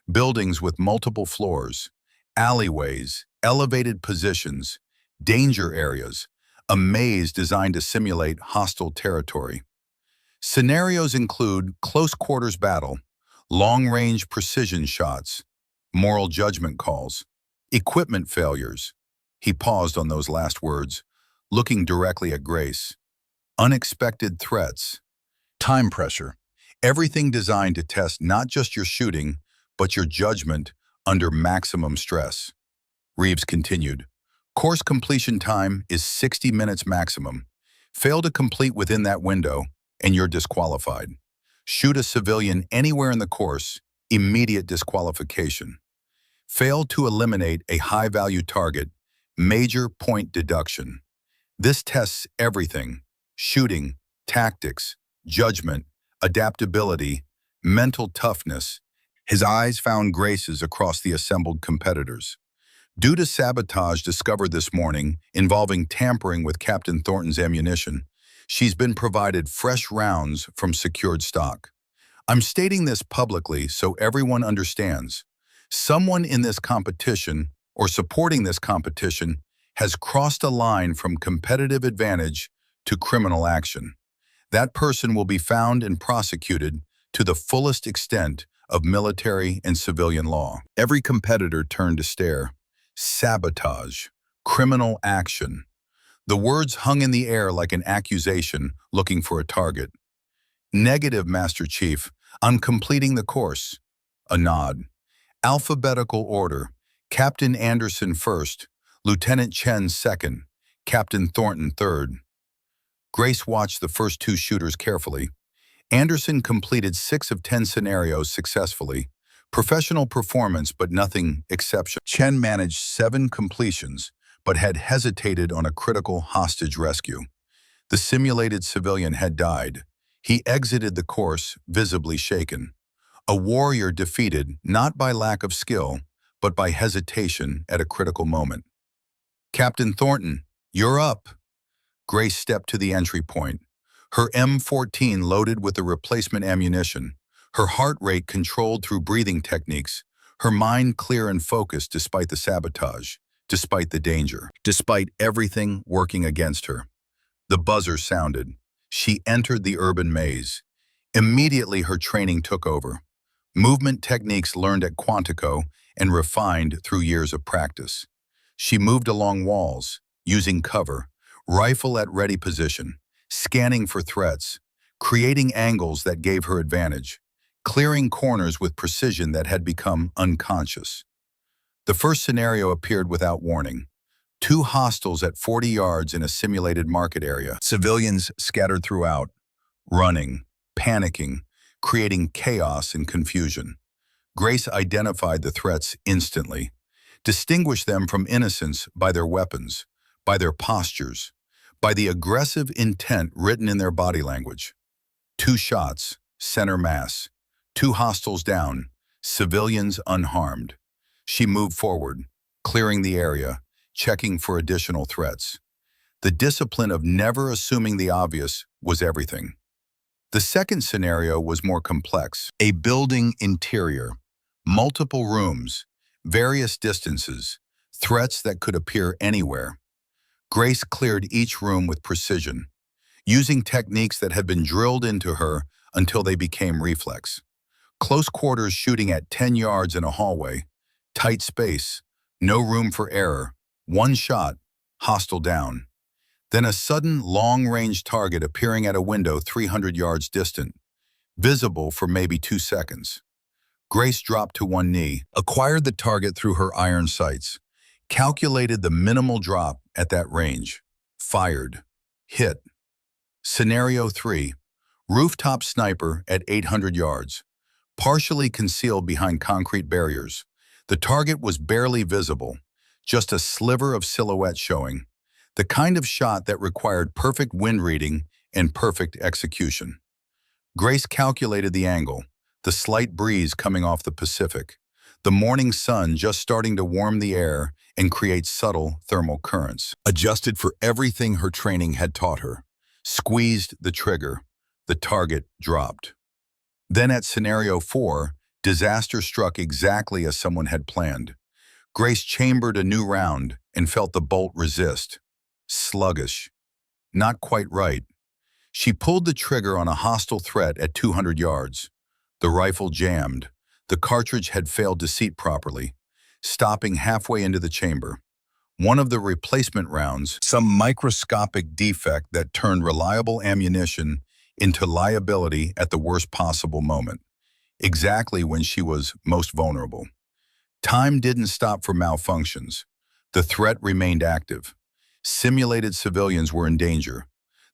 buildings with multiple floors, alleyways, elevated positions, danger areas, a maze designed to simulate hostile territory. Scenarios include close-quarters battle, long-range precision shots, moral judgment calls, equipment failures. He paused on those last words, looking directly at Grace. Unexpected threats. Time pressure. Everything designed to test not just your shooting, but your judgment under maximum stress. Reeves continued. Course completion time is 60 minutes maximum. Fail to complete within that window, and you're disqualified. Shoot a civilian anywhere in the course, immediate disqualification. Fail to eliminate a high-value target, major point deduction. This tests everything: shooting, tactics, judgment, adaptability, mental toughness. His eyes found Grace's across the assembled competitors. Due to sabotage discovered this morning involving tampering with Captain Thornton's ammunition, she's been provided fresh rounds from secured stock. I'm stating this publicly so everyone understands. Someone in this competition or supporting this competition has crossed a line from competitive advantage to criminal action. That person will be found and prosecuted to the fullest extent of military and civilian law. Every competitor turned to stare. Sabotage, criminal action. The words hung in the air like an accusation looking for a target. Negative, Master Chief. I'm completing the course. A nod. Alphabetical order. Captain Anderson first, Lieutenant Chen second, Captain Thornton third. Grace watched the first two shooters carefully. Anderson completed 6 of 10 scenarios successfully. Professional performance, but nothing exceptional. Chen managed 7 completions, but had hesitated on a critical hostage rescue. The simulated civilian had died. He exited the course, visibly shaken. A warrior defeated not by lack of skill, but by hesitation at a critical moment. Captain Thornton, you're up. Grace stepped to the entry point. Her M14 loaded with the replacement ammunition, her heart rate controlled through breathing techniques, her mind clear and focused despite the sabotage, despite the danger, despite everything working against her. The buzzer sounded. She entered the urban maze. Immediately her training took over. Movement techniques learned at Quantico and refined through years of practice. She moved along walls, using cover, rifle at ready position, scanning for threats, creating angles that gave her advantage, clearing corners with precision that had become unconscious. The first scenario appeared without warning. 2 hostiles at 40 yards in a simulated market area. Civilians scattered throughout, running, panicking, creating chaos and confusion. Grace identified the threats instantly, distinguished them from innocents by their weapons, by their postures, by the aggressive intent written in their body language. 2 shots, center mass. 2 hostiles down, civilians unharmed. She moved forward, clearing the area, checking for additional threats. The discipline of never assuming the obvious was everything. The second scenario was more complex. A building interior, multiple rooms, various distances, threats that could appear anywhere. Grace cleared each room with precision, using techniques that had been drilled into her until they became reflex. Close quarters shooting at 10 yards in a hallway, tight space, no room for error, 1 shot, hostile down. Then a sudden long-range target appearing at a window 300 yards distant, visible for maybe 2 seconds. Grace dropped to one knee, acquired the target through her iron sights, calculated the minimal drop at that range, fired, hit. Scenario 3, rooftop sniper at 800 yards, partially concealed behind concrete barriers. The target was barely visible, just a sliver of silhouette showing, the kind of shot that required perfect wind reading and perfect execution. Grace calculated the angle, the slight breeze coming off the Pacific, the morning sun just starting to warm the air and create subtle thermal currents. Adjusted for everything her training had taught her, squeezed the trigger, the target dropped. Then at scenario 4, disaster struck exactly as someone had planned. Grace chambered a new round and felt the bolt resist. Sluggish. Not quite right. She pulled the trigger on a hostile threat at 200 yards. The rifle jammed. The cartridge had failed to seat properly, stopping halfway into the chamber. One of the replacement rounds, some microscopic defect that turned reliable ammunition into liability at the worst possible moment, exactly when she was most vulnerable. Time didn't stop for malfunctions. The threat remained active. Simulated civilians were in danger.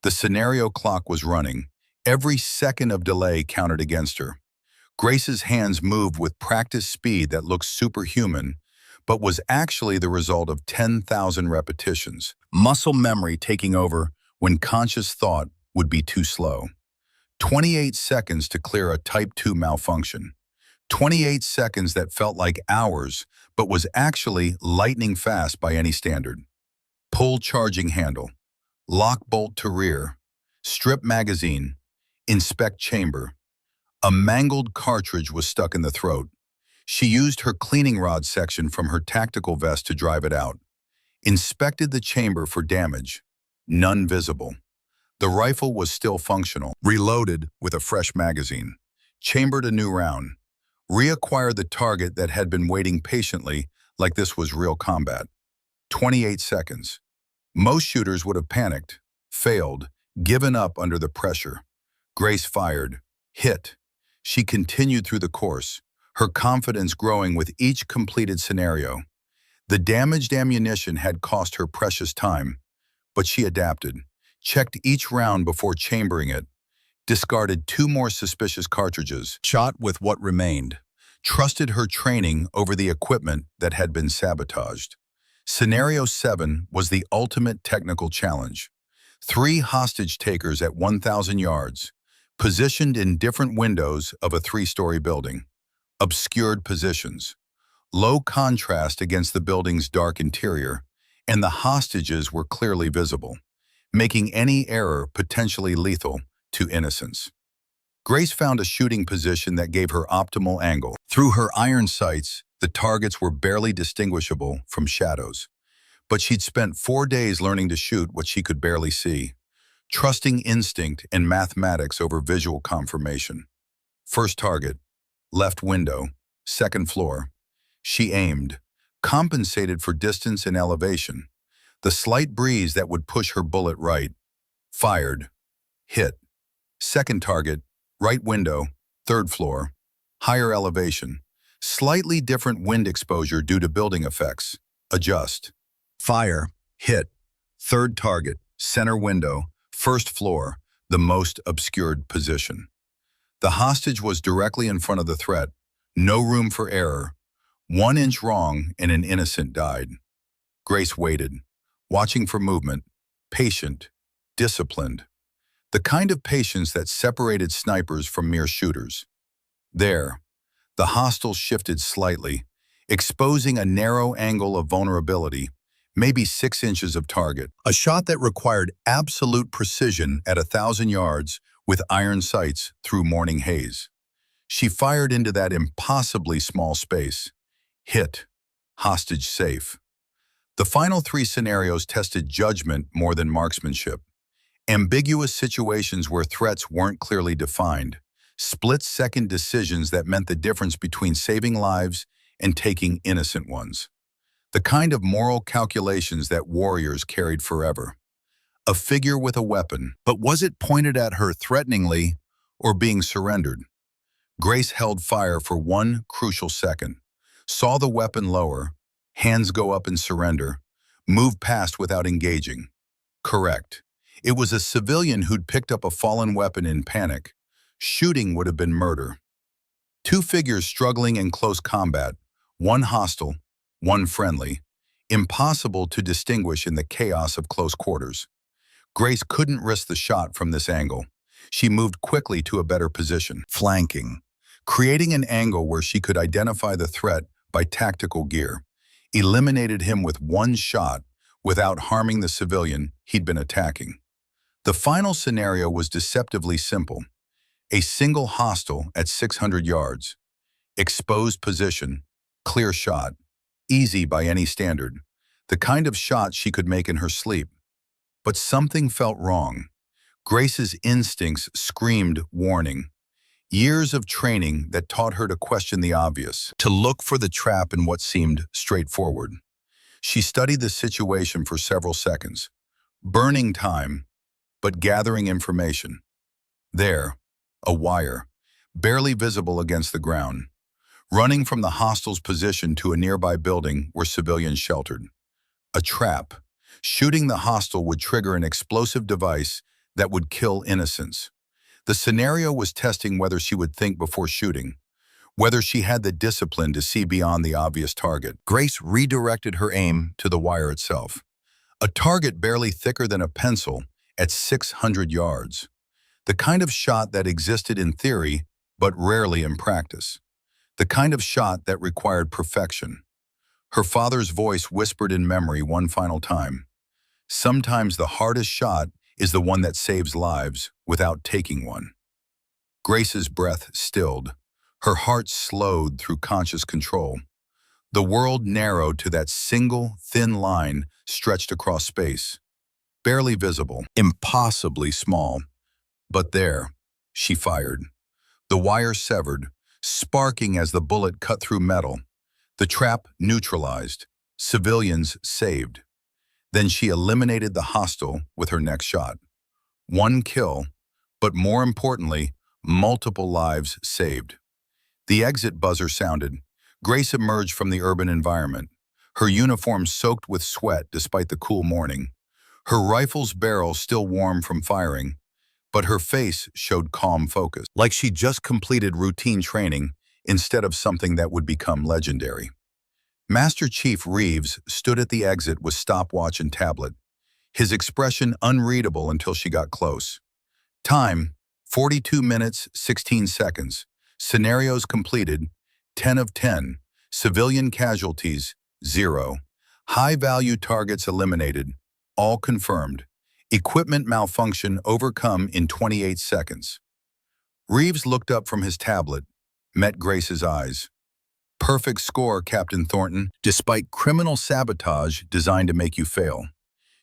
The scenario clock was running. Every second of delay counted against her. Grace's hands moved with practiced speed that looked superhuman, but was actually the result of 10,000 repetitions. Muscle memory taking over when conscious thought would be too slow. 28 seconds to clear a Type 2 malfunction. 28 seconds that felt like hours, but was actually lightning fast by any standard. Pull charging handle. Lock bolt to rear. Strip magazine. Inspect chamber. A mangled cartridge was stuck in the throat. She used her cleaning rod section from her tactical vest to drive it out. Inspected the chamber for damage. None visible. The rifle was still functional. Reloaded with a fresh magazine. Chambered a new round. Reacquired the target that had been waiting patiently like this was real combat. 28 seconds. Most shooters would have panicked, failed, given up under the pressure. Grace fired. Hit. She continued through the course, her confidence growing with each completed scenario. The damaged ammunition had cost her precious time, but she adapted, checked each round before chambering it, discarded 2 more suspicious cartridges, shot with what remained, trusted her training over the equipment that had been sabotaged. Scenario 7 was the ultimate technical challenge. 3 hostage takers at 1,000 yards, positioned in different windows of a 3-story building. Obscured positions. Low contrast against the building's dark interior, and the hostages were clearly visible, making any error potentially lethal to innocents. Grace found a shooting position that gave her optimal angle. Through her iron sights, the targets were barely distinguishable from shadows. But she'd spent 4 days learning to shoot what she could barely see, trusting instinct and mathematics over visual confirmation. First target, left window, 2nd floor. She aimed, compensated for distance and elevation. The slight breeze that would push her bullet right. Fired. Hit. Second target, right window, 3rd floor. Higher elevation. Slightly different wind exposure due to building effects. Adjust. Fire. Hit. 3rd target, center window, 1st floor, the most obscured position. The hostage was directly in front of the threat. No room for error. 1 inch wrong and an innocent died. Grace waited, watching for movement, patient, disciplined. The kind of patience that separated snipers from mere shooters. There, the hostile shifted slightly, exposing a narrow angle of vulnerability, maybe 6 inches of target. A shot that required absolute precision at 1,000 yards with iron sights through morning haze. She fired into that impossibly small space. Hit. Hostage safe. The final 3 scenarios tested judgment more than marksmanship. Ambiguous situations where threats weren't clearly defined. Split-second decisions that meant the difference between saving lives and taking innocent ones. The kind of moral calculations that warriors carried forever. A figure with a weapon, but was it pointed at her threateningly or being surrendered? Grace held fire for 1 crucial second, saw the weapon lower, hands go up in surrender, moved past without engaging. Correct. It was a civilian who'd picked up a fallen weapon in panic. Shooting would have been murder. 2 figures struggling in close combat, 1 hostile, 1 friendly, impossible to distinguish in the chaos of close quarters. Grace couldn't risk the shot from this angle. She moved quickly to a better position, flanking, creating an angle where she could identify the threat by tactical gear, eliminated him with 1 shot without harming the civilian he'd been attacking. The final scenario was deceptively simple. A single hostile at 600 yards. Exposed position, clear shot, easy by any standard, the kind of shot she could make in her sleep. But something felt wrong. Grace's instincts screamed warning. Years of training that taught her to question the obvious, to look for the trap in what seemed straightforward. She studied the situation for several seconds, burning time, but gathering information. There, a wire, barely visible against the ground, running from the hostile's position to a nearby building where civilians sheltered. A trap. Shooting the hostile would trigger an explosive device that would kill innocents. The scenario was testing whether she would think before shooting, whether she had the discipline to see beyond the obvious target. Grace redirected her aim to the wire itself. A target barely thicker than a pencil at 600 yards. The kind of shot that existed in theory, but rarely in practice. The kind of shot that required perfection. Her father's voice whispered in memory one final time. Sometimes the hardest shot is the one that saves lives without taking one. Grace's breath stilled. Her heart slowed through conscious control. The world narrowed to that single, thin line stretched across space. Barely visible, impossibly small. But there, she fired. The wire severed, sparking as the bullet cut through metal. The trap neutralized, civilians saved. Then she eliminated the hostile with her next shot. One kill, but more importantly, multiple lives saved. The exit buzzer sounded. Grace emerged from the urban environment, her uniform soaked with sweat despite the cool morning. Her rifle's barrel still warm from firing, but her face showed calm focus, like she just completed routine training instead of something that would become legendary. Master Chief Reeves stood at the exit with stopwatch and tablet, his expression unreadable until she got close. Time, 42 minutes, 16 seconds. Scenarios completed, 10 of 10. Civilian casualties, 0. High-value targets eliminated, all confirmed. Equipment malfunction overcome in 28 seconds. Reeves looked up from his tablet, met Grace's eyes. Perfect score, Captain Thornton, despite criminal sabotage designed to make you fail.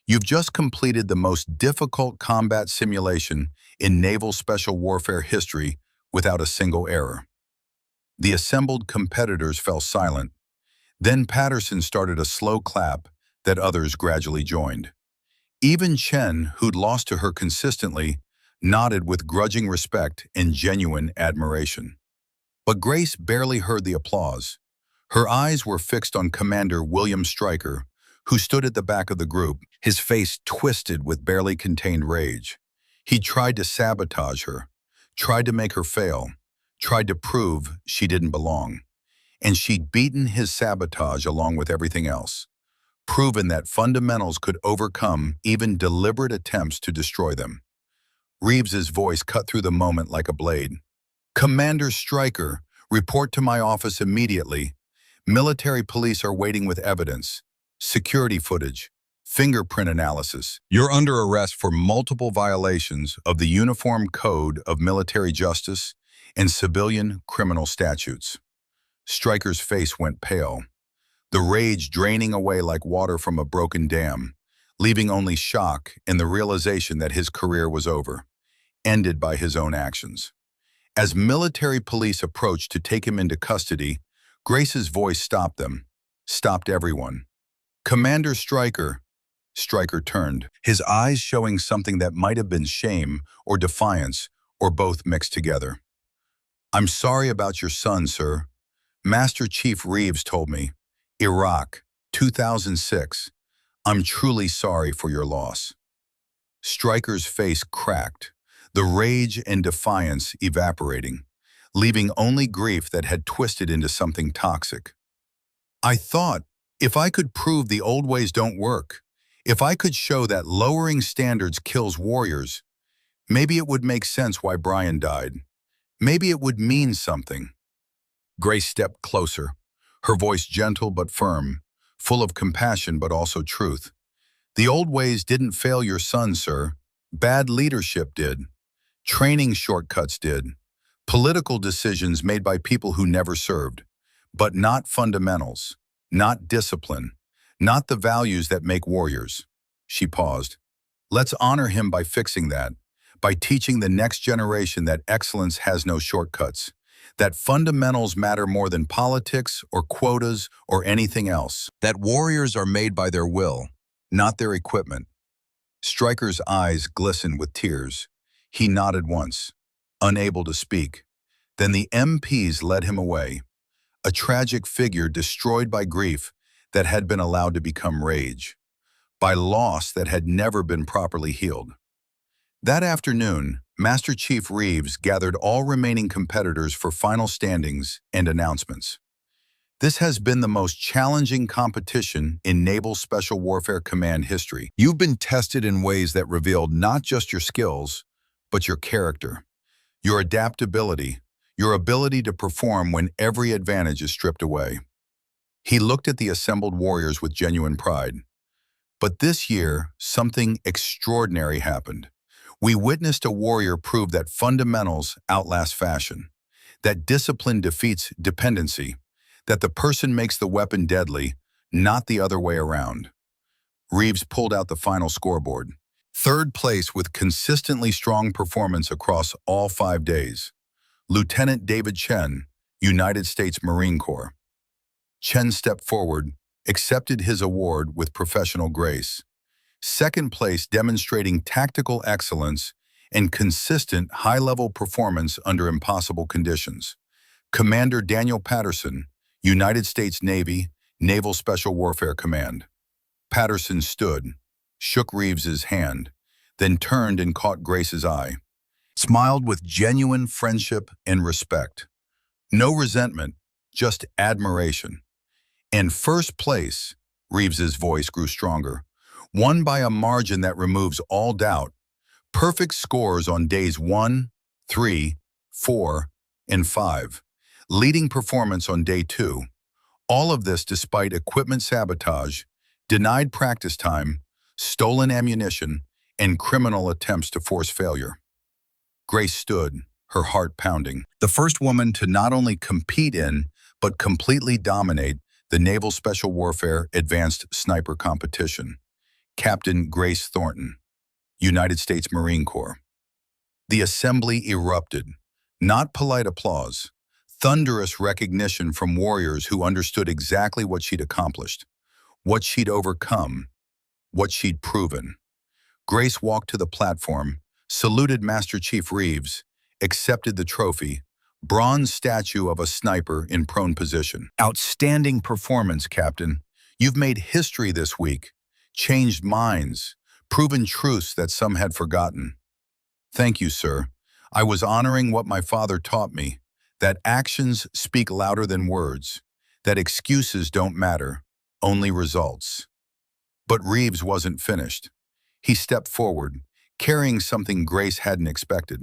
You've just completed the most difficult combat simulation in naval special warfare history without a single error. The assembled competitors fell silent. Then Patterson started a slow clap that others gradually joined. Even Chen, who'd lost to her consistently, nodded with grudging respect and genuine admiration. But Grace barely heard the applause. Her eyes were fixed on Commander William Stryker, who stood at the back of the group, his face twisted with barely contained rage. He tried to sabotage her, tried to make her fail, tried to prove she didn't belong. And she'd beaten his sabotage along with everything else, proven that fundamentals could overcome even deliberate attempts to destroy them. Reeves's voice cut through the moment like a blade. Commander Stryker, report to my office immediately. Military police are waiting with evidence, security footage, fingerprint analysis. You're under arrest for multiple violations of the Uniform Code of Military Justice and civilian criminal statutes. Stryker's face went pale, the rage draining away like water from a broken dam, leaving only shock and the realization that his career was over, ended by his own actions. As military police approached to take him into custody, Grace's voice stopped them, stopped everyone. Commander Stryker. Stryker turned, his eyes showing something that might have been shame or defiance, or both mixed together. I'm sorry about your son, sir. Master Chief Reeves told me. Iraq, 2006. I'm truly sorry for your loss. Stryker's face cracked, the rage and defiance evaporating, leaving only grief that had twisted into something toxic. I thought, if I could prove the old ways don't work, if I could show that lowering standards kills warriors, maybe it would make sense why Brian died. Maybe it would mean something. Grace stepped closer, her voice gentle but firm, full of compassion but also truth. The old ways didn't fail your son, sir. Bad leadership did. Training shortcuts did. Political decisions made by people who never served. But not fundamentals, not discipline, not the values that make warriors. She paused. Let's honor him by fixing that, by teaching the next generation that excellence has no shortcuts, that fundamentals matter more than politics or quotas or anything else, that warriors are made by their will, not their equipment. Stryker's eyes glistened with tears. He nodded once, unable to speak. Then the MPs led him away, a tragic figure destroyed by grief that had been allowed to become rage, by loss that had never been properly healed. That afternoon, Master Chief Reeves gathered all remaining competitors for final standings and announcements. This has been the most challenging competition in Naval Special Warfare Command history. You've been tested in ways that revealed not just your skills, but your character, your adaptability, your ability to perform when every advantage is stripped away. He looked at the assembled warriors with genuine pride. But this year, something extraordinary happened. We witnessed a warrior prove that fundamentals outlast fashion, that discipline defeats dependency, that the person makes the weapon deadly, not the other way around. Reeves pulled out the final scoreboard. Third place with consistently strong performance across all 5 days. Lieutenant David Chen, United States Marine Corps. Chen stepped forward, accepted his award with professional grace. Second place demonstrating tactical excellence and consistent high-level performance under impossible conditions. Commander Daniel Patterson, United States Navy, Naval Special Warfare Command. Patterson stood, shook Reeves's hand, then turned and caught Grace's eye. Smiled with genuine friendship and respect. No resentment, just admiration. And first place, Reeves's voice grew stronger, won by a margin that removes all doubt. Perfect scores on days 1, 3, 4, and 5. Leading performance on day 2. All of this despite equipment sabotage, denied practice time, stolen ammunition, and criminal attempts to force failure. Grace stood, her heart pounding. The first woman to not only compete in, but completely dominate the Naval Special Warfare Advanced Sniper Competition. Captain Grace Thornton, United States Marine Corps. The assembly erupted. Not polite applause, thunderous recognition from warriors who understood exactly what she'd accomplished, what she'd overcome, what she'd proven. Grace walked to the platform, saluted Master Chief Reeves, accepted the trophy, bronze statue of a sniper in prone position. Outstanding performance, Captain. You've made history this week, changed minds, proven truths that some had forgotten. Thank you, sir. I was honoring what my father taught me, that actions speak louder than words, that excuses don't matter, only results. But Reeves wasn't finished. He stepped forward, carrying something Grace hadn't expected.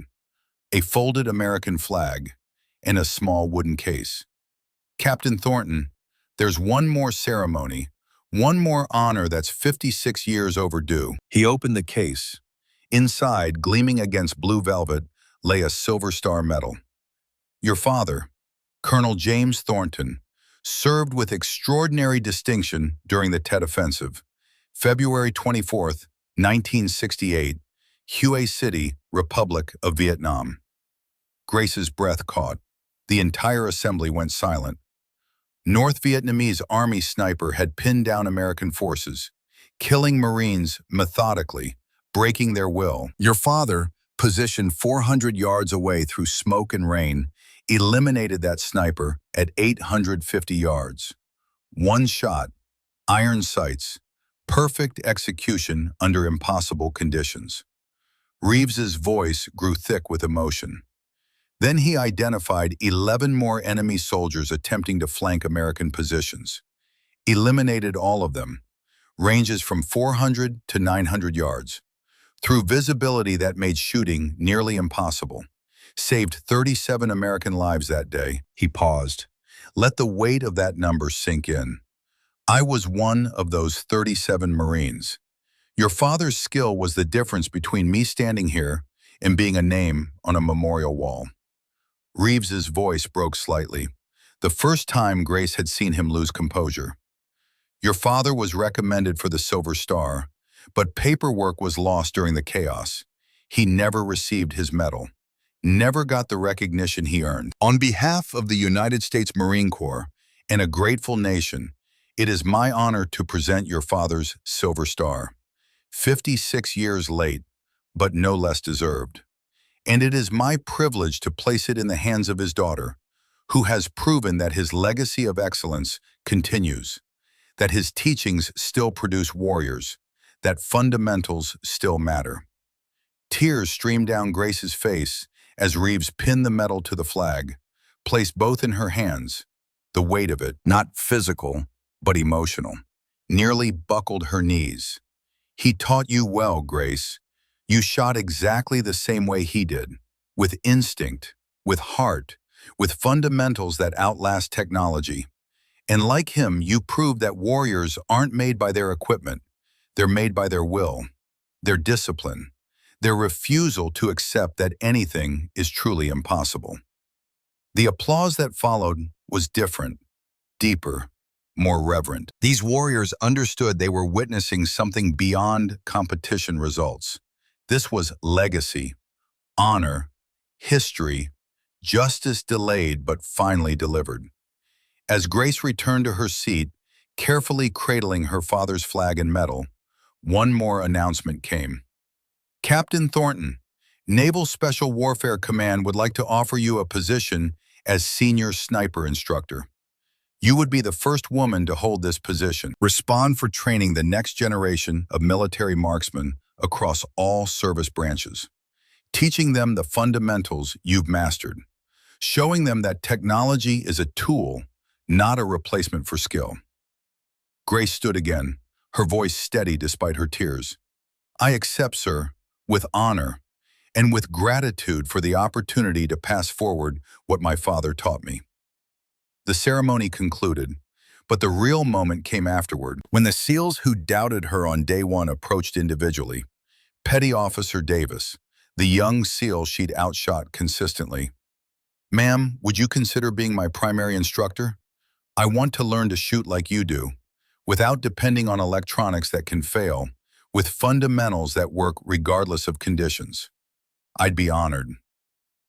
A folded American flag and a small wooden case. Captain Thornton, there's one more ceremony, one more honor that's 56 years overdue. He opened the case. Inside, gleaming against blue velvet, lay a Silver Star medal. Your father, Colonel James Thornton, served with extraordinary distinction during the Tet Offensive, February 24th, 1968, Hue City, Republic of Vietnam. Grace's breath caught. The entire assembly went silent. North Vietnamese Army sniper had pinned down American forces, killing Marines methodically, breaking their will. Your father, positioned 400 yards away through smoke and rain, eliminated that sniper at 850 yards. One shot, iron sights, perfect execution under impossible conditions. Reeves's voice grew thick with emotion. Then he identified 11 more enemy soldiers attempting to flank American positions. Eliminated all of them, ranges from 400 to 900 yards, through visibility that made shooting nearly impossible. Saved 37 American lives that day. He paused. Let the weight of that number sink in. I was one of those 37 Marines. Your father's skill was the difference between me standing here and being a name on a memorial wall. Reeves's voice broke slightly, the first time Grace had seen him lose composure. Your father was recommended for the Silver Star, but paperwork was lost during the chaos. He never received his medal, never got the recognition he earned. On behalf of the United States Marine Corps and a grateful nation, it is my honor to present your father's Silver Star. 56 years late, but no less deserved. And it is my privilege to place it in the hands of his daughter, who has proven that his legacy of excellence continues, that his teachings still produce warriors, that fundamentals still matter. Tears streamed down Grace's face as Reeves pinned the medal to the flag, placed both in her hands. The weight of it, not physical, but emotional, nearly buckled her knees. He taught you well, Grace. You shot exactly the same way he did, with instinct, with heart, with fundamentals that outlast technology. And like him, you proved that warriors aren't made by their equipment. They're made by their will, their discipline, their refusal to accept that anything is truly impossible. The applause that followed was different, deeper, more reverent. These warriors understood they were witnessing something beyond competition results. This was legacy, honor, history, justice delayed but finally delivered. As Grace returned to her seat, carefully cradling her father's flag and medal, one more announcement came. Captain Thornton, Naval Special Warfare Command would like to offer you a position as Senior Sniper Instructor. You would be the first woman to hold this position. Respond for training the next generation of military marksmen across all service branches, teaching them the fundamentals you've mastered, showing them that technology is a tool, not a replacement for skill. Grace stood again, her voice steady despite her tears. I accept, sir, with honor and with gratitude for the opportunity to pass forward what my father taught me. The ceremony concluded, but the real moment came afterward, when the SEALs who doubted her on day one approached individually. Petty Officer Davis, the young SEAL she'd outshot consistently. Ma'am, would you consider being my primary instructor? I want to learn to shoot like you do, without depending on electronics that can fail, with fundamentals that work regardless of conditions. I'd be honored.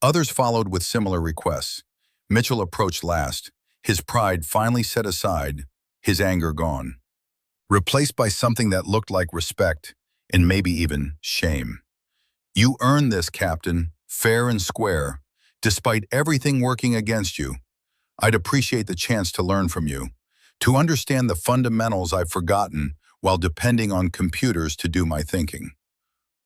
Others followed with similar requests. Mitchell approached last, his pride finally set aside, his anger gone, replaced by something that looked like respect and maybe even shame. You earned this, Captain, fair and square, despite everything working against you. I'd appreciate the chance to learn from you, to understand the fundamentals I've forgotten while depending on computers to do my thinking.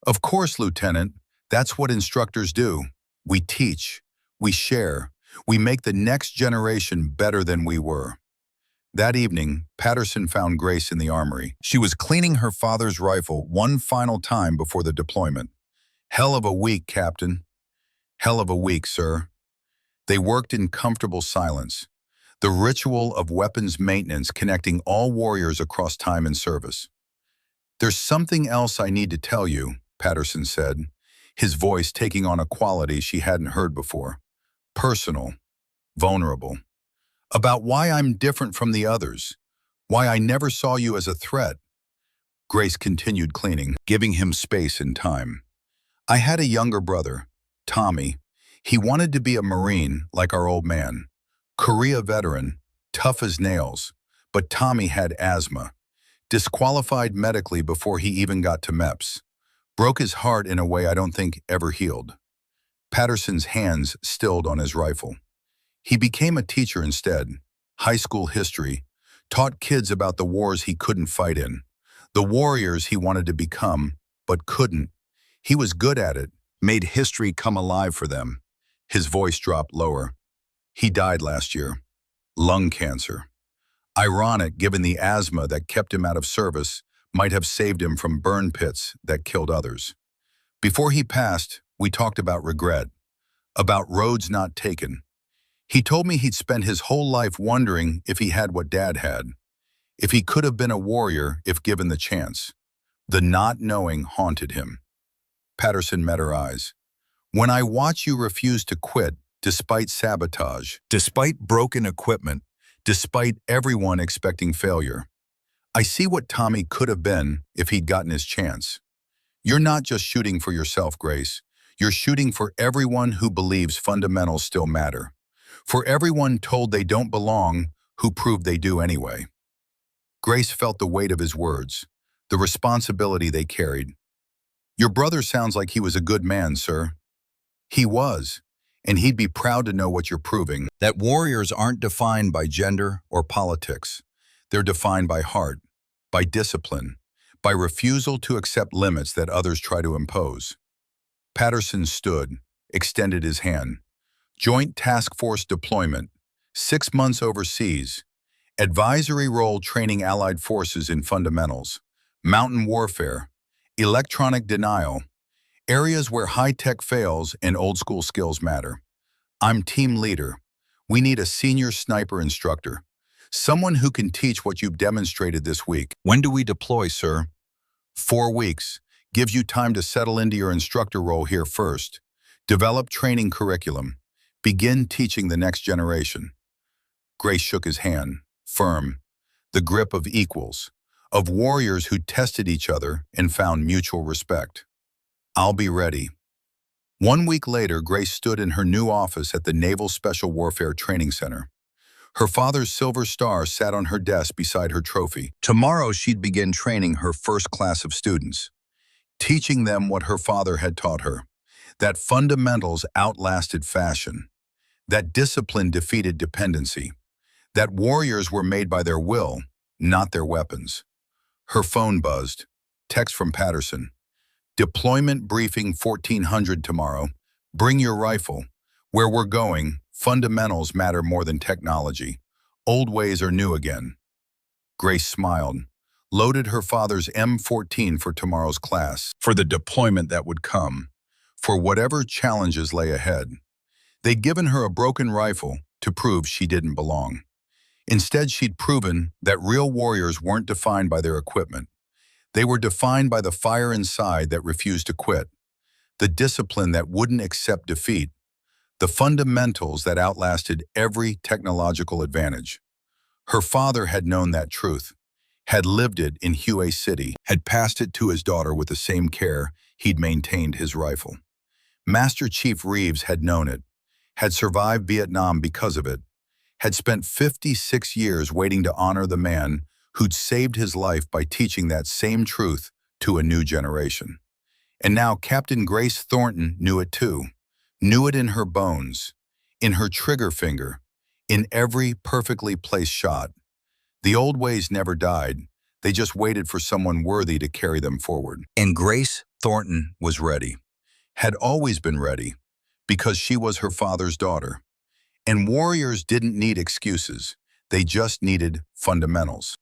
Of course, Lieutenant, that's what instructors do. We teach, we share, we make the next generation better than we were. That evening, Patterson found Grace in the armory. She was cleaning her father's rifle one final time before the deployment. Hell of a week, Captain. Hell of a week, sir. They worked in comfortable silence, the ritual of weapons maintenance connecting all warriors across time and service. There's something else I need to tell you, Patterson said, his voice taking on a quality she hadn't heard before. Personal, vulnerable. About why I'm different from the others, why I never saw you as a threat. Grace continued cleaning, giving him space and time. I had a younger brother, Tommy. He wanted to be a Marine like our old man. Korea veteran, tough as nails, but Tommy had asthma. Disqualified medically before he even got to MEPS. Broke his heart in a way I don't think ever healed. Patterson's hands stilled on his rifle. He became a teacher instead, high school history, taught kids about the wars he couldn't fight in, the warriors he wanted to become, but couldn't. He was good at it, made history come alive for them. His voice dropped lower. He died last year. Lung cancer. Ironic given the asthma that kept him out of service might have saved him from burn pits that killed others. Before he passed, we talked about regret, about roads not taken. He told me he'd spent his whole life wondering if he had what Dad had, if he could have been a warrior if given the chance. The not knowing haunted him. Patterson met her eyes. When I watch you refuse to quit, despite sabotage, despite broken equipment, despite everyone expecting failure, I see what Tommy could have been if he'd gotten his chance. You're not just shooting for yourself, Grace. You're shooting for everyone who believes fundamentals still matter. For everyone told they don't belong who proved they do anyway. Grace felt the weight of his words, the responsibility they carried. Your brother sounds like he was a good man, sir. He was, and he'd be proud to know what you're proving. That warriors aren't defined by gender or politics. They're defined by heart, by discipline, by refusal to accept limits that others try to impose. Patterson stood, extended his hand. Joint Task Force deployment, 6 months overseas, advisory role training allied forces in fundamentals, mountain warfare, electronic denial, Areas where high-tech fails and old-school skills matter. I'm team leader. We need a senior sniper instructor. Someone who can teach what you've demonstrated this week. When do we deploy, sir? 4 weeks. Gives you time to settle into your instructor role here first. Develop training curriculum. Begin teaching the next generation. Grace shook his hand, firm, the grip of equals, of warriors who tested each other and found mutual respect. I'll be ready. 1 week later, Grace stood in her new office at the Naval Special Warfare Training Center. Her father's silver star sat on her desk beside her trophy. Tomorrow, she'd begin training her first class of students, teaching them what her father had taught her, that fundamentals outlasted fashion, that discipline defeated dependency, that warriors were made by their will, not their weapons. Her phone buzzed. Text from Patterson. Deployment briefing 1400 tomorrow. Bring your rifle. Where we're going, fundamentals matter more than technology. Old ways are new again. Grace smiled, loaded her father's M14 for tomorrow's class, for the deployment that would come, for whatever challenges lay ahead. They'd given her a broken rifle to prove she didn't belong. Instead, she'd proven that real warriors weren't defined by their equipment. They were defined by the fire inside that refused to quit, the discipline that wouldn't accept defeat, the fundamentals that outlasted every technological advantage. Her father had known that truth, had lived it in Hue City, had passed it to his daughter with the same care he'd maintained his rifle. Master Chief Reeves had known it, had survived Vietnam because of it, had spent 56 years waiting to honor the man who'd saved his life by teaching that same truth to a new generation. And now Captain Grace Thornton knew it too, knew it in her bones, in her trigger finger, in every perfectly placed shot. The old ways never died, they just waited for someone worthy to carry them forward. And Grace Thornton was ready, had always been ready, because she was her father's daughter. And warriors didn't need excuses, they just needed fundamentals.